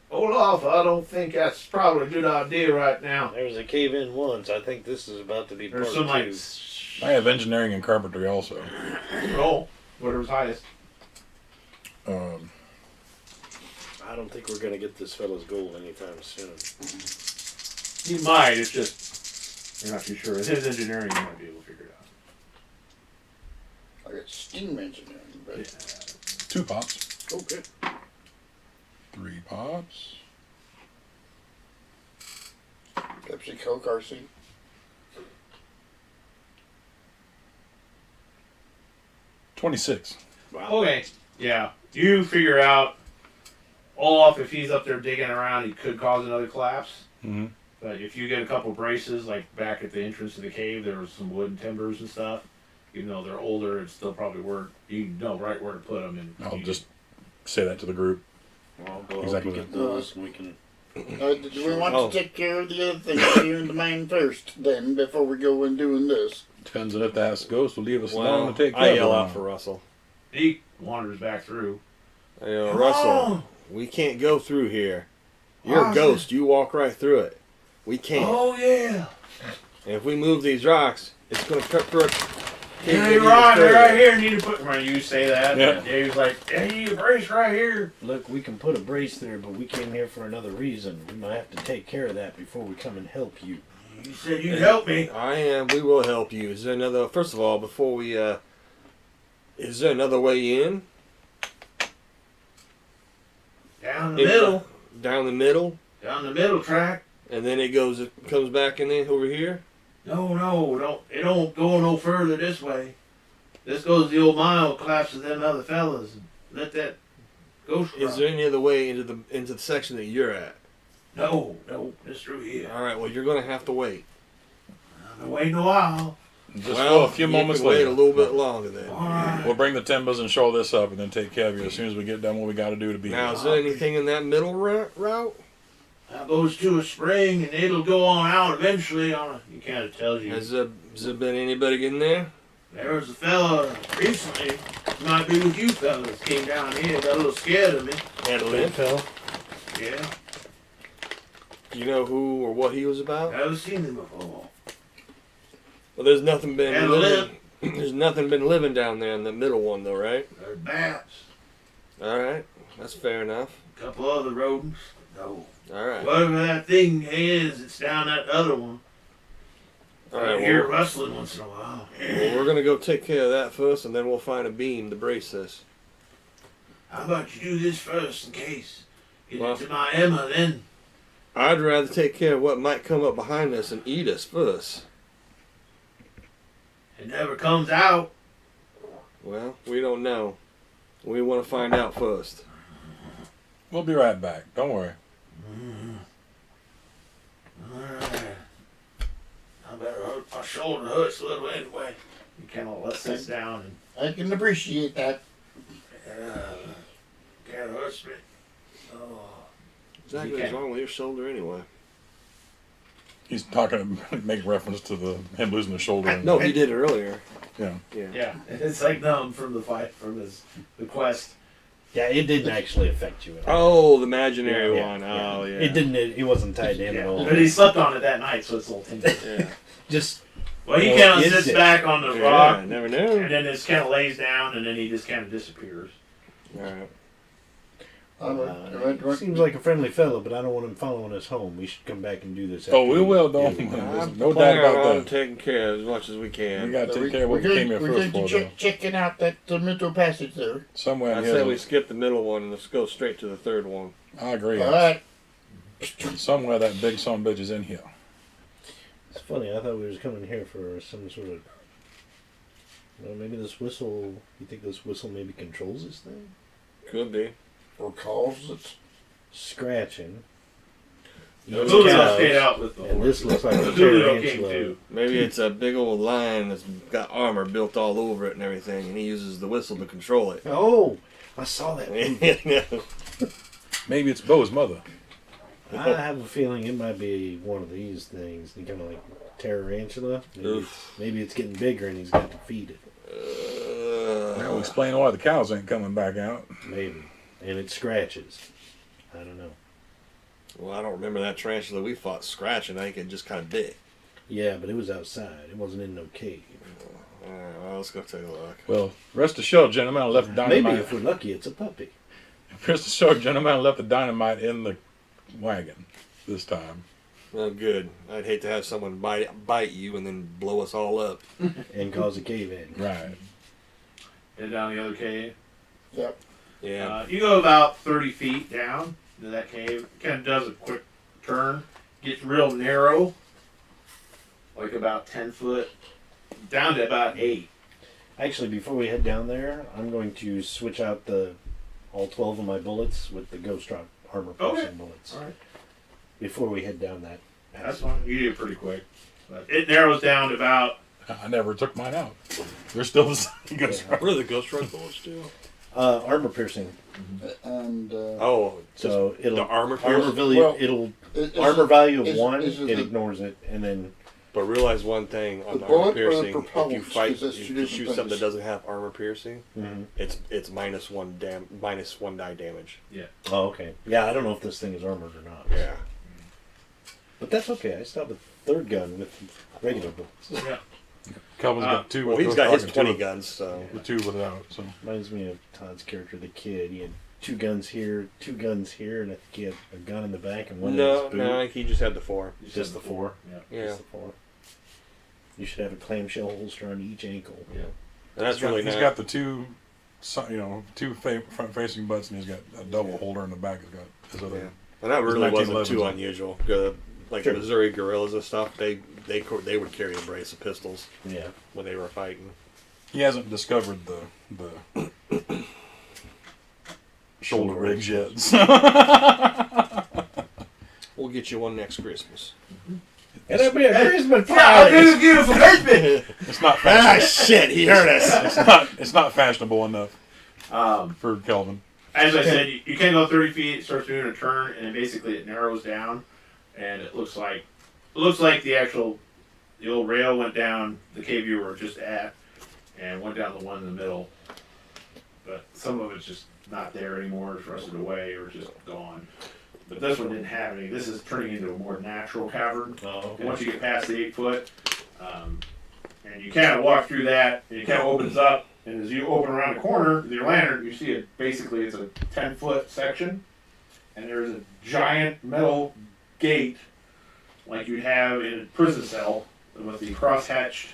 Olaf, I don't think that's probably a good idea right now. There was a cave in once. I think this is about to be There's part some 2. I have engineering and carpentry also. roll, whatever's highest. I don't think we're gonna get this fella's gold anytime soon. You might, it's just, you're not too sure. With his engineering, you might be able to figure it out. I got steam engineering, but 2 pots. okay. 3 pots. Pepsi, Coke, RC. $26. Okay. Yeah. You figure out Olaf, if he's up there digging around, he could cause another collapse. Mm-hmm. But if you get a couple braces, like back at the entrance to the cave, there was some wood and timbers and stuff. Even though they're older, it's still probably work. You know right where to put them. And I'll just say that to the group. I'll go Exactly. help you get those, and we can. Do we want Oh. to take care of the other things here in the main first, then, before we go and doing this? Depends on if the ass ghost will leave us alone Well, to take I care yell of out it. for Russell. he wanders back through. I yell, Come Russell, on! we can't go through here. You're a Awesome. ghost. You walk right through it. We can't. Oh yeah! And if we move these rocks, it's going to cut through it. Yeah, you're right. They're right here. Need to put. When you say that, Yeah. and Dave's like, "Hey, you need a brace right here." Look, we can put a brace there, but we came here for another reason. We might have to take care of that before we come and help you. You said you'd help me. I am. We will help you. Is there another? First of all, before we, is there another way in? Down the middle. Down the middle, Down the middle track. and then it comes back in over here. No, don't. It don't go no further this way. This goes the old mile, collapses them other fellas. And let that ghost Is run. there any other way into the section that you're at? No, it's through here. All right. Well, you're going to have to wait. I've been waiting a while. Just well, a few you moments can wait later. a little bit longer then. All right. We'll bring the timbers and show this up and then take care of you as soon as we get done what we got to do to be Now, here. is there anything in that middle route? That goes to a spring, and it'll go on out eventually. You kind of tells you. Has there been anybody in there? There was a fella recently, might be with you fellas, came down here, got a little scared of me. Had a limp. Yeah, Do you know who or what he was about? never seen him before. Well, there's nothing been Had a living. There's nothing been living down there in the middle one, though, right? There's bats, All right, that's fair enough. a couple other rodents. No. All right, Whatever that thing is, it's down that other one. all I right. hear it Well, rustling once in a while. we're gonna go take care of that first, and then we'll find a beam to brace this. How about you do this first in case? Get Well- into my Emma then. I'd rather take care of what might come up behind us and eat us first. It never comes out. Well, we don't know. We want to find out first. We'll be right back. Don't worry. Alright. I better hurt. My shoulder hurts a little anyway. You kind of let this down and I can appreciate that. kind of hurts me. Oh. Exactly You what's can't- wrong with your shoulder anyway? He's talking, make reference to him losing the shoulder. And, No, he did earlier. Yeah. Yeah, it's like numb from the fight, from the quest. Yeah, it didn't actually affect you at all. Oh, the imaginary Yeah, one. yeah. Oh, yeah. It didn't. It wasn't tied to him at all. But he slept on it that night, so it's a little tingle. Yeah. Just Well, he Well, kind of is sits it? back on the Yeah, rock, I never and knew. then just kind of lays down, and then he just kind of disappears. All right. seems like a friendly fellow, but I don't want him following us home. We should come back and do this. Oh, after we will, don't yeah, we? I'm There's no doubt planning about on that. taking care of as much as we We can. got to take care of what we came here we're first going for, to though. checking out that mental passage there. Somewhere I in say here. we skip the middle one and let's go straight to the third one. I agree. All right. Somewhere that big son bitch is in here. It's funny. I thought we was coming here for some sort of. Well, maybe this whistle. You think this whistle maybe controls this thing? Could be. Or calls it. Scratching. Julio cows. stayed out with the And horse. this looks like a Julio came tarantula. too. Maybe it's a big old lion that's got armor built all over it and everything, and he uses the whistle to control it. Oh, I saw that. Maybe it's Bo's mother. I have a feeling it might be one of these things. Kind of like tarantula. Maybe it's getting bigger and he's got to feed it. That will explain why the cows ain't coming back out. Maybe. And it scratches. I don't know. Well, I don't remember that tarantula we fought scratching. I think it just kind of bit. Yeah, but it was outside. It wasn't in no cave. Alright, well, let's go take a look. Well, rest assured, gentlemen, I left the Maybe dynamite. if we're lucky, it's a puppy. Rest assured, gentlemen, I left the dynamite in the wagon this time. Oh, good. I'd hate to have someone bite you and then blow us all up. And cause a cave in. Right. And down the other cave. Yep. Yeah. You go about 30 feet down to that cave. It kind of does a quick turn, gets real narrow, like about 10 foot, down to about 8. Actually, before we head down there, I'm going to switch out all 12 of my bullets with the Ghost Rock armor piercing bullets. All right. Before we head down that That's fine. You do it pretty quick. But it narrows down to about. I never took mine out. They're still the same. What do the Ghost Rock bullets do? armor piercing. And So it'll the armor value. Well, it'll is armor it- value of is- 1. is it It the- ignores it, and then But realize one thing on The the armor bullet or the piercing: if propellants? you fight, 'Cause that's if two you different shoot something that things. doesn't have armor piercing, mhm. it's minus one die damage. Oh, okay. Yeah, I don't know if this thing is armored or not. Yeah. But that's okay. I still have a third gun with regular bullets. Yeah. Kelvin's got 2 Well, with he's Ghost got his Rock and 20 2 guns, so with 2 without. So Reminds me of Todd's character, the kid. He had 2 guns here, 2 guns here, and I think he had a gun in the back and one in his boot. no, he just had the 4. Just the 4. Yeah. Yeah, Just the 4. You should have a clamshell holster on each ankle. Yeah. and that's really he's nice. got the 2, two front facing butts, and he's got a double holder in the back. He's got his other. Yeah. And that really wasn't 1911s. too unusual. Like Sure. Missouri guerrillas and stuff, they would carry a brace of pistols Yeah. when they were fighting. He hasn't discovered the shoulder rigs yet. We'll get you one next Christmas. And that'd be a Christmas Yeah, party! beautiful husband. It's not Ah, fashionable. shit, he heard us. It's not fashionable enough Um, for Kelvin. as I said, you can't go 30 feet. It starts doing a turn, and then basically it narrows down, and it looks like the old rail went down the cave you were just at, and went down the one in the middle. But some of it's just not there anymore. It's rusted away or just gone. But this one didn't have any. This is turning into a more natural cavern. Oh, okay. Once you get past the 8 foot, and you kind of walk through that, and it kind of opens up, and as you open around the corner with your lantern, you see basically it's a 10-foot section, and there's a giant metal gate like you'd have in a prison cell with the cross-hatched,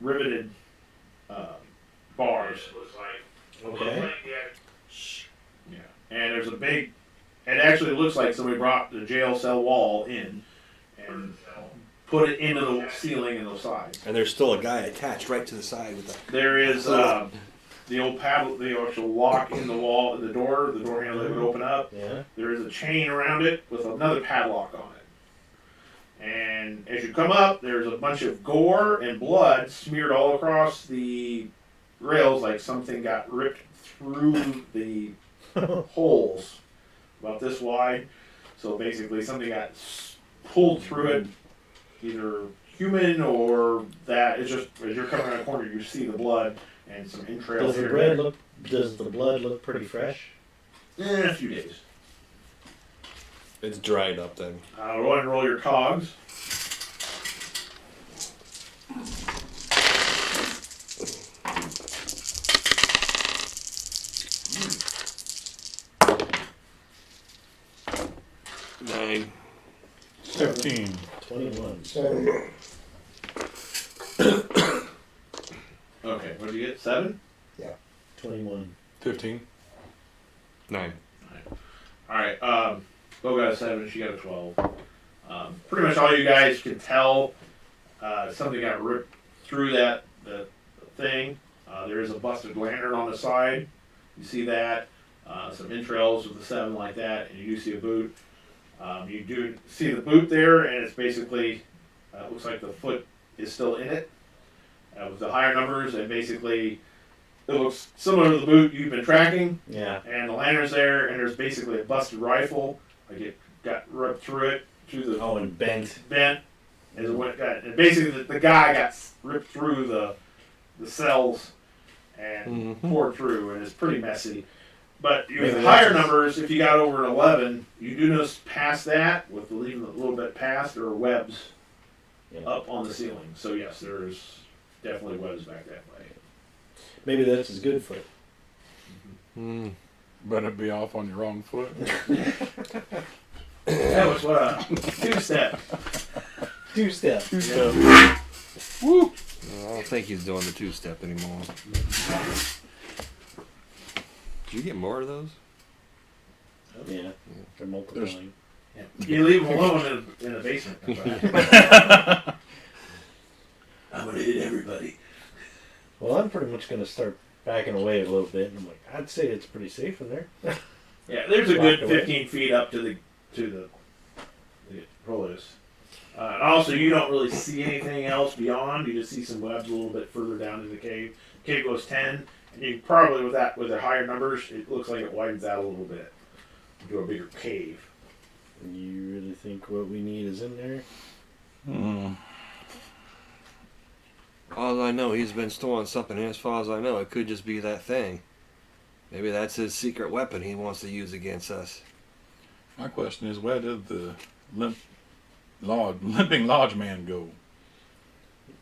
riveted bars. Okay. Yeah, and there's a big. It actually looks like somebody brought the jail cell wall in and put it into the ceiling and the sides. And there's still a guy attached right to the side with the. There is the old paddle, the actual lock in the wall, the door handle that would open up. Yeah. There is a chain around it with another padlock on it. And as you come up, there's a bunch of gore and blood smeared all across the rails, like something got ripped through the holes about this wide. So basically, something got pulled through it, either human or that. It's just as you're coming around the corner, you see the blood and some entrails Does the here. Does the blood look pretty fresh? A few days. It's dried up then. Go ahead and roll your cogs. Nine. 15. 21. 7. Okay, what did you get? 7? 21. 15. 9. Alright, Bo got a 7, she got a 12. Pretty much all you guys can tell, something got ripped through the thing. There is a busted lantern on the side. You see that. Some entrails with a 7 like that, and you do see a boot. You do see the boot there, and it's basically, looks like the foot is still in it. With the higher numbers, and basically, it looks similar to the boot you've been tracking. Yeah. And the lantern's there, and there's basically a busted rifle. Like it got ripped through it, through the Oh, and bent. as it went. And basically, the guy got ripped through the cells and poured through, and it's pretty messy. But with Maybe higher that's- numbers, if you got over an 11, you do notice past that, with leaving a little bit past, there are webs Yeah. up on the ceiling. So yes, there's definitely webs back that way. Maybe that's his good foot. Better be off on your wrong foot. That was what a 2-step. 2-step. Woo! I don't think he's doing the 2-step anymore. Did you get more of those? Yeah. They're multiplying. You leave them alone in the basement. I'm gonna hit everybody. Well, I'm pretty much going to start backing away a little bit. And I'm like, I'd say it's pretty safe in there. Yeah, there's a Locked good away. 15 feet up to the rollers. And also, you don't really see anything else beyond. You just see some webs a little bit further down in the cave. Cave goes 10, and you probably with the higher numbers, it looks like it widens out a little bit into a bigger cave. You really think what we need is in there? All I know, he's been storing something, and as far as I know, it could just be that thing. Maybe that's his secret weapon he wants to use against us. My question is, where did the limping lodge man go?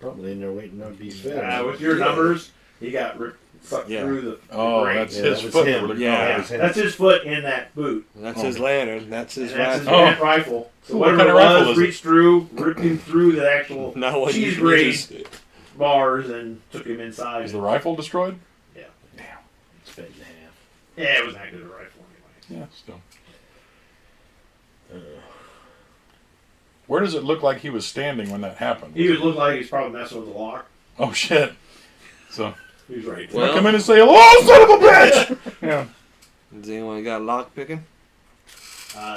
Probably in there waiting on these feathers. With your numbers, he got sucked Yeah. through the Oh, grate. that's Yeah, his that was foot. him. Really- Yeah. that was him. That's his foot in that boot. That's Oh. his lantern. That's his And that's his rifle. giant rifle. So Ooh, what whatever kind it of rifle was, is it? reached through, ripped him through the actual Not what cheese you grade just- bars and took him inside. Is the rifle destroyed? Split in half. Yeah, it was not good a rifle anyway. Yeah, still. Where does it look like he was standing when that happened? He would look like he's probably messing with the lock. Oh shit! So He was right. Well- I come in and say, "Hello, son of a bitch!" Yeah. Does anyone got lock picking?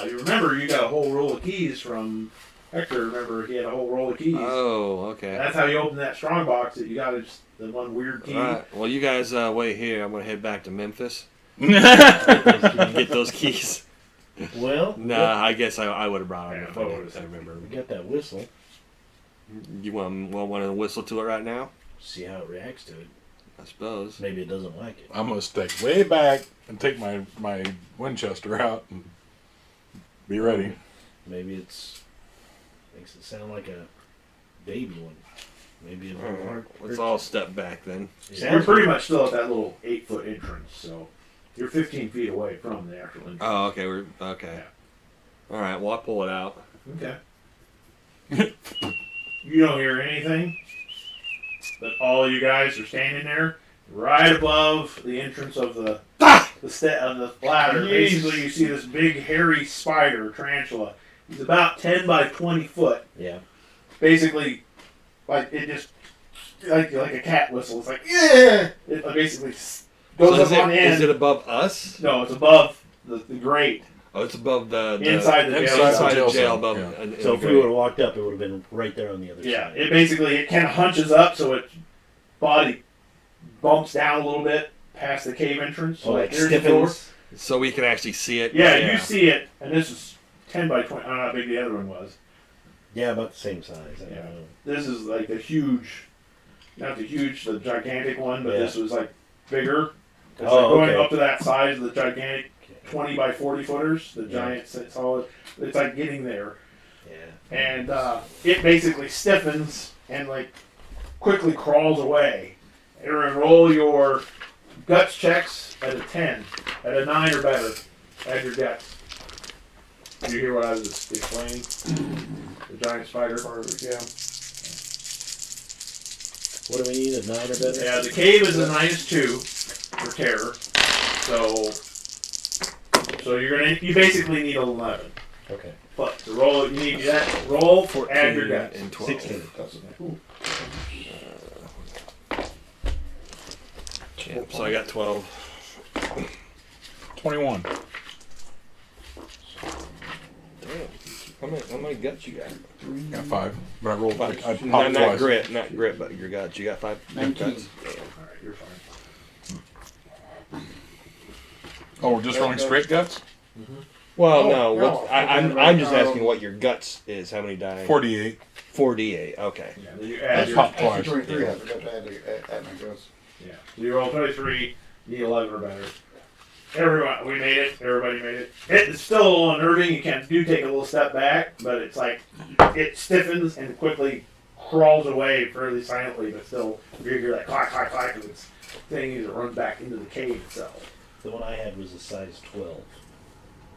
You remember you got a whole roll of keys from Hector. Remember he had a whole roll of keys. Oh, okay. That's how you open that strong box. That you got just the one weird key. All right. Well, you guys wait here. I'm gonna head back to Memphis. Yeah. Get those keys. Well, Nah, I guess I would have brought them Yeah, if I what did. was I it? remember. we got that whistle. You want to whistle to it right now? See how it reacts to it. I suppose. Maybe it doesn't like it. I'm gonna stay way back and take my Winchester out and be ready. Maybe makes it sound like a baby one. Maybe it won't work. Let's all step back then. You're pretty much still at that little 8-foot entrance, so you're 15 feet away from the actual entrance. Oh, okay. We're okay. All right. Well, I'll pull it out. Okay. You don't hear anything, but all you guys are standing there, right above the entrance of the of the ladder. Basically, you see this big hairy spider tarantula. He's about 10 by 20 foot. Yeah. Basically, like it just like a cat whistle. It's like yeah. It basically goes So up on the end. is it above us? No, it's above the grate. Oh, it's above the Inside the jail inside cell. the jail above. Yeah. So if we would have walked up, it would have been right there on the other Yeah, side. it basically kind of hunches up, so its body bumps down a little bit past the cave entrance. So Oh, like here's the door. stiffens. So we can actually see it. Yeah, you see it, and this is 10 by 20. I don't know how big the other one was. Yeah, about the same size. I don't Yeah. know. This is like the huge, not the gigantic one, but Yeah. this was like bigger. It's Oh, like going okay. up to that size of the gigantic 20 by 40 footers, the giant solid. It's like getting there. Yeah. And it basically stiffens and like quickly crawls away. And roll your guts checks at a 10, at a 9 or better. Add your guts. Did you hear what I was explaining? The giant spider part of it, yeah. What do we need? A 9 or better? Yeah, the cave is a -2 for terror. So you basically need 11. Okay. But to roll, you need that roll for add your 14 guts. and 12. 16. Yeah, so I got 12. 21. Damn. How many guts you got? Got 5, but I rolled like I popped Not twice. not grit, but your guts. You got 5 19. guts. Alright, you're fine. Oh, we're just rolling straight guts. Well, Oh, no. no. What, I'm just asking what your guts is. How many die? 48. 48. Okay. Yeah, then you add That's your, pop After twice. 23, I forgot to add my guts. yeah. So you roll 23, you need 11 or better. Everyone, we made it. Everybody made it. It's still a little unnerving. You can take a little step back, but it's like it stiffens and quickly crawls away fairly silently, but still you hear that clack, clack, clack of its thing as it runs back into the cave itself. The one I had was a size 12.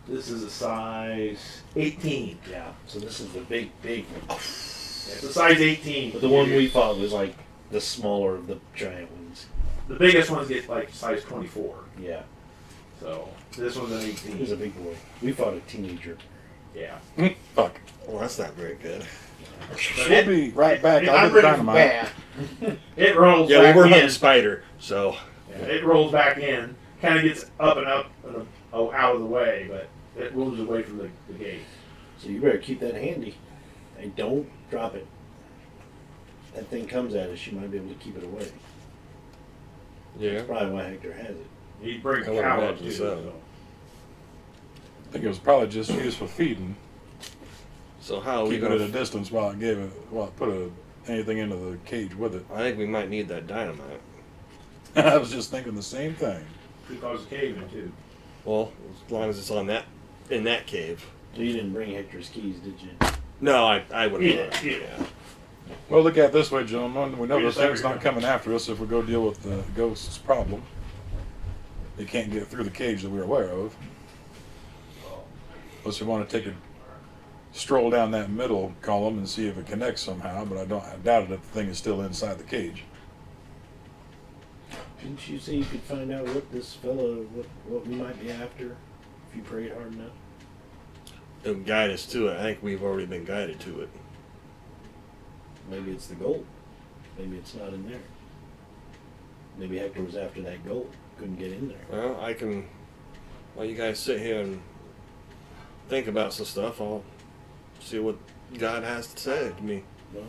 This is a size 18. Yeah. So this is the big one. It's a size 18. But the one we fought was like the smaller of the giant ones. The biggest ones get like size 24. Yeah. So this one's an He was 18. a big boy. We fought a teenager. Yeah. Fuck. Well, that's not very good. We'll be right back. I'll I'm get the ready for dynamite. bad. It rolls Yeah, back we were in. hunting spider, so Yeah, it rolls back in. Kind of gets up and out of the way, but it moves away from the gate. So you better keep that handy. And don't drop it. That thing comes at us, you might be able to keep it away. yeah. That's probably why Hector has it. He'd bring I the would cow up imagine too. so. So. I think it was probably just used for feeding. So how are we Keeping it gonna? at a distance while it put anything into the cage with it. I think we might need that dynamite. I was just thinking the same thing. Could cause a cave in too. Well, as long as it's on that in that cave. So you didn't bring Hector's keys, did you? No, I would have. Yeah. Well, look at it this way, gentlemen. We know We the just thing's never not know. coming after us if we go deal with the ghost's problem. They can't get through the cage that we're aware of. Unless we want to take a stroll down that middle column and see if it connects somehow, but I doubt it if the thing is still inside the cage. Didn't you say you could find out what this fella, what we might be after if you prayed hard enough? It would guide us to it. I think we've already been guided to it. Maybe it's the gold. Maybe it's not in there. Maybe Hector was after that gold. Couldn't get in there. Well, I can. While you guys sit here and think about some stuff, I'll see what God has to say to me. No?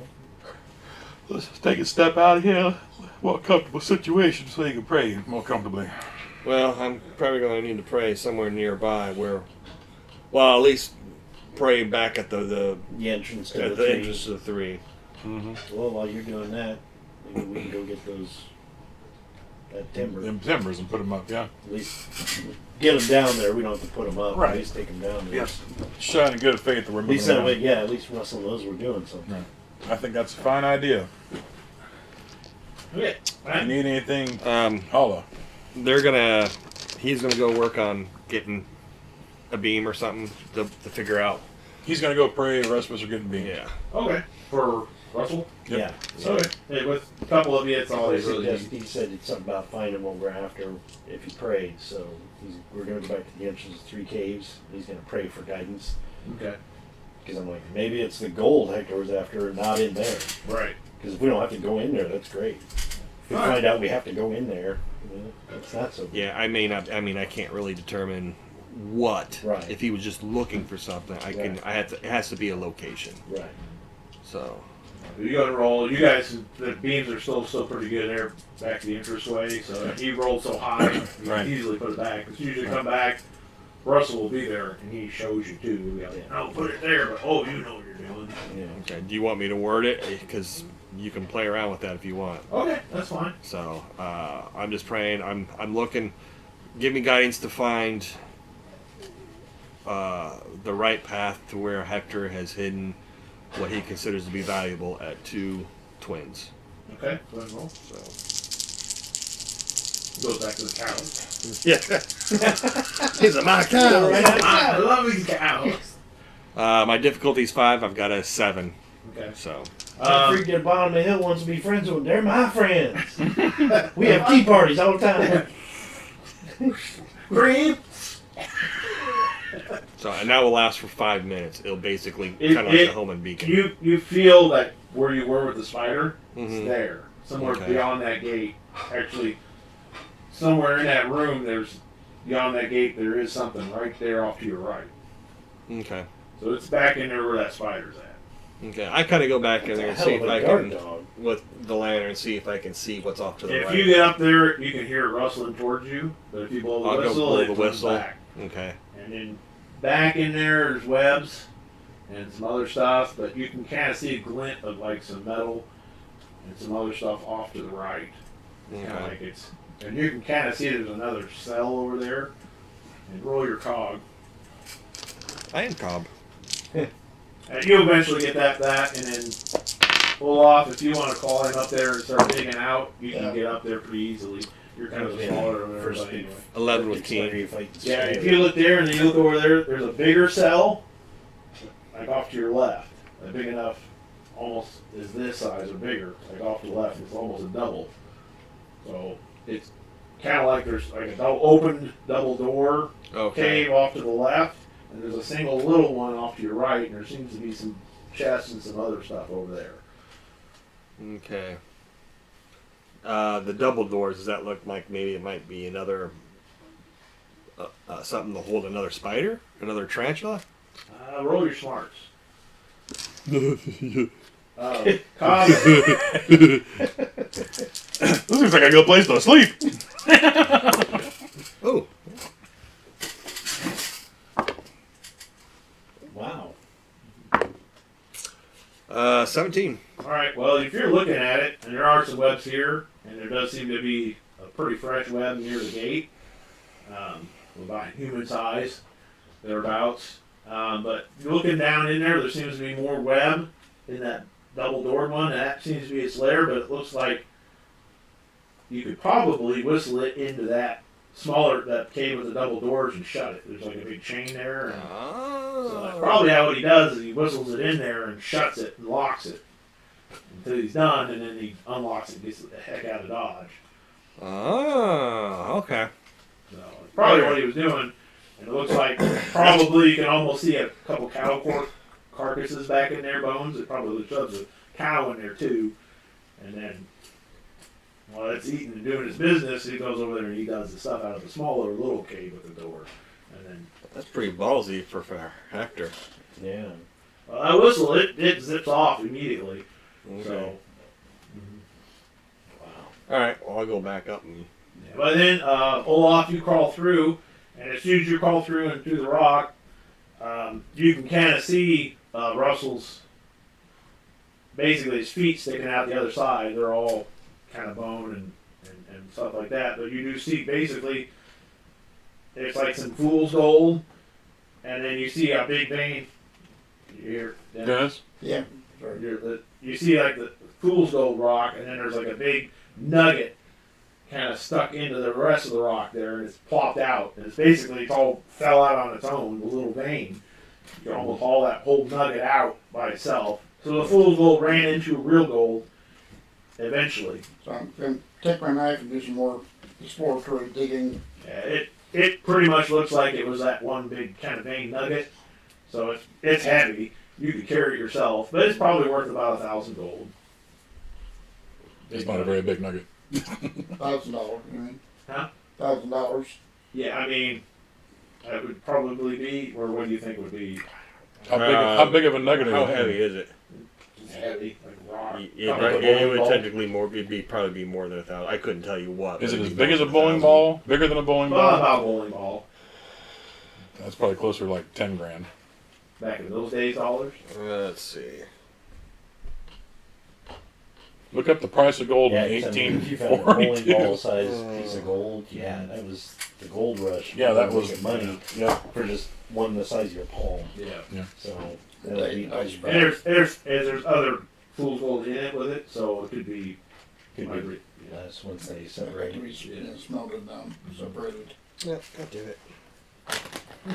Let's take a step out of here. More comfortable situation so you can pray more comfortably. Well, I'm probably going to need to pray somewhere nearby where, well, at least pray back at the The entrance to at the the tree. entrance to the three. Mm-hmm. Well, while you're doing that, maybe we can go get that timber. Them timbers and put them up, yeah. At least get them down there. We don't have to put them up. Right. At least take them down there. Yes. Showing good faith that we're At least moving that way, around. yeah. At least Russell knows we're doing something. Right. I think that's a fine idea. Okay. If you need anything, Um, holla. he's gonna go work on getting a beam or something to figure out. He's going to go pray, the rest of us are getting beamed. Yeah. Okay. For Russell? Yep. Yeah. Okay. Hey, with a couple of you, it's all they He really suggested- need. he said it's something about finding what we're after if he prayed. So we're going to go back to the entrance of 3 caves. He's going to pray for guidance. Okay. Because I'm like, maybe it's the gold Hector was after, not in there. Right. Because if we don't have to go in there, that's great. If we All right. find out we have to go in there, that's not so good. Yeah, I may not. I mean, I can't really determine what. Right. If he was just looking for something, I can. Right. I have to. It has to be a location. Right. So. You go and roll. You guys, the beams are still pretty good there back to the entranceway. So he rolled so high, you Right. can easily put it back. Because usually come back, Russell will be there and he shows you too. He'll be like, Yeah. "Oh, put it there," but oh, you know what you're doing. Yeah. Okay. Do you want me to word it? Because you can play around with that if you want. Okay, that's fine. So I'm just praying. I'm looking. Give me guidance to find the right path to where Hector has hidden what he considers to be valuable at 2 twins. Okay, go ahead and roll. So Goes back to the cows. yeah, these are my cows. I love these cows. My difficulty's 5. I've got a 7. Okay. So Some freak at the bottom of the hill wants to be friends with them. They're my friends. We have tea parties all the time. Creep. and that will last for 5 minutes. It'll basically It- kind of like it- the Hellman beacon. You feel that where you were with the spider, Mhm. it's there. Somewhere Okay. beyond that gate. Actually, somewhere in that room, there's beyond that gate, there is something right there off to your right. Okay. So it's back in there where that spider's at. Okay. I kind of go back in there and Hell see of if a I guard can, dog. with the lantern, see if I can see what's off to the If right. you get up there, you can hear it rustling towards you. But if you blow the I'll go whistle, blow it the comes whistle. back. Okay. And then back in there's webs and some other stuff, but you can kind of see a glint of like some metal and some other stuff off to the right. Kind of Okay. like it's, and you can kind of see there's another cell over there. And roll your cog. I am Cobb. And you eventually get that, and then pull off. If you want to call him up there and start digging out, you can Yeah. get up there pretty easily. You're kind of Yeah. smaller than First everybody big anyway. 11 with It's Keen. where you fight the Yeah, spider. if you look there and then you look over there, there's a bigger cell, like off to your left. Big enough, almost is this size or bigger. Like off to the left, it's almost a double. So it's kind of like there's like a opened double door Okay. cave off to the left, and there's a single little one off to your right, and there seems to be some chests and some other stuff over there. Okay. The double doors, does that look like maybe it might be another something to hold another spider? Another tarantula? Roll your smarts. Cobb, This looks like a good place to sleep. Oh. Wow. 17. all right. Well, if you're looking at it, and there are some webs here, and there does seem to be a pretty fresh web near the gate, about human size, thereabouts. But looking down in there, there seems to be more web in that double-doored one. And that seems to be its lair, but it looks like you could probably whistle it into that cave with the double doors and shut it. There's like a big chain there. And so that's probably how what he does is he whistles it in there and shuts it and locks it until he's done, and then he unlocks it and gets the heck out of Dodge. Oh, okay. So that's probably what he was doing. And it looks like probably you can almost see a couple cow carcasses back in there, bones. It probably shoves a cow in there too. And then while it's eating and doing his business, he goes over there and he does the stuff out of the smaller little cave with the door. And then That's pretty ballsy for Hector. Yeah. I whistle, it zips off immediately. Okay. So, All right. Well, I'll go back up and. yeah. But then Olaf, you crawl through, and as soon as you crawl through and through the rock, you can kind of see Russell's, basically his feet sticking out the other side. They're all kind of bone and stuff like that. But you do see basically it's like some fool's gold, and then you see a big vein here. Yes. Yeah. You see like the fool's gold rock, and then there's like a big nugget kind of stuck into the rest of the rock there, and it's plopped out. And it's basically all fell out on its own, the little vein. You can almost haul that whole nugget out by itself. So the fool's gold ran into real gold eventually. So I'm going to take my knife and do some more exploratory digging. Yeah, it pretty much looks like it was that one big kind of vein nugget. So it's heavy. You could carry it yourself, but it's probably worth about 1,000 gold. It's not a very big nugget. $1,000, you mean? Huh? $1,000. Yeah, I mean, it would probably be, or what do you think it would be? How big of a nugget is How it? heavy is it? It's heavy, like rock. Yeah, Probably like a it bowling would ball. technically probably be more than 1,000. I couldn't tell you what. Is but it it'd as be big as a more than bowling 1,000. ball? Bigger than a bowling Well, ball? about a bowling ball. That's probably closer to like 10 grand. Back in those days, dollars. Let's see. Look up the price of gold Yeah, in if you found a bowling 1842. ball size piece of gold, yeah, that was the gold rush. Yeah, that People was making money Yeah. for just one the size of your palm. Yeah. So that would be nice. And there's other fool's gold in it with it, so it could be. Could be hybrid. less once they Separate. separate. Smelted down, separated. Yeah, I'll do it.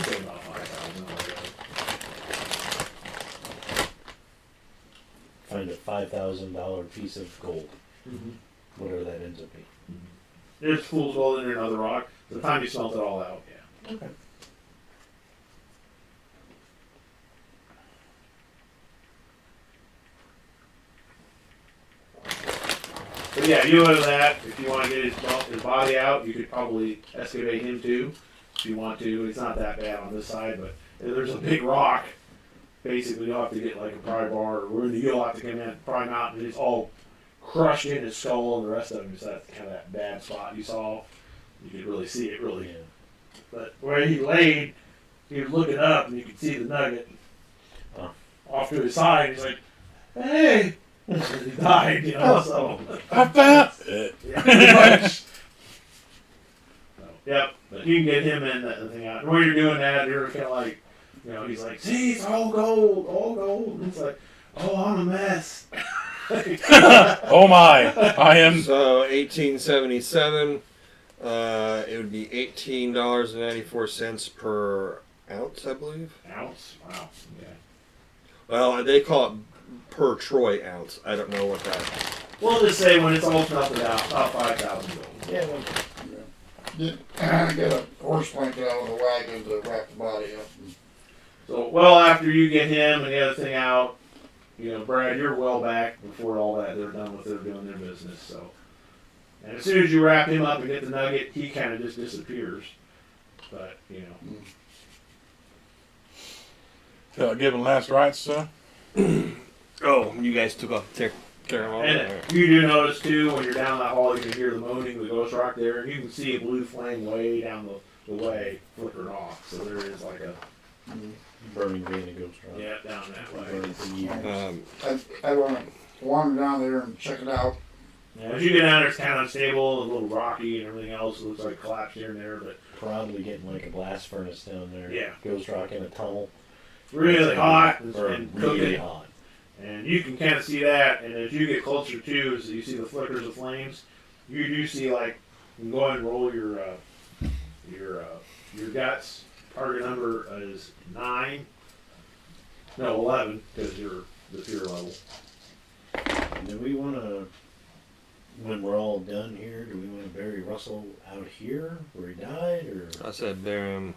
Say about 5,000, I guess. Find a $5,000 piece of gold, Mhm. whatever that ends up being. There's fool's gold in there, another rock. By the time you smelt it all out, yeah. Okay. But yeah, you know that. If you want to get his body out, you could probably excavate him too, if you want to. It's not that bad on this side, but there's a big rock. Basically, you'll have to get like a pry bar, or you'll have to come in, pry him out, and it's all crushed in his skull, and the rest of him is that kind of that bad spot you saw. You could really see it, really. But where he laid, he was looking up, and you could see the nugget off to his side. He's like, "Hey!" And he died, you know. So. I found it. Yeah, pretty much. So, yep, but you can get him in that thing out. And when you're doing that, you're kind of like, you know, he's like, see, it's all gold, all gold. And it's like, oh, I'm a mess. Oh my! I am. So 1877. It would be $18.94 per ounce, I believe. Ounce? Wow. Yeah. Well, they call it per troy ounce. I don't know what that. We'll just say when it's all smelted out, about 5,000 gold. Yeah, well, Get a horse plank out of the wagon to wrap the body up. And So well after you get him and the other thing out, you know, Brad, you're well back before all that. They're done with their doing their business. So, and as soon as you wrap him up and get the nugget, he kind of just disappears. But you know, Giving last rites, Oh, you guys took off care of all and that. you do notice too when you're down that hall, you can hear the moaning of the ghost rock there, and you can see a blue flame way down the way flickering off. So there is like a Burning being a ghost rock. yeah down that way. Burning for years. I want to wander down there and check it out. Yeah, as you get down there, it's kind of unstable, a little rocky, and everything else. It looks like collapsed here and there, but Probably getting like a blast furnace down there. Yeah. Ghost rock in a tunnel. really hot Or and really cooking. hot. And you can kind of see that, and as you get closer too, so you see the flickers of flames, you do see like, you can go ahead and roll your guts. Target number is 11, because you're the fear level. Do we want to, when we're all done here, do we want to bury Russell out here where he died, or? I said bury him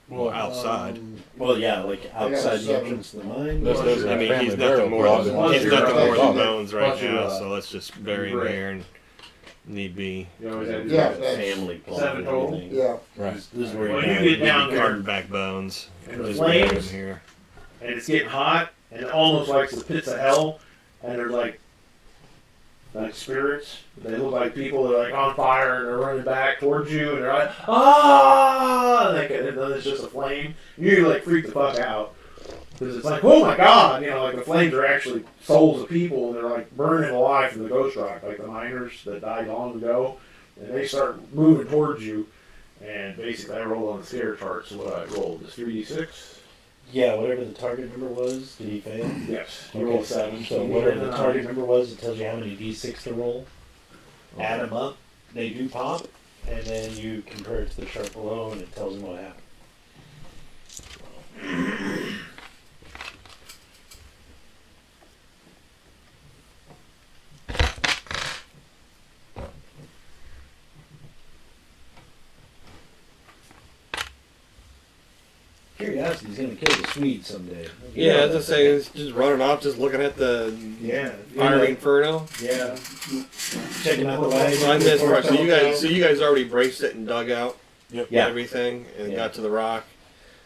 Well, outside. Well, yeah, like outside the 7. entrance to the mine. This or- doesn't- I mean, Family he's burial nothing more clause. than Plus he's your, nothing more plus than bones right your, now. So let's just bury him right. here and need be. You always have to do Yeah, that. that's- family plot. 7 and total? everything. Yeah. Right. This is where When you you have- get down Maybe there, carved back bones. and the Just bury him flames, here. and it's getting hot, and it almost like the pits of hell, and they're like spirits. They look like people that are like on fire and they're running back towards you, and they're like, ah! And then it's just a flame. You like freak the fuck out. Because it's like, oh my god, you know, like the flames are actually souls of people, and they're like burning alive from the ghost rock, like the miners that died long ago, and they start moving towards you. And basically, I rolled on the scare chart, so what I rolled is 3d6. Yeah, whatever the target number was, did he fail? Yes, you Okay, rolled 7. So whatever the target number was, it tells you how many d6 to roll. Add them up, they do pop, and then you compare it to the chart below, and it tells them what happened. Curiosity's gonna kill the Swede someday. Yeah, as I say, it's just running off, just looking at the Yeah. fiery inferno. Yeah. Checking out the wagon. So I missed part. So you guys already braced it and dug out Yeah. everything and Yeah. got to the rock,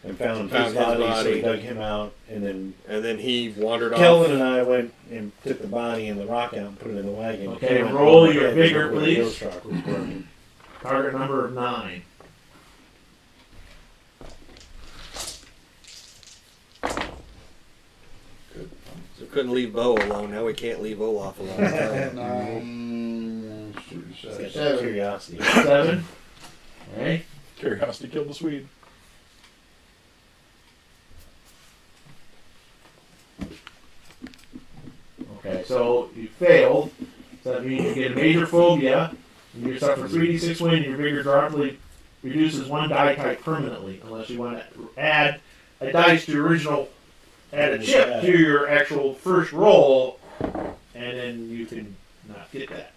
And found Found his his body, so body. we dug him out, and then and then he wandered off. Kelvin and I went and took the body and the rock out and put it in the wagon. Okay, He went roll over your the vigor, where the please. ghost rock was burning. Target number of 9. So couldn't leave Bo alone. Now we can't leave Olaf alone. 9, It's got that 7. curiosity. 7. Okay. Curiosity killed the Swede. Okay, so you failed. So that means you get a major phobia. And you suffer 3d6 wind, and your vigor dramatically reduces 1 die type permanently, unless you want to add a dice to your original, add a chip to your actual first roll, and then you can not get that.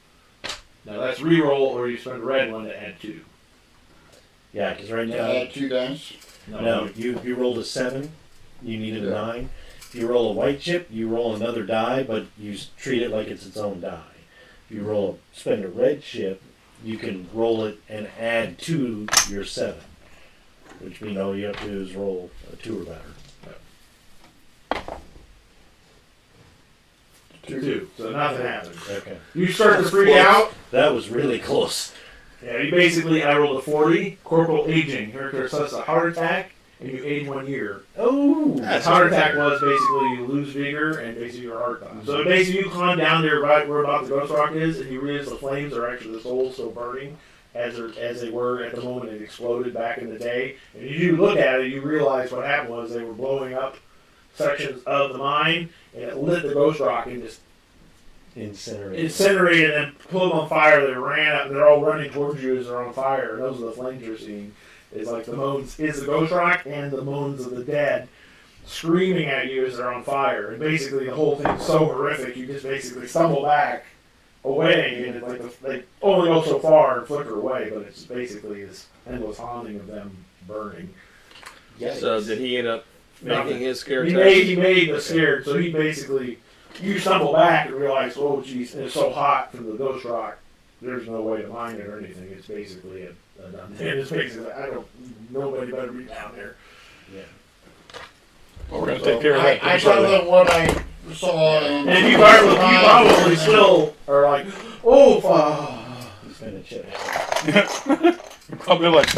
Now that's re-roll, or you spend a red one to add 2. Yeah, because right now, Add 2 dice. no, you rolled a 7, you needed a Yeah. 9. If you roll a white chip, you roll another die, but you treat it like it's its own die. If you spend a red chip, you can roll it and add to your 7. Which means all you have to do is roll a 2 or better. 2. So nothing happens. Okay. You start to freak out. That was really close. Yeah, you basically, I rolled a 40. Corporal aging. Here says a heart attack, and you age 1 year. Oh! That heart attack was basically you lose vigor and basically your heart dies. So basically you climb down there right where about the ghost rock is, and you realize the flames are actually the souls still burning as they were at the moment it exploded back in the day. And as you look at it, you realize what happened was they were blowing up sections of the mine, and it lit the ghost rock and just incinerated and pulled them on fire. They ran up, and they're all running towards you as they're on fire. And those are the flames you're seeing. It's like the moans is the ghost rock and the moans of the dead screaming at you as they're on fire. And basically the whole thing's so horrific, you just basically stumble back away, and it's like they only go so far and flicker away, but it's basically this endless haunting of them burning. So did he end up Making his scare He tactic. made the scared, so he basically, you stumble back and realize, oh geez, and it's so hot from the ghost rock, there's no way to mine it or anything. It's basically a done. It's basically, nobody better be down there. Well, we're gonna take care of that. I tell them what I saw, And you probably still are like, oh, fuck. He's gonna check. Probably like,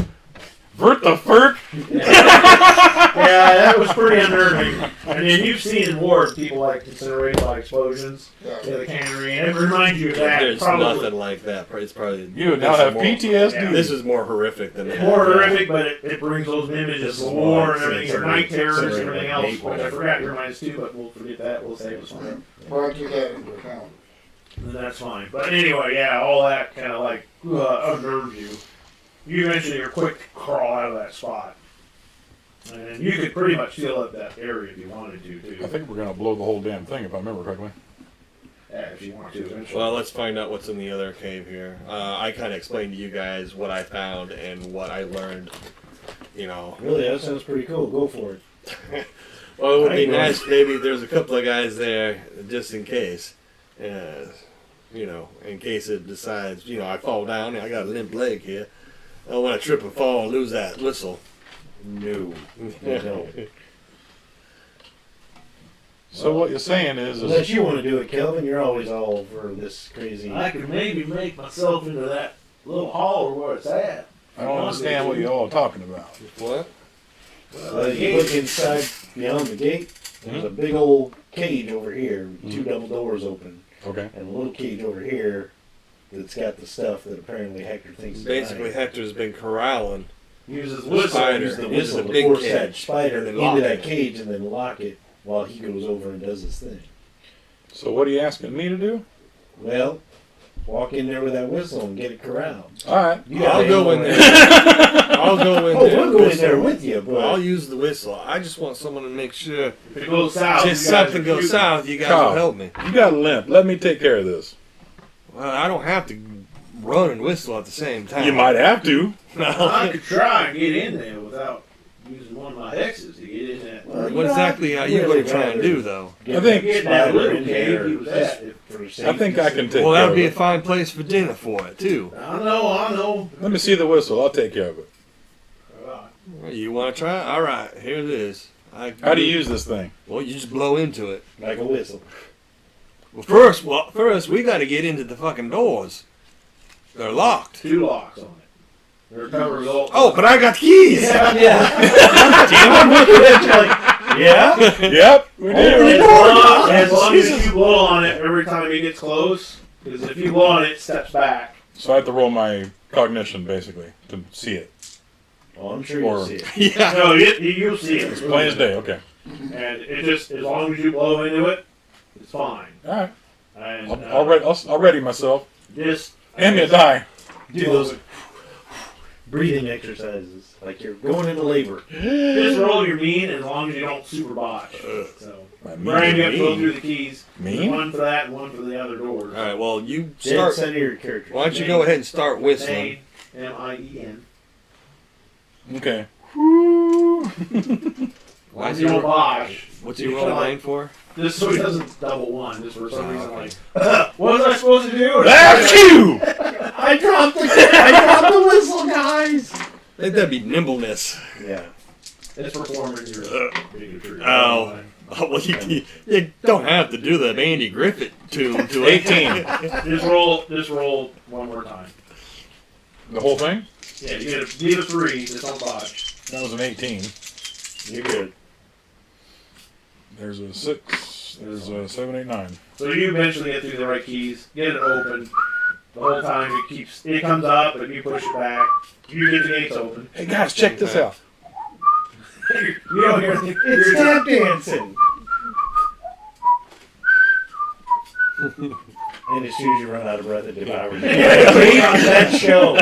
Vert the Ferk? Yeah, that was pretty unnerving. And then you've seen in war people like incinerate by explosions in the cannery, and it reminds you of that. There's probably nothing like that. It's probably You now have more, PTSD. Yeah. This is more horrific than that. more horrific, but it brings those images of war and everything, your night terrors and Sorry, everything like else, Naples. which I forgot your minds too, but we'll forget that. We'll say it was fine. Well, I took that into account. And that's fine. But anyway, yeah, all that kind of like unnerves you. You mentioned you're quick to crawl out of that spot. And you could pretty much seal up that area if you wanted to, too. I think we're gonna blow the whole damn thing if I remember correctly. Yeah, if you want to eventually. Well, let's find out what's in the other cave here. I kind of explained to you guys what I found and what I learned. You know. Really, that sounds pretty cool. Go for it. Well, it would be I know. nice maybe there's a couple of guys there just in case. You know, in case it decides, you know, I fall down and I got a limp leg here. I don't want to trip and fall and lose that whistle. No. No. So what you're saying is Unless you want to do it, Kelvin, you're always all over this crazy. I could maybe make myself into that little hall where it's at. I don't understand what you all are talking about. What? You look inside beyond the gate. There's a big old cage over here, with two double doors open, Okay. and a little cage over here that's got the stuff that apparently Hector thinks is Basically, behind. Hector's been corralling. Uses The whistle. spider. Use the Into whistle the to big force cage, that spider and then lock into that it. cage and then lock it while he goes over and does his thing. So what are you asking me to do? Well, walk in there with that whistle and get it corralled. All right. You gotta I'll go in handle there. it. I'll go in Oh, there. we'll go in there with you, but I'll use the whistle. I just want someone to make sure If it goes south, just you guys something are goes shooting. south, you guys Carl. will help me. You got a limp. Let me take care of this. Well, I don't have to run and whistle at the same time. You might have to. I could try and get in there without using one of my hexes to get in that. Well, What exactly are you going to try and do, though? I think- Get that spider little in cave there he was just at. for I safety's think I can sake. take Well, that care would of be a it. fine place for dinner for it, too. I know. Let me see the whistle. I'll take care of it. Well, you want to try it? All right, here it is. How do you use this thing? Well, you just blow into it. Like a whistle. Well, first we got to get into the fucking doors. They're locked. 2 locks on it. They're covered with all. Oh, but I got the keys. Yeah. Damn, I'm looking at you like, yeah? Yep. We did. As long as you blow on it every time he gets close, because if you blow on it, it steps back. So I have to roll my cognition basically to see it. Oh, I'm sure Or- you'll see it. Yeah. No, you'll see it. It's plain as day. Okay. And it just, as long as you blow into it, it's fine. All right. And I'll ready myself. just Hand me a die. Do those breathing exercises like you're going into labor. just roll your mean as long as you don't super botch. So, My Brian, you have to go mean. through the keys. Mean? One for that and one for the other doors. All right. Well, you Dead start. center of your character. Why don't you go ahead and start whistling? M-I-E-N. Okay. Why's You don't your botch. What's your roll line for? Just so he doesn't double one, just for some reason like, what was I supposed to do? That's you. I dropped the whistle, guys! I think that'd be nimbleness. Yeah. It's performing your bigotry. Oh. Oh, well, you don't have to do the Andy Griffith tune to it. 18. Just roll one more time. The whole thing? Yeah, you get a 3, just don't botch. That was an 18. You're good. There's a 6. There's a 7, 8, 9. So you eventually get through the right keys, get it open. The whole time it comes up, but you push it back. You get the gates open. Hey guys, check this out. You don't hear anything. It's tap dancing! And as soon as you run out of breath, it devours you. Wait on that show.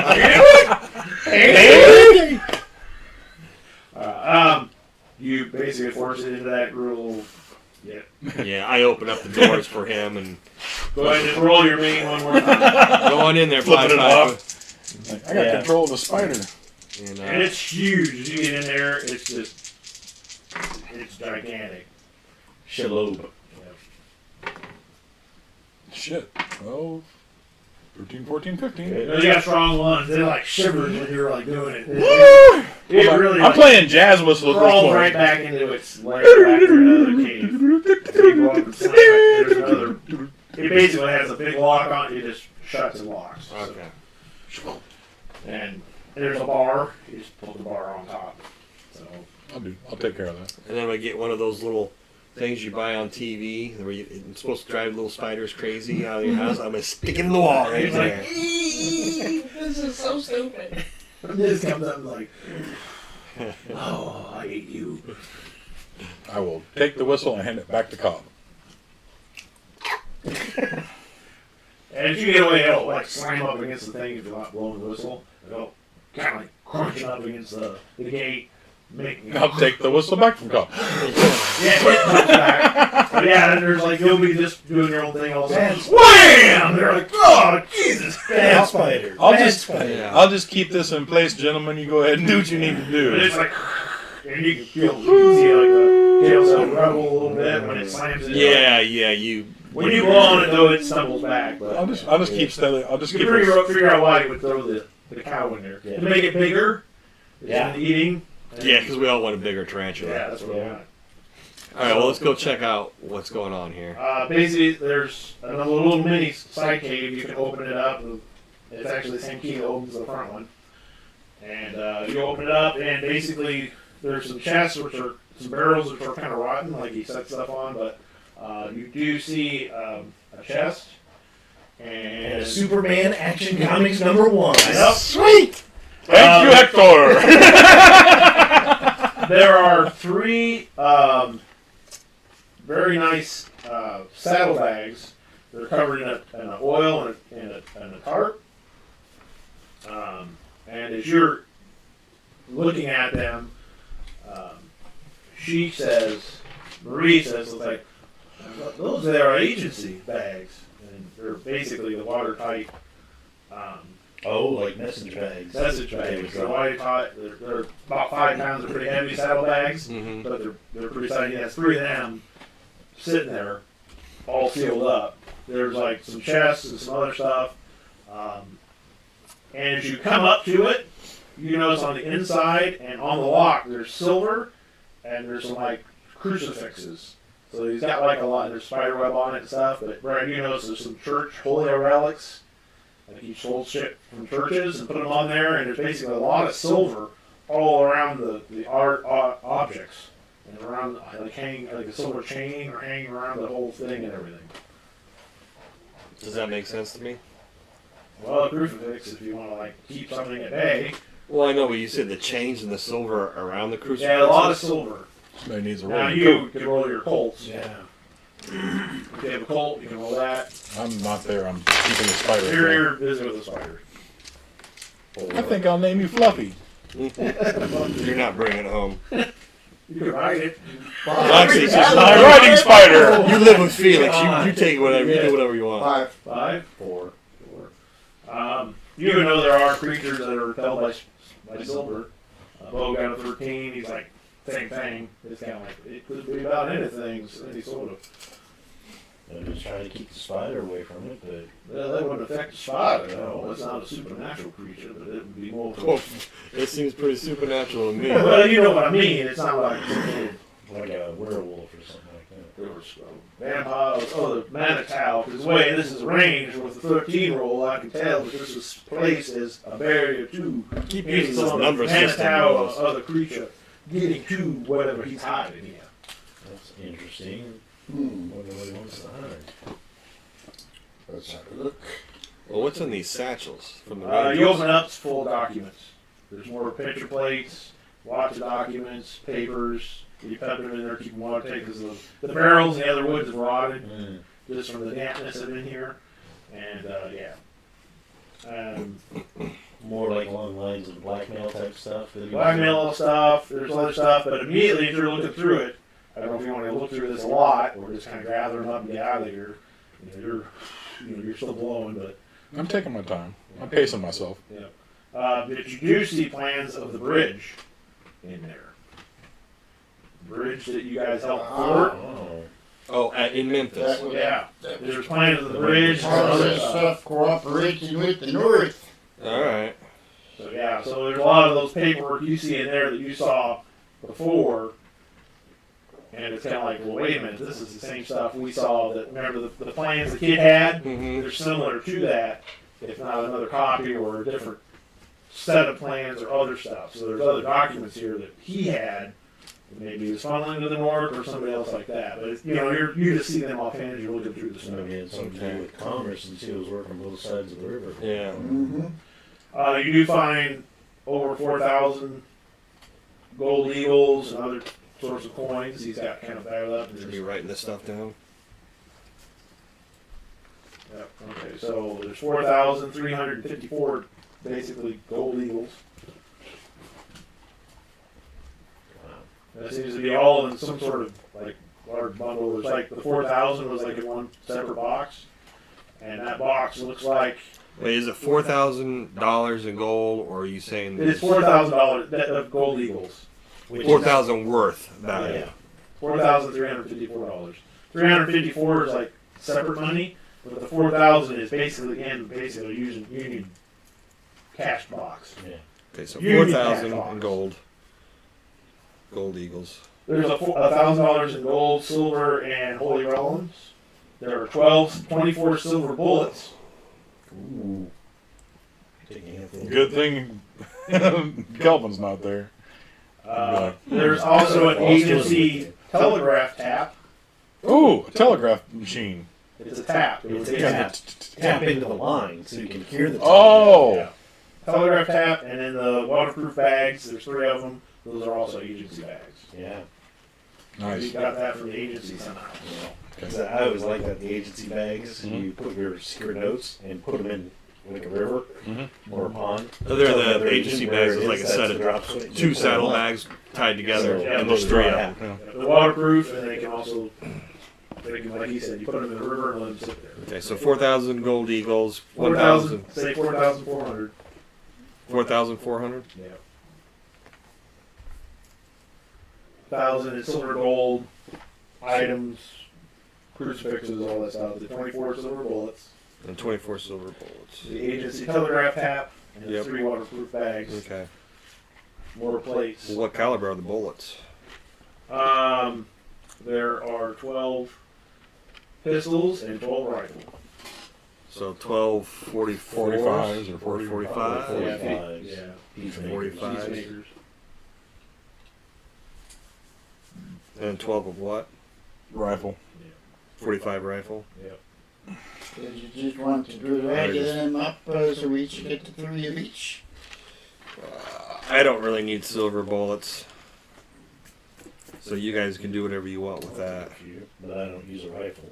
You basically force it into that little. Yeah. Yeah, I open up the doors for him and Go ahead and just roll your main one more time. go on in there, Flipping it Piper. I got Yeah. control of the spider. And, And it's huge. As you get in there, it's just it's gigantic. Shalobe. Shit. 12, 13, 14, 15. You got strong ones. They like shivers when you're like doing it. Woo! It really I'm playing jazz whistle at this crawls point. right back into its lair back in another cave. So you go up and slam it. There's another. It basically has a big lock on it. It just shuts and locks. So. Okay. And there's a bar. You just pull the bar on top. So I'll take care of that. And then I get one of those little things you buy on TV where it's supposed to drive little spiders crazy out of your house. I'm gonna stick it in the wall right it's there. like, this is so stupid. And this comes up and like, oh, I hate you. I will take the whistle and hand it back to Cobb. And if you get away, it'll like slam up against the thing if you're not blowing the whistle. It'll kind of like crunch up against the gate. I'll take the whistle back from Cobb. Yeah, it comes back. But yeah, then there's like, you'll be just doing your own thing all of a sudden. Wham! They're like, oh, Jesus. Bad spider. I'll just keep this in place, gentlemen. You go ahead and do what you need to And do. it's like, and you can see like the tail cell rebel a little bit when it slams it. Yeah. When you blow on it though, it stumbles back. But I'll just keep steady. I'll just you keep can it. figure out why you would throw the cow in there. Yeah. To make it bigger, Yeah. than eating. Yeah, because we all want a bigger tarantula. Yeah, that's what I want. All right, well, let's go check out what's going on here. Basically, there's another little mini side cave. You can open it up. It's actually the same key that opens the front one. And you open it up, and basically, there's some chests, which are some barrels, which are kind of rotten, like he set stuff on. But you do see a chest. And Superman Action Comics #1. Yep. Sweet! Thank you, Hector. There are 3 very nice saddlebags. They're covered in an oil and a tarp. And as you're looking at them, Marie says, it's like, those are agency bags. And they're basically the watertight Oh, like message bags. message bags. They're watertight. They're about 5 pounds. They're pretty heavy saddlebags. Mm-hmm. But they're pretty tight. He has 3 of them sitting there, all sealed up. There's like some chests and some other stuff. And as you come up to it, you notice on the inside and on the lock there's silver, and there's some like crucifixes. So he's got like a lot. There's spider web on it and stuff. But Brad, you notice there's some church holy relics. Like he stole shit from churches and put them on there, and there's basically a lot of silver all around the art objects, and around like hanging like a silver chain or hanging around the whole thing and everything. Does that make sense to me? Well, a crucifix, if you want to like keep something at bay. Well, I know, but you said the chains and the silver around the crucifix. Yeah, a lot of silver. Somebody needs a Now roll. you can roll your colts. Yeah. If you have a colt, you can roll that. I'm not there. I'm keeping the spider. You're busy with the spider. I think I'll name you Fluffy. You're not bringing it home. You can ride it. Well, actually, it's just My riding spider. you live with Felix. You take whatever. You do whatever you want. 5. 4. You know there are creatures that are held by silver. Bo got a 13. He's like, same thing. It's kind of like, it could be about anything, any sort of. I'm just trying to keep the spider away from it, but Well, that wouldn't affect the spider. No, it's not a supernatural creature, but it would be more. Well, it seems pretty supernatural to me. Well, you know what I mean. It's not like like a werewolf or something like that. there was vampires, the Manitow. Because the way this is arranged with the 13 roll, I can tell that this is placed as a barrier to Keep any using this sort of number system. Manitow or Rose. other creature getting to whatever he's hiding here. That's interesting. Wonder what he wants to hide. Let's have a look. Well, what's in these satchels from the You open up, it's full of documents. There's more picture plates, lots of documents, papers. You put them in there, keep them water tight because the barrels and the other woods have rotted just from the dampness of in here. And More like along the lines of blackmail type stuff. blackmail stuff. There's other stuff, but immediately as you're looking through it, I don't know if you want to look through this a lot or just kind of gather them up and get out of here. You're still blowing, but. I'm taking my time. I'm pacing myself. But you do see plans of the bridge in there. bridge that you guys helped fort. Oh, in Memphis. Yeah, there's plans of the bridge. Part of that stuff cooperating with the North. All right. So yeah, so there's a lot of those paperwork you see in there that you saw before, and it's kind of like, well, wait a minute, this is the same stuff we saw. That remember the plans the kid had? Mm-hmm. They're similar to that, if not another copy or a different set of plans or other stuff. So there's other documents here that he had. Maybe he was funneling to the north or somebody else like that. But it's, you know, you just see them offhand as you're looking through the stuff. Maybe it had something to do with commerce since he was working both sides of the river. Yeah. Mm-hmm. You do find over 4,000 gold eagles and other sorts of coins. He's got kind of dialed up. Are you writing this stuff down? Yep. Okay, so there's 4,354 basically gold eagles. That seems to be all in some sort of like large bundle. There's like the 4,000 was like in one separate box, and that box looks like Wait, is it $4,000 in gold, or are you saying it's $4,000 of gold eagles. 4,000 worth value? Yeah. $4,354. 354 is like separate money, but the 4,000 is basically using Union cash box. Yeah. Okay, so Union 4,000 cash box. in gold. Gold eagles. There's $1,000 in gold, silver, and holy relics. There are 24 silver bullets. Ooh. Taking a handful. Good thing Kelvin's not there. There's also an agency telegraph tap. Ooh, a telegraph machine. It's a tap. It's a Tap. Tap into the line so you can hear the Oh, Yeah. Telegraph tap, and then the waterproof bags. There's 3 of them. Those are also agency bags. Yeah. You nice. got that from the agency somehow. Because I always like that, the agency bags. You put your secret notes and put them in like a river or a pond. Oh, they're Tell the other agency agent bags. where It's it like a is, set that's of the drop switch. 2 saddlebags tied together, So, and there's 3 of yeah. them. The waterproof, and they can also, like he said, you put them in the river and let them sit there. Okay, so 4,000 gold eagles, 4,000, say 4,400. 4,400. Yeah. 1,000 in silver, gold, items, crucifixes, all that stuff. The 24 silver bullets, And 24 silver bullets. the agency telegraph tap, and the Yep. 3 waterproof bags, Okay. more plates. What caliber are the bullets? There are 12 pistols and 12 rifles. So 12 45s or 45. 45s. Yeah. Peacemakers. 45. Peacemakers. And 12 of what? Rifle. 45 rifle. Did you just want to drag them up so we each get the 3 of each? I don't really need silver bullets. So you guys can do whatever you want with that. But I don't use a rifle.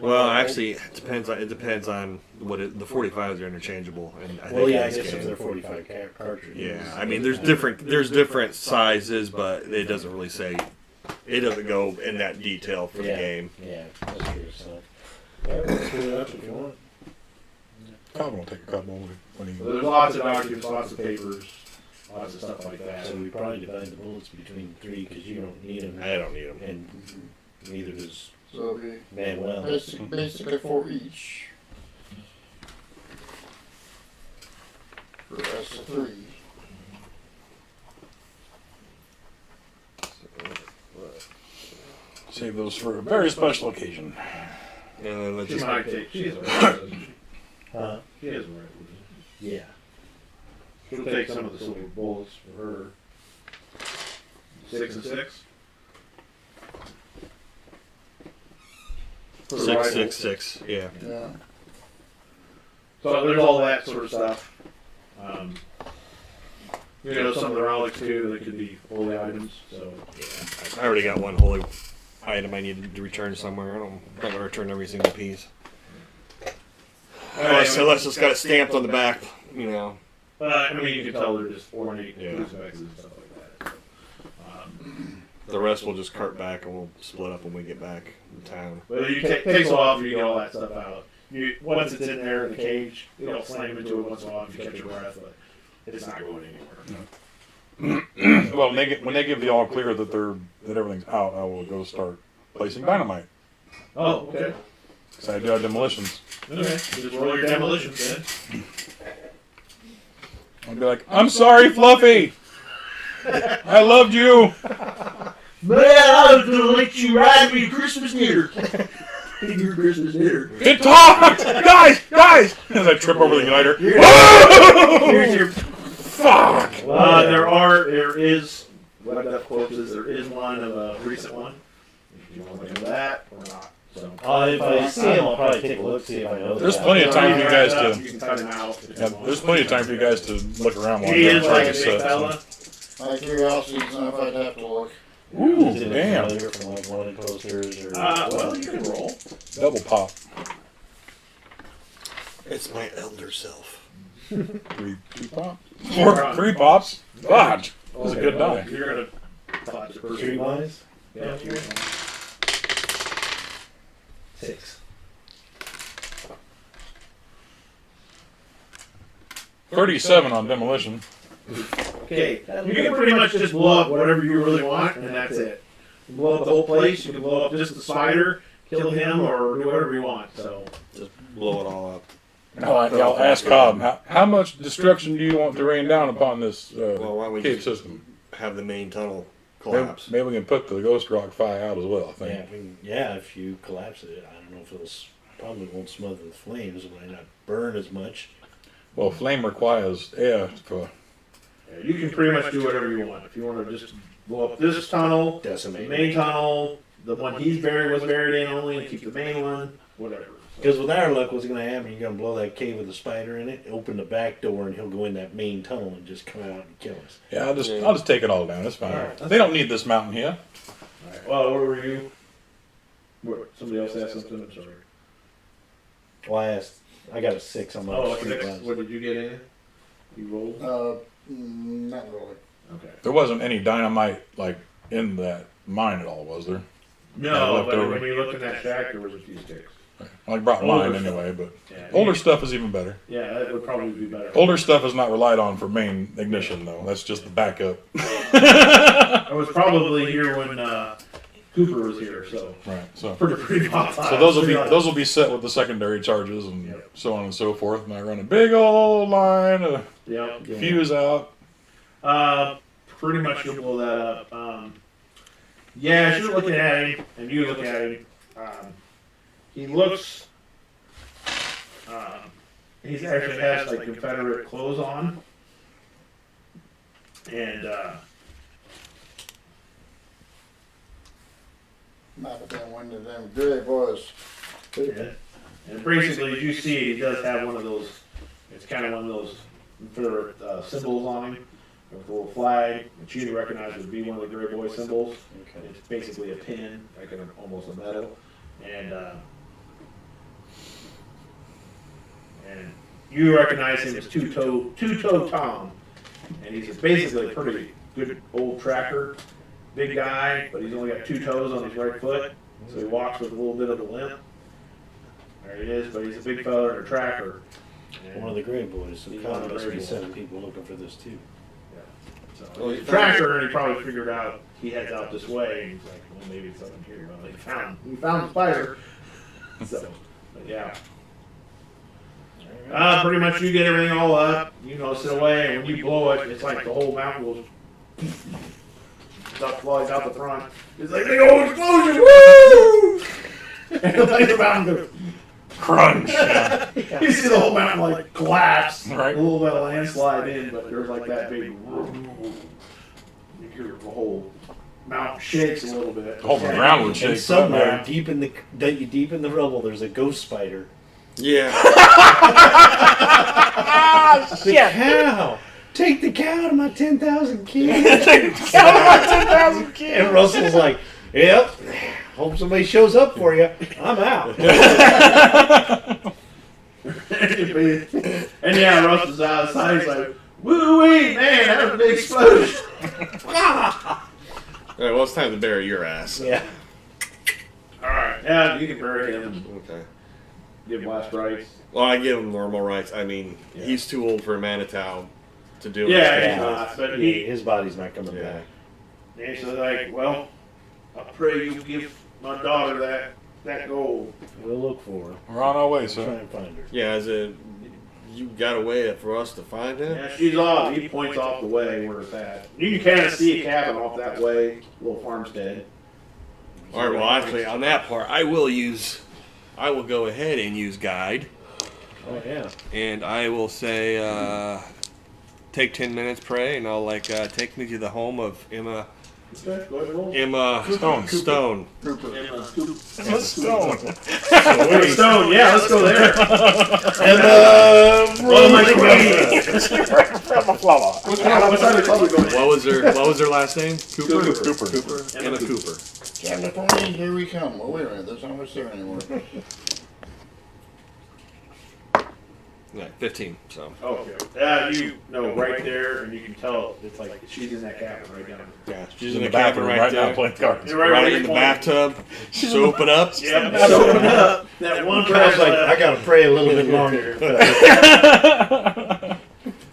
Well, actually, it depends on what the 45s are interchangeable, and I think Well, yeah, I in this guess if game- they're 45 cartridges. Yeah, I mean, there's different sizes, but it doesn't really say. It doesn't go in that detail for the Yeah. game. Yeah, that's true. So, yeah, let's split it up if you want. Calvin will take a couple when he. There's lots of documents, lots of papers, lots of stuff like that. So we probably divide the bullets between 3 because you don't need them, I don't need them. and neither does So we Manuel. basically 4 each. For us, 3. Save those for a very special occasion. And then let's She just. might take. She has a right, doesn't she? Huh? She has a right. Yeah. She'll take some of the silver bullets for her. 6 and 6. For the rifle. 666. Yeah. Yeah. So there's all that sort of stuff. Some of the relics too. They could be holy items. So I already got one holy item I needed to return somewhere. I'm not gonna return every single piece. Unless it's got it stamped on the back, you know. I mean, you can tell they're just ornate Yeah. crucifixes and stuff like that. The rest we'll just cart back and we'll split up when we get back in town. But it takes a while for you to get all that stuff out. Once it's in there in the cage, you'll slam into it once in a while if you catch your breath, but it's not going anywhere. Well, when they give the all clear that everything's out, I will go start placing dynamite. Oh, okay. So I do have demolitions. Okay. Just roll your demolitions then. I'll be like, I'm sorry, Fluffy. I loved you. Man, I was gonna let you ride me Christmas dinner. Your Christmas dinner. It talked, guys. As I trip over the igniter. Here's your Fuck. there is what that quote is. There is one of a recent one. If you want to look at that or not. So If I see him, I'll probably take a look, see if I know. There's plenty of time for you guys to. You can cut him out. if you Yeah, want. there's plenty of time for you guys to look around while He I'm is like a this big set, fella. My curiosity's enough, I'd have to look. Ooh, Is it damn. familiar from like wanted posters or? Well, you can roll. Double pop. It's my elder self. Two pops. Three pops. God, that was a good die. You're gonna collapse the first Street one. wise? Yeah. 6. 37 on demolition. Okay, you can pretty much just blow up whatever you really want, and that's it. You blow up the whole place. You can blow up just the spider, kill him, or do whatever you want. So Just blow it all up. I'll ask Cobb, how much destruction do you want to rain down upon this Well, why don't we cave just system? have the main tunnel Maybe, collapse? maybe we can put the ghost rock fire out as well, I think. If you collapse it, I don't know if it'll probably won't smother the flames. It might not burn as much. Well, flame requires air for. yeah, you can pretty much do whatever you want. If you want to just blow up this tunnel, the Decimate. main tunnel, the one he's was buried in only, and keep the main one, whatever. Because with our luck, what's going to happen? You're going to blow that cave with a spider in it, open the back door, and he'll go in that main tunnel and just come out and kill us. Yeah, I'll just take it all down. It's fine. Alright. They don't need this mountain here. All right. Well, where were you? Somebody else asked something. I'm sorry. Well, I got a 6 on my Oh, street 6. wise. What did you get in? You rolled. Not really. Okay. There wasn't any dynamite like in that mine at all, was there? No, left but over. when you looked in that shack, there was a few sticks. I brought Older mine stuff. anyway, but Yeah. older stuff is even better. Yeah, that would probably be better. Older stuff is not relied on for main ignition though. That's just the backup. I was probably here when Cooper was here, so Right. So pretty hot. so those will be set with the secondary charges and Yep. so on and so forth. And I run a big old line of Yeah. fuse out. Pretty much you'll blow that up. Yeah, as you're looking at him, and you look at him, he looks. He actually has like Confederate clothes on, and Might have been one of them gray boys. and basically, as you see, he does have one of those. It's kind of one of those Confederate symbols on him, with a little flag, which you recognize would be one of the Gray Boy symbols. Okay. It's basically a pin, like almost a metal, and you recognize him as Two Toe Tom, and he's basically a pretty good old tracker, big guy, but he's only got 2 toes on his right foot, so he walks with a little bit of a limp. There he is, but he's a big fella and a tracker. And One of the gray boys. So He's Colin one of the must gray be boys. sending people looking for this too. so he's a tracker, and he probably figured out he heads out this way, and he's like, well, maybe it's something here. Well, we found the spider. So, but yeah. Pretty much you get everything all up, you know, sit away, and when you blow it, it's like the whole mountain goes. Stuff flies out the front. It's like big old explosion, woo! And the mountain goes. Crunch. You see the whole mountain like collapse, Right. a little bit of landslide in, but there's like that big. You hear the whole mountain shakes a little bit. The whole ground would And shake. somewhere deep in the rubble, there's a ghost spider. Yeah. The cow! Take the cow to my 10,000 kids! And Russell's like, yep, hope somebody shows up for you. I'm out. And yeah, Russell's outside. He's like, woo wee, man, that was a big explosion. All right, well, it's time to bury your ass. Yeah. Alright, yeah, you can bury him. Okay. Give last rites. Well, I give him normal rights. I mean, he's too old for a Manitou. to do it. Yeah, he's not, but his body's not coming Yeah. back. and he's like, well, I pray you give my daughter that gold. We'll look for her. We're on our way, We'll try sir. and find her. Yeah, is it? You got a way for us to find him? Yeah, she's off. He points off the way where it's at. You can kind of see a cabin off that way, little farmstead. All right. Well, actually, on that part, I will go ahead and use guide, Oh yeah. and I will say, take 10 minutes, pray, and I'll take me to the home of Emma Okay, go ahead and roll. Stone. Emma Stone. Stone, yeah, let's go there. Roll my What's other club we going What was her last name? Cooper. Cooper. Emma Cooper. California, here we come. Well, wait a minute. There's not much there anymore. Yeah, 15. So. Okay. You know, right there, and you can tell it's like she's in that cabin right down Yeah, she's She's in in the the cabin bathroom right right now there. playing cards. there. Right in the bathtub, soaping up. Yeah, soaping up. That one Carl's like, I gotta pray a little bit longer.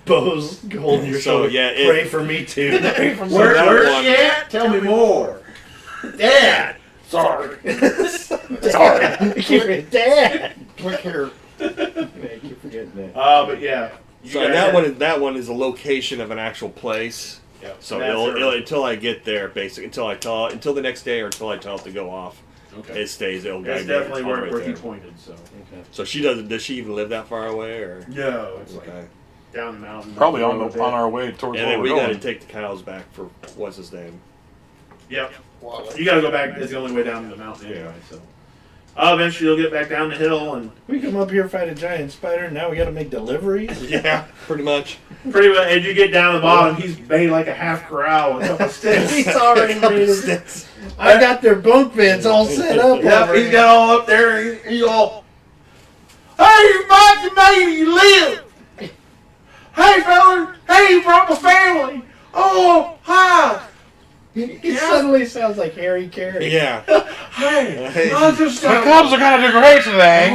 Bo's holding your So, shoulder. yeah, Pray for me too. Where's she at? Tell me more. Dad. Sorry. Dad. Click here. Man, keep forgetting that. But yeah. You So guys that one is a location of an actual place. Yeah. So That's it'll her. until I get there, basically, until the next day or until I tell it to go off. Okay. It stays. It'll That's guide definitely me all where right he there. pointed. So. So she doesn't. Does she even live that far away, or? No, it's like Okay. down the mountain. Probably on road our way towards And where then we we're got to going. take the cows back for what's his name? Yep. Wally. You got to go back. It's the only way down the mountain anyway. Yeah. So. Eventually you'll get back down the hill and We come up here, fight a giant spider, and now we gotta make deliveries? Yeah, pretty much. pretty much as you get down to the bottom, he's made like a half corral with a couple sticks. He's already made it. I got their bunk beds all set up. Yep, over he's here. got all up there. He's all, hey, Mike, made you live. Hey, fella. Hey, you brought my family. Oh, hi. He suddenly sounds like Harry Carey. Yeah. Hey, I just The Cubs are kind of great today.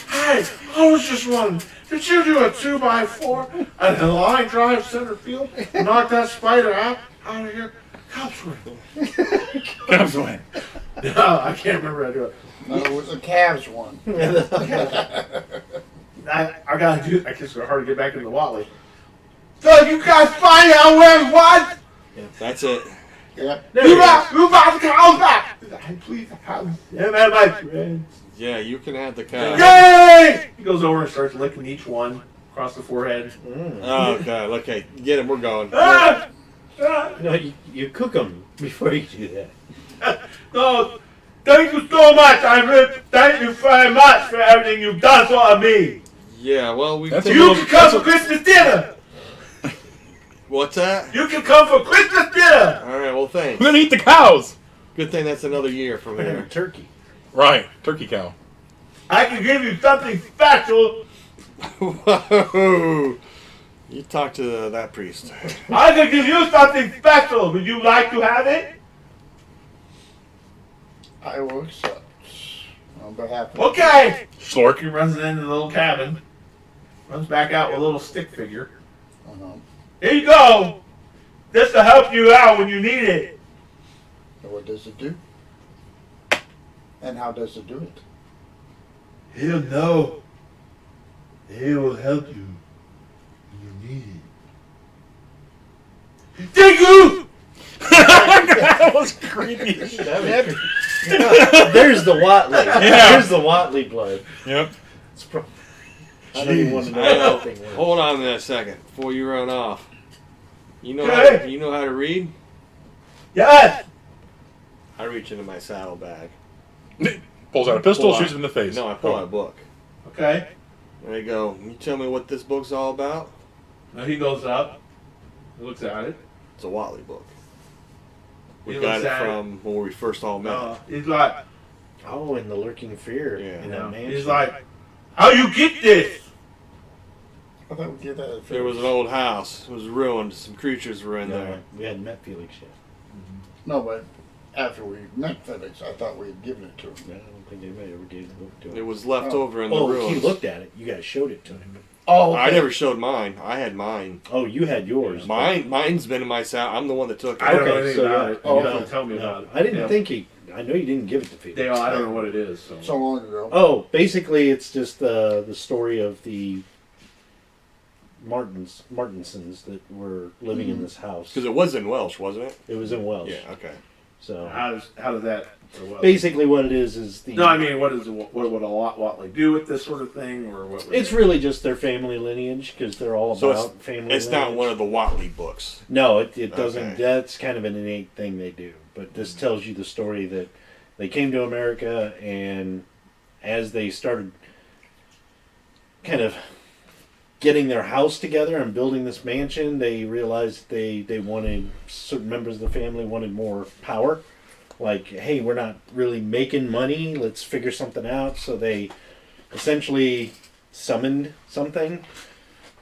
Hey, I was just wondering, did you do a 2x4 and a line drive center field? Knock that spider out of here. Cubs win. Cubs win. No, I can't remember how to do it. No, it was the Cavs one. I gotta do. I guess it's hard to get back into the Watley. So you guys find out where what? That's it. Yep. You about the cows back? Please, yeah, man, my friend. Yeah, you can have the cow. Yay! He goes over and starts licking each one across the forehead. Oh god. Okay, get him. We're going. Ah! No, you cook them before you do that. No, thank you so much. Thank you very much for everything you've done for me. Yeah. Well, we. That's a You little- can come for Christmas dinner. What's that? You can come for Christmas dinner. All right. Well, thanks. We're gonna eat the cows. Good thing that's another year from here. Turkey. Right, turkey cow. I can give you something special. Whoa. You talk to that priest. I can give you something special. Would you like to have it? I will accept. On behalf of Okay. Slork. He runs into the little cabin. Runs back out with a little stick figure. Here you go. This to help you out when you need it. And what does it do? And how does it do it? He'll know. He will help you when you need it. Thank you! That was creepy. There's the Watley. Yeah. There's the Watley blood. Yep. It's I don't even want to know I know. how that thing works. Hold on a second before you run off. You know Okay. how, you know how to read? Yes! I reach into my saddlebag. Pulls out a pistol, Pull out- shoots him in the face. No, I pull out a book. Okay. And I go, you tell me what this book's all about? Now he goes up, looks at it. It's a Watley book. We He got looks it at it. from when we first all met. He's like, Oh, and the lurking fear Yeah. in that mansion. he's like, how you get this? I thought we did that. There was an old house. It was ruined. Some creatures were in No, there. we hadn't met Felix yet. No, but after we met Felix, I thought we had given it to him. No, I don't think anybody ever gave the book to him. It was left Oh. over in the Oh, ruins. he looked at it. You guys showed it to him. Oh, okay. I never showed mine. I had mine. Oh, you had yours. Mine's been in my sound. I'm the one that took it. I don't know Okay, anything so about yeah. it. Oh, You okay. don't tell me about it. I didn't Yeah. think I know you didn't give it to people. Dale, I don't know what it is. So long ago. Oh, basically, it's just the story of the Martinsons that were living in this house. Because it was in Welsh, wasn't it? It was in Welsh. Yeah. Okay. So How does that? basically, what it is the. No, I mean, what would a Watley do with this sort of thing, or what? It's really just their family lineage because they're all So about family. It's not lineage. one of the Watley books. No, it doesn't. Okay. That's kind of an innate thing they do. But this tells you the story that they came to America, and as they started kind of getting their house together and building this mansion, they realized they wanted, certain members of the family wanted more power. Like, hey, we're not really making money. Let's figure something out. So they essentially summoned something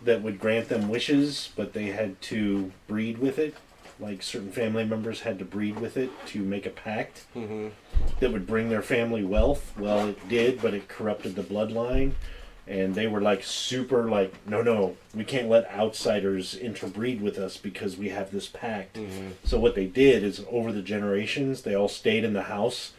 that would grant them wishes, but they had to breed with it. Like, certain family members had to breed with it to make a pact that would bring their family wealth. Well, it did, but it corrupted the bloodline. And they were like super like, no, we can't let outsiders interbreed with us because we have this pact. So what they did is over the generations, they all stayed in the house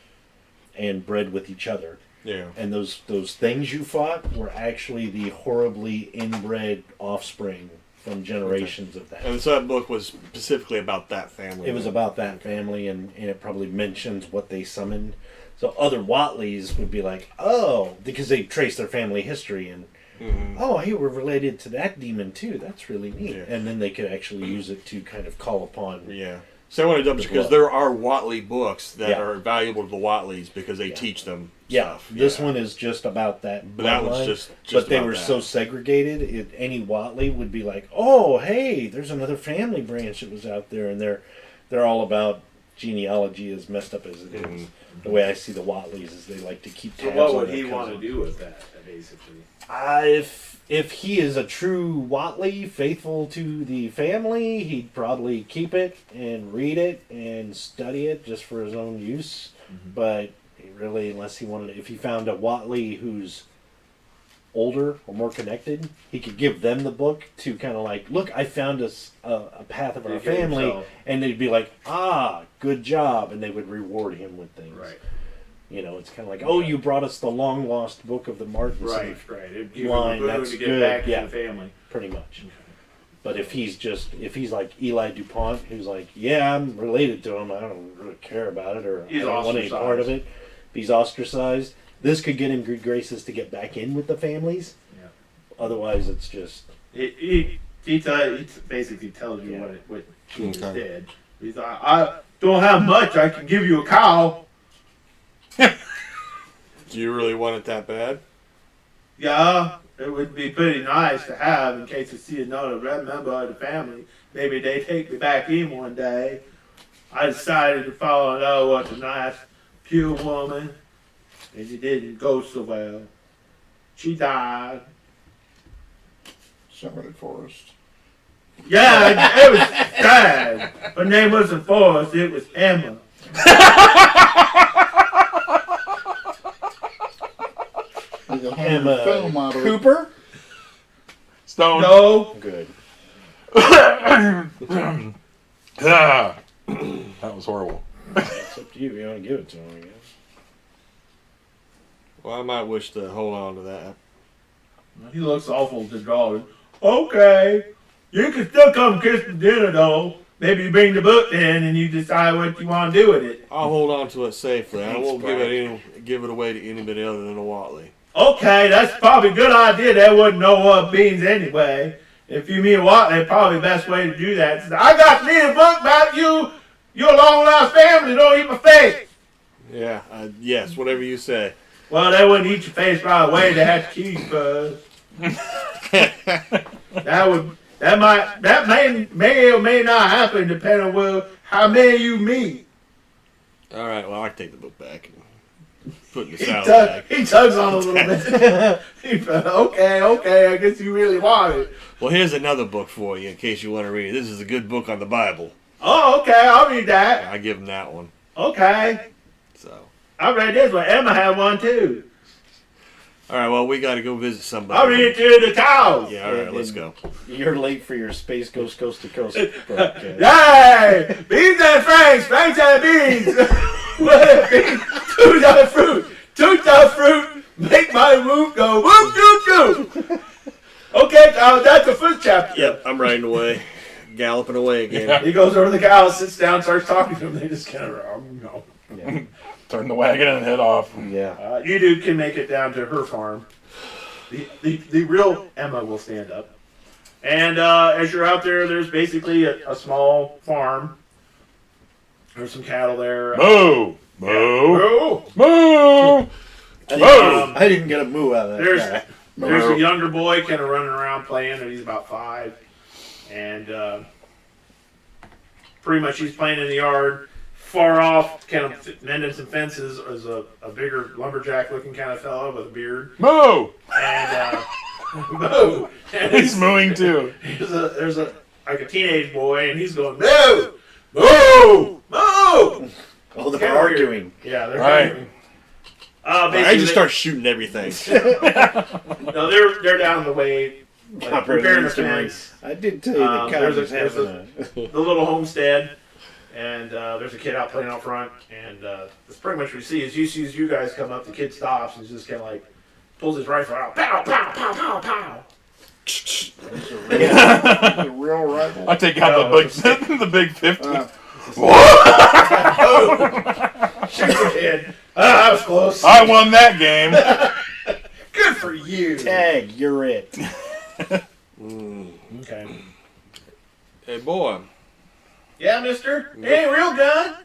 and bred with each other. Yeah. And those things you fought were actually the horribly inbred offspring from generations of that. And so that book was specifically about that family. It was about that family, and it probably mentions what they summoned. So other Watleys would be like, oh, because they trace their family history and, oh, hey, we're related to that demon too. That's really neat. Yeah. And then they could actually use it to kind of call upon. Yeah. So I want to double because blood. there are Watley books that Yeah. are valuable to the Watleys because they Yeah. teach them Yeah, stuff. this one is just about that. But that one's bloodline, just but they about were that. so segregated. Any Watley would be like, "Oh, hey, there's another family branch that was out there," and they're all about genealogy, as messed up as it is. The way I see the Watleys is they like to keep So tabs what on would their he want to cousins. do with that, basically? If he is a true Watley, faithful to the family, he'd probably keep it and read it and study it just for his own use. But he really, unless he wanted, if he found a Watley who's older or more connected, he could give them the book to kind of like, look, I found a path of our Educate family, himself. and they'd be like, ah, good job, and they would reward him with things. Right. You know, it's kind of like, oh, you brought us the long lost book of the Martins. Right. It'd give him Line, a boon that's to get good, back yeah. to the family. Pretty much. But if he's like Eli DuPont, who's like, yeah, I'm related to him, I don't really care about it, or He's I don't want any part of it. If he's ostracized, this could get him good graces to get back in with the families. Yeah. Otherwise, it's just He basically tells you Yeah. what he just Okay. did. He's like, I don't have much. I can give you a cow. Do you really want it that bad? Yeah, it would be pretty nice to have in case I see another red member of the family. Maybe they take me back in one day. I decided to fall in love with a nice, pure woman, and it didn't go so well. She died. Somebody Forrest. Yeah, it was sad. Her name wasn't Forrest, it was Emma. Like Emma film out of it. Cooper. Stone. No, Good. Ah. That was horrible. It's up to you. You want to give it to him, I guess. Well, I might wish to hold on to that. he looks awful to Jordan. Okay, you can still come kiss the dinner though. Maybe you bring the book in and you decide what you want to do with it. I'll hold on to it safely. I Thanks, won't Brian. give it away to anybody other than a Watley. Okay, that's probably a good idea. They wouldn't know what beans anyway. If you mean what, that's probably the best way to do that. I got me a book about you, your long lost family. Don't eat my face. Yeah, yes, whatever you say. Well, they wouldn't eat your face right away. They had to keep first. That may or may not happen depending on how many you meet. All right, well, I can take the book back and put it in the salad bag. He tugs on a little bit. Okay, I guess you really want it. Well, here's another book for you in case you want to read it. This is a good book on the Bible. Oh, okay, I'll read that. I give him that one. Okay. So, I read this one. Emma had one too. All right, well, we got to go visit somebody. I'll read to the cows. Yeah, all right, let's go. You're late for your Space Ghost Coast to Coast broadcast. Yay! Beans and Franks, Franks and beans. Toot the fruit, toot the fruit. Make my whoop go whoop doop doop. Okay, cows, that's the first chapter. Yep, I'm riding away. Galloping away again. He goes over to the cows, sits down, starts talking to them. They just kind of, no. Yeah. Turn the wagon and head off. Yeah. You dude can make it down to her farm. The real Emma will stand up. And as you're out there, there's basically a small farm. There's some cattle there. Moo! Moo! Moo! Moo! I didn't get a moo out of that guy. There's a younger boy kind of running around playing, and he's about 5. And pretty much he's playing in the yard. Far off, kind of mending some fences, is a bigger lumberjack-looking kind of fellow with a beard. Moo! And moo! And He's mooing too. there's a teenage boy, and he's going moo, moo, moo. Oh, they're arguing. Yeah, they're Right. arguing. I just start shooting everything. No, they're down the way, like, repairing the fence. I did tell you the cow was having The little homestead. And there's a kid out playing out front, and that's pretty much what we see. As he sees you guys come up, the kid stops and just kind of like pulls his rifle out, pow, pow, pow, pow, pow. The real rifle. I take out the big 50. Shoot the kid. That was close. I won that game. Good for you. Tag, you're it. Okay. Hey, boy. Yeah, mister? It ain't real gun.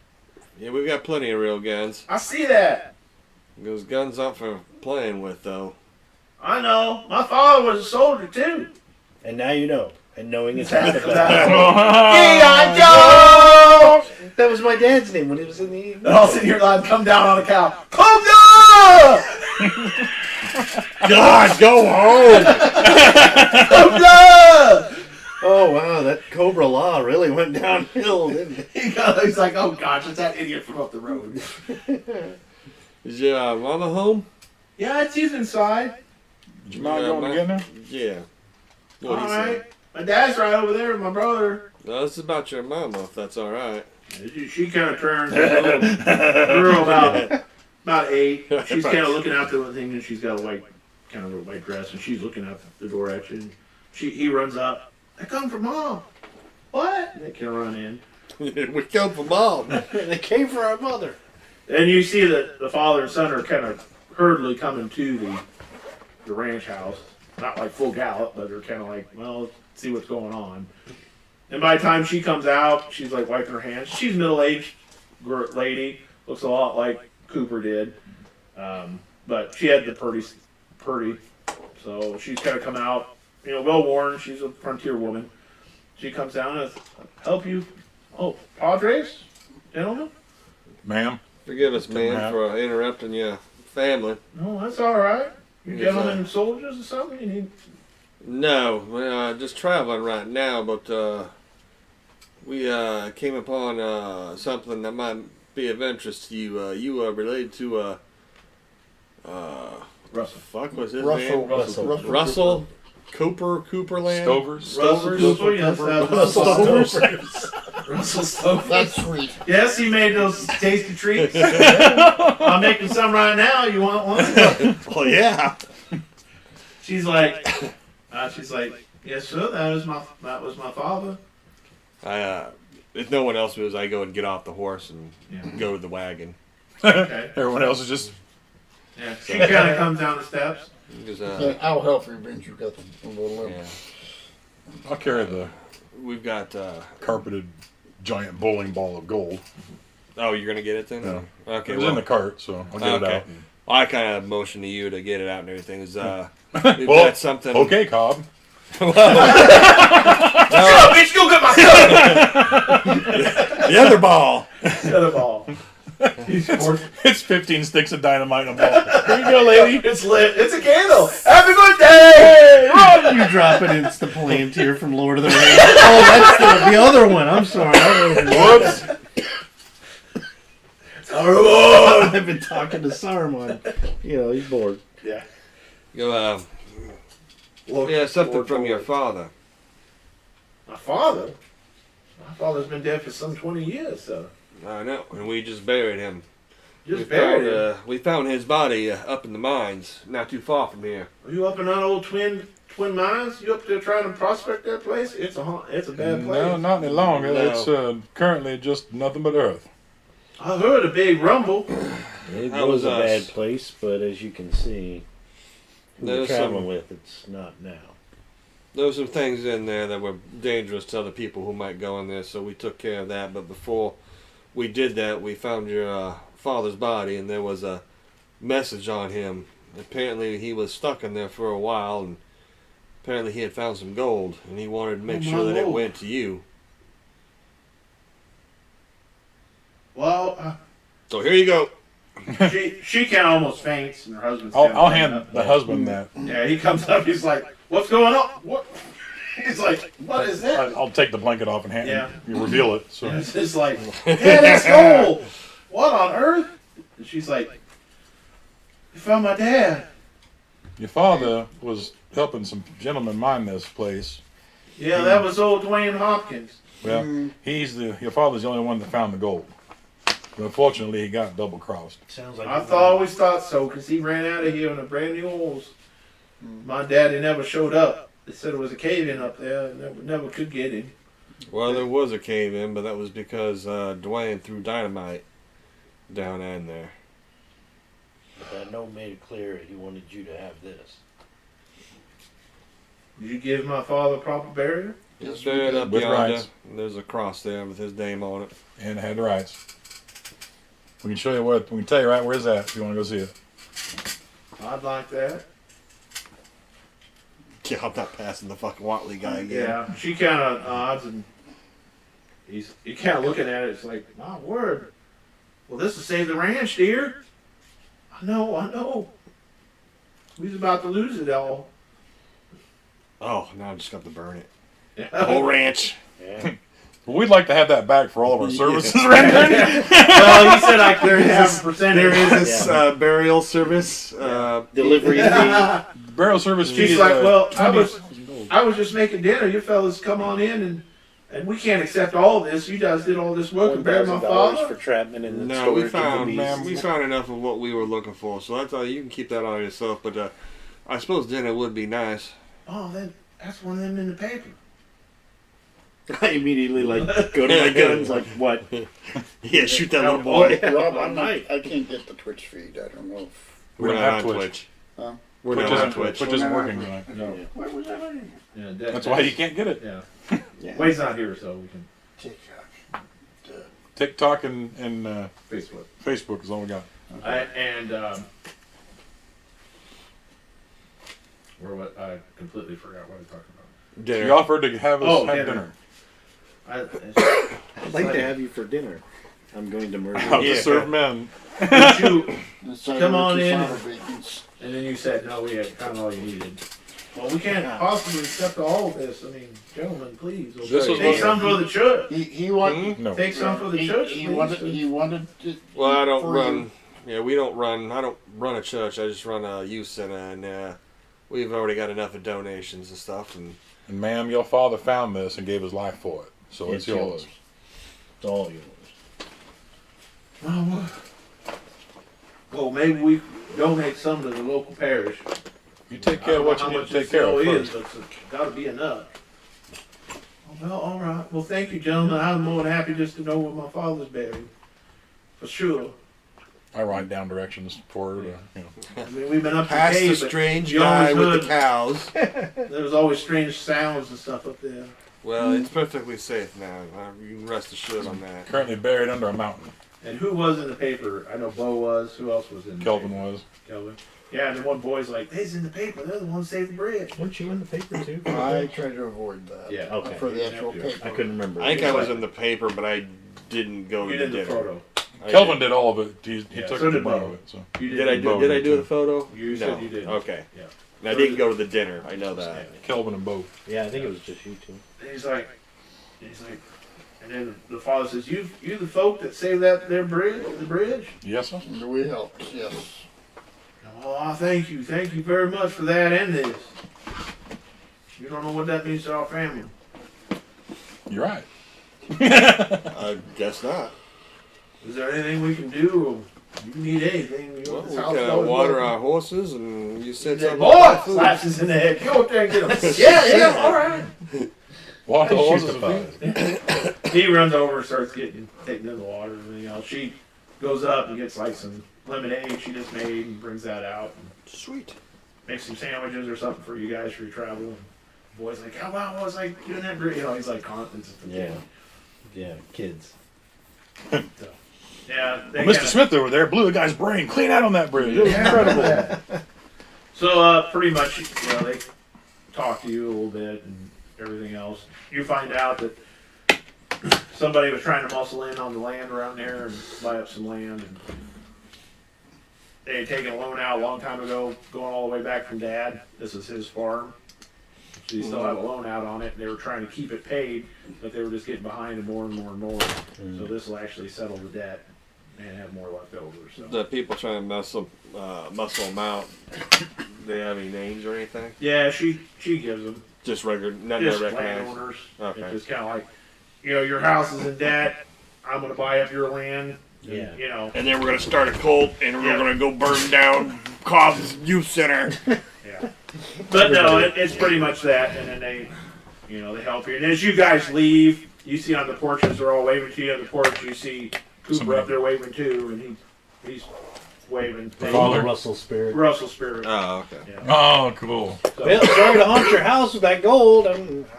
Yeah, we've got plenty of real guns. I see that. Those guns aren't for playing with, though. I know. My father was a soldier, too. And now you know. And knowing is half the battle. G.I. Joe! That was my dad's name when he was in the... And all of a sudden, your line come down on a cow. Come down! God, go home! Come down! Oh, wow, that Cobra Law really went downhill, didn't it? He's like, oh gosh, it's that idiot from up the road. Is your mama home? Yeah, she's inside. Did your mom going to get her? Yeah. All right. My dad's right over there with my brother. No, this is about your mama, if that's all right. She kind of turns. A little girl about 8. She's kind of looking out the thing, and she's got a white dress, and she's looking out the door at you. And he runs up. I come from Mom. What? And they can run in. We come from Mom. They came for our mother. And you see that the father and son are kind of hurriedly coming to the ranch house. Not like full gallop, but they're kind of like, well, let's see what's going on. And by the time she comes out, she's like wiping her hands. She's a middle-aged lady. Looks a lot like Cooper did. But she had the purdy. So she's kind of come out. Well-worn. She's a frontier woman. She comes down and says, help you. Oh, Padres? Gentlemen? Ma'am. Forgive us, man, for interrupting your family. No, that's all right. You gentlemen soldiers or something? You need... No, we're just traveling right now, but we came upon something that might be of interest to you. You are related to Russell. Fuck, what's his Russell. name? Russell Cooperland? Stovers. Russell Cooper, yes. Russell Stover. That's sweet. Yes, he made those tasty treats. I'm making some right now. You want one? Oh, yeah. She's like, yes, sir. That was my father. If no one else was, I go and get off the horse and go to the wagon. Okay. Everyone else is just... Yeah. She kind of comes down the steps. I'll help you, Vince. You got the little Yeah. I'll carry the We've got... carpeted giant bowling ball of gold. Oh, you're going to get it then? No. Okay, It was in the cart, so I'll get it out. I kind of motioned to you to get it out and everything. We've Well, got something... Okay, Cobb. Go, bitch, go get my The other ball! The other ball. It's 15 sticks of dynamite in a ball. Here you go, lady. It's lit. It's a candle. Have a good day. Run. You drop it, it's the Palantir from Lord of the Rings. Oh, that's the other one. I'm sorry. Whoops. I've been talking to Saruman. He's bored. Yeah. Go, Well, yeah, something from your father. My father? My father's been dead for some 20 years, so. I know, and we just buried him. Just buried him. We found his body up in the mines, not too far from here. Are you up in that old twin mines? You up there trying to prospect that place? It's a bad place. No, not any longer. No. It's currently just nothing but earth. I heard a big rumble. It That was was a us. bad place, but as you can see, who we're There's traveling some- with, it's not now. There were some things in there that were dangerous to other people who might go in there, so we took care of that. But before we did that, we found your father's body, and there was a message on him. Apparently, he was stuck in there for a while, and apparently he had found some gold, and he wanted to make Oh, my sure that it Lord. went to you. Well, So here you go. she kind of almost faints, and her husband's I'll kinda hand up. the husband that. Yeah, he comes up. He's like, "What's going on? What?" He's like, "What is that?" I'll take the blanket off and hand Yeah. you reveal it. So And it's just like, "Yeah, that's gold. What on earth?" And she's like, "You found my dad." your father was helping some gentlemen mine this place. Yeah, that was old Dwayne Hopkins. Well, your father's the only one that found the gold. But unfortunately, he got double crossed. Sounds like I always thought so, because he ran out of here in a brand new horse. My daddy never showed up. They said it was a cave in up there, and never could get him. Well, there was a cave in, but that was because Dwayne threw dynamite down in there. But that note made it clear he wanted you to have this. Did you give my father proper burial? Yes, It's we buried did. up With yonder. rights. There's a cross there with his name on it. And it had the rights. We can show you where. We can tell you right where it's at if you want to go see it. I'd like that. Yeah, I'm not passing the fucking Watley guy again. Yeah, she kind of nods, and he's kind of looking at it. It's like, my word. Well, this will save the ranch, dear. I know. We was about to lose it all. Oh, now I just got to burn it. Yeah. Whole ranch. Yeah. But we'd like to have that back for all of our services rendered. Well, he said I could have a percentage. There is this Yeah. Burial service. Delivery fee. Burial service fee. She's like, well, I was just making dinner. You fellas come on in, and we can't accept all this. You guys did all this work and buried my $1,000 father. for trapment and No, storage we of the found, beasts. man, we found enough of what we were looking for. So that's all. You can keep that on yourself. But I suppose dinner would be nice. Oh, then that's one of them in the paper. I immediately go to my guns like what? Yeah, shoot that little boy. Rob, I can't get the Twitch feed. I don't know if. We don't have Twitch. Huh? We're Twitch not on isn't, Twitch. Twitch isn't working tonight. No. Where was that on? Yeah, That's why you can't get it. Yeah. Yeah. Wade's not here, so we can TikTok and Facebook. Facebook is all we got. I completely forgot what I was talking about. He Dinner. offered to have us Oh, have dinner. dinner. I'd like to have you for dinner. I'm going to murder How you. to serve men. Did you, Inside Come of on the in. cassava bacons. and then you said no, we had found all you needed. Well, we can't possibly accept all of this. I mean, gentlemen, please. This was Take what- some for the church. He wanted. No. Take some for the church, He please. wanted. To, Well, I don't for run. Yeah, we don't run. I don't run a church. I just run a youth center, and we've already got enough of donations and stuff. And And ma'am, your father found this and gave his life for it. So it's yours. yours. It's all yours. Well, maybe we donate some to the local parish. You take care of what you need to take care of first. But it's got to be enough. Well, all right. Well, thank you, gentlemen. I'm more than happy just to know where my father's buried. For sure. I write down directions for her. I mean, we've been up to the past the cave, but strange you guy always with the heard- cows. there was always strange sounds and stuff up there. Well, it's perfectly safe now. You can rest assured on that. Currently buried under a mountain. And who was in the paper? I know Bo was. Who else was in the Kelvin paper? was. Kelvin. Yeah, and then one boy's like, they's in the paper. They're the ones saving the bridge. Weren't you in the paper too? I try to avoid that. Yeah. Okay. For the actual paper. I couldn't remember. I think I was in the paper, but I didn't go You to the did the dinner. photo. I Kelvin did all of it. He Yeah, took so the did brunt Bo. of it. So. You Did I do? Bo Did I did do too. the photo? You no. said you did. Okay. Yeah. And I didn't go to the dinner. I know that. Kelvin and Bo. Yeah, I think it was just you two. And he's like, and then the father says, you the folk that saved that their bridge, the bridge? Yes, sir. We helped. Yes. No, Oh, thank you very much for that and this. You don't know what that means to our family. You're right. I guess not. Is there anything we can do? You need anything? You Well, know, we this house can always water welcome. our horses, and you said That something boy about food. slaps us in the head. Go up there and get him. Yeah, all right. Water the Shoot horses the with feet. He runs over and starts taking in the water and everything else. She goes up and gets like some lemonade she just made and brings that out and Sweet. makes some sandwiches or something for you guys for your travel. And the boy's like, how about was I doing that? You know, he's like confident. Yeah, kids. Yeah. Well, Mr. Smith over there blew a guy's brain clean out on that bridge. It was incredible. So pretty much, you know, they talk to you a little bit and everything else. You find out that somebody was trying to muscle in on the land around there and buy up some land. And they had taken a loan out a long time ago, going all the way back from Dad. This is his farm. So you still have a loan out on it. And they were trying to keep it paid, but they were just getting behind and more and more and more. So this will actually settle the debt and have more left over. So. The people trying to muscle them out. Do they have any names or anything? Yeah, she gives them. Just regular, not Just recognized. landowners. Okay. It's just kind of like, you know, your house is in debt. I'm going to buy up your land. Yeah. You know. And then we're gonna start a cult, and we're Yeah. gonna go burn down Cobb's Youth Center. Yeah. But no, it's pretty much that. And then they, you know, they help you. And as you guys leave, you see on the porches, they're all waving to you on the porch. You see Cooper up there waving too, and he's waving. Follow Russell Spirit. Russell Spirit. Oh, okay. Yeah. Oh, cool. So, Well, sorry to haunt your house with that gold.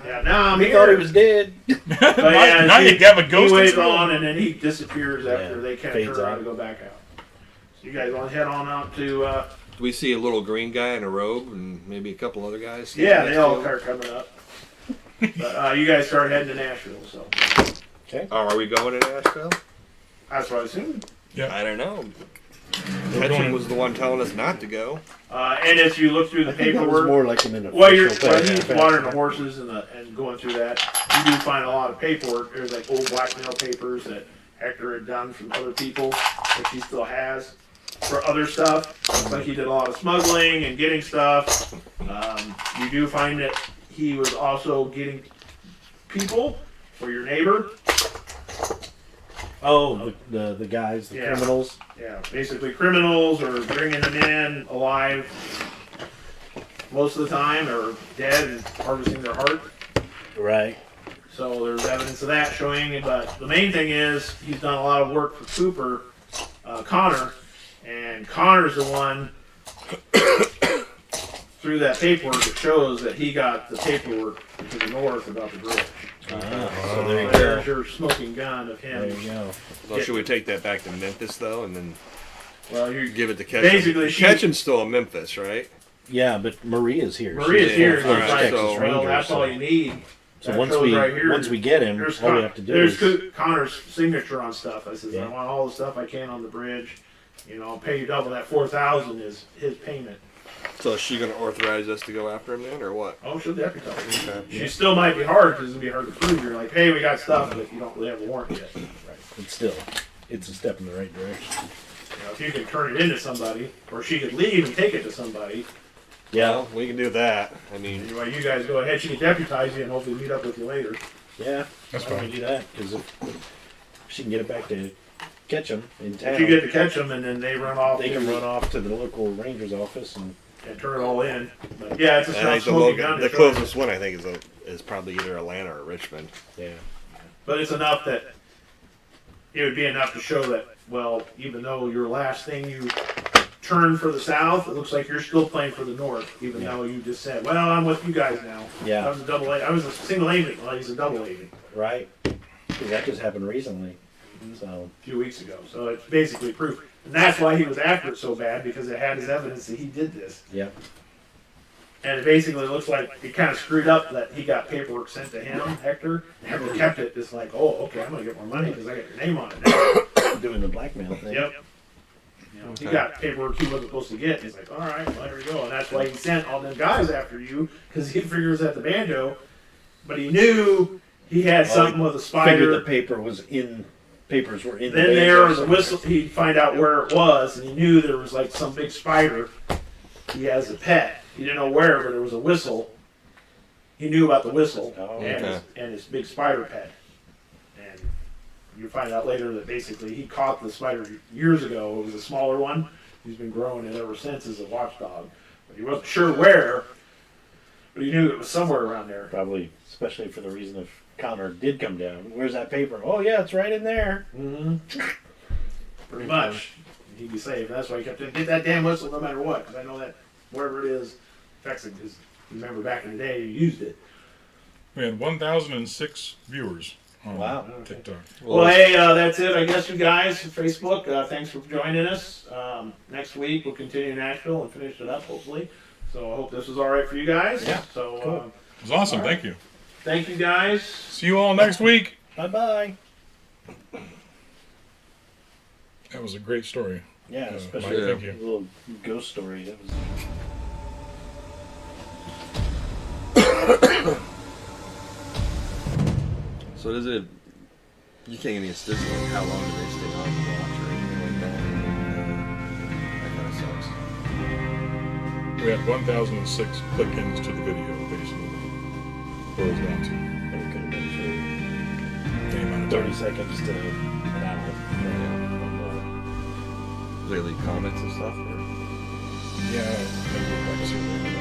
yeah, now I'm We here. thought he was dead. But yeah, now you have a he ghost. waves control. on, and then he disappears after Yeah, they kind of fades turn around out. and go back out. So you guys want to head on out to? Do we see a little green guy in a robe, and maybe a couple other guys? Yeah, they next all to him? start coming up. But you guys start heading to Nashville, so Oh, are we going to Nashville? that's what I assumed. I don't know. Ketchum was the one telling us not to go. And as you look through the I think that was paperwork, more like an unofficial while you're thing. watering the horses and going through that, you do find a lot of paperwork. There's like old blackmail papers that Hector had done from other people that he still has for other stuff. Looks like he did a lot of smuggling and getting stuff. You do find that he was also getting people for your neighbor. Oh, the guys, the Yeah. criminals. Yeah, basically criminals or bringing them in alive most of the time or dead and harvesting their heart. Right. So there's evidence of that showing it, but the main thing is he's done a lot of work for Cooper, Connor, and Connor's the one through that paperwork that shows that he got the paperwork to the north about the bridge. So there you There's go. your smoking gun of There him. you go. Well, should we take that back to Memphis, though, and then Well, you give it to Ketchum? Basically, she- Ketchum's still in Memphis, right? Yeah, but Maria's here. Maria's She's here. one of Alright, the Texas so- well, Rangers, that's all you need. So That once shows we right here. once we get him, There's all we have to do there's is Connor's signature on stuff. I says, Yeah. I want all the stuff I can on the bridge. You know, I'll pay you double. That $4,000 is his payment. So is she going to authorize us to go after him then, or what? Oh, she'll deputize. Okay. She still might be hard because it'll be hard to prove. You're like, hey, we got stuff, but you don't really have a warrant yet. right. But still, it's a step in the right direction. You know, if you could turn it into somebody, or she could leave and take it to somebody, Yeah, Well, we can do that. I mean, anyway, you guys go ahead. She can deputize you and hopefully meet up with you later. yeah. That's Why don't fine. we do that? Because if she can get it back to Ketchum in town, If you get to catch them and then they run off, they to- can run off to the local ranger's office and and turn it all in. But yeah, it's a I think the, smoking gun. the to show you. closest one I think is probably either Atlanta or Richmond. yeah. But it's enough that it would be enough to show that, well, even though your last thing you turned for the south, it looks like you're still playing for the north, even Yeah. though you just said, well, I'm with you guys now. Yeah. I was a double A. I was a single agent. Well, he's a double agent Right. Because that just happened recently. So a few weeks ago. So it's basically proof. And that's why he was after it so bad, because it had his evidence that he did this. yeah. And it basically looks like it kind of screwed up that he got paperwork sent to him, Hector. Hector kept it just like, oh, okay, I'm going to get more money because I got your name on it now. Doing the blackmail thing. Yep. You know, he got paperwork he wasn't supposed to get. He's like, all right, well, here we go. And that's why he sent all them guys after you, because he figures at the banjo. But he knew he had something with a Figured the spider. paper was in papers were in the Then bag there or was a something. whistle. He'd find out where it was, and he knew there was like some big spider. He has a pet. He didn't know where, but there was a whistle. He knew about the whistle Oh, and his big spider pet. And you find out later that basically he caught the spider years ago. It was a smaller one. He's been growing it ever since as a watchdog. But he wasn't sure where, but he knew it was somewhere around there. Probably, especially for the reason if Connor did come down. Where's that paper? Oh, yeah, it's right in there. Mm-hmm. Pretty much. He'd be safe. That's why he kept saying, get that damn whistle no matter what, because I know that wherever it is affects it. Because remember back in the day, you used it. We had 1,006 viewers on Wow. TikTok. Well, hey, that's it, I guess, you guys. Facebook, thanks for joining us. Next week, we'll continue Nashville and finish it up, hopefully. So I hope this was all right for you guys. Yeah. So Cool. It was awesome. All right. Thank you. thank you, guys. See you all next week. Bye-bye. That was a great story. Yeah, Mike, especially thank the you. little ghost story. That was... So does it? You can't get any statistics like how long do they stay on the watch or anything like that? That kind of sucks. We had 1,006 click-ins to the video, basically. Boils down to It could have been the amount for of 30 time. seconds to an hour. Do they leave comments and stuff? Or? Yeah, maybe we'll back to it later.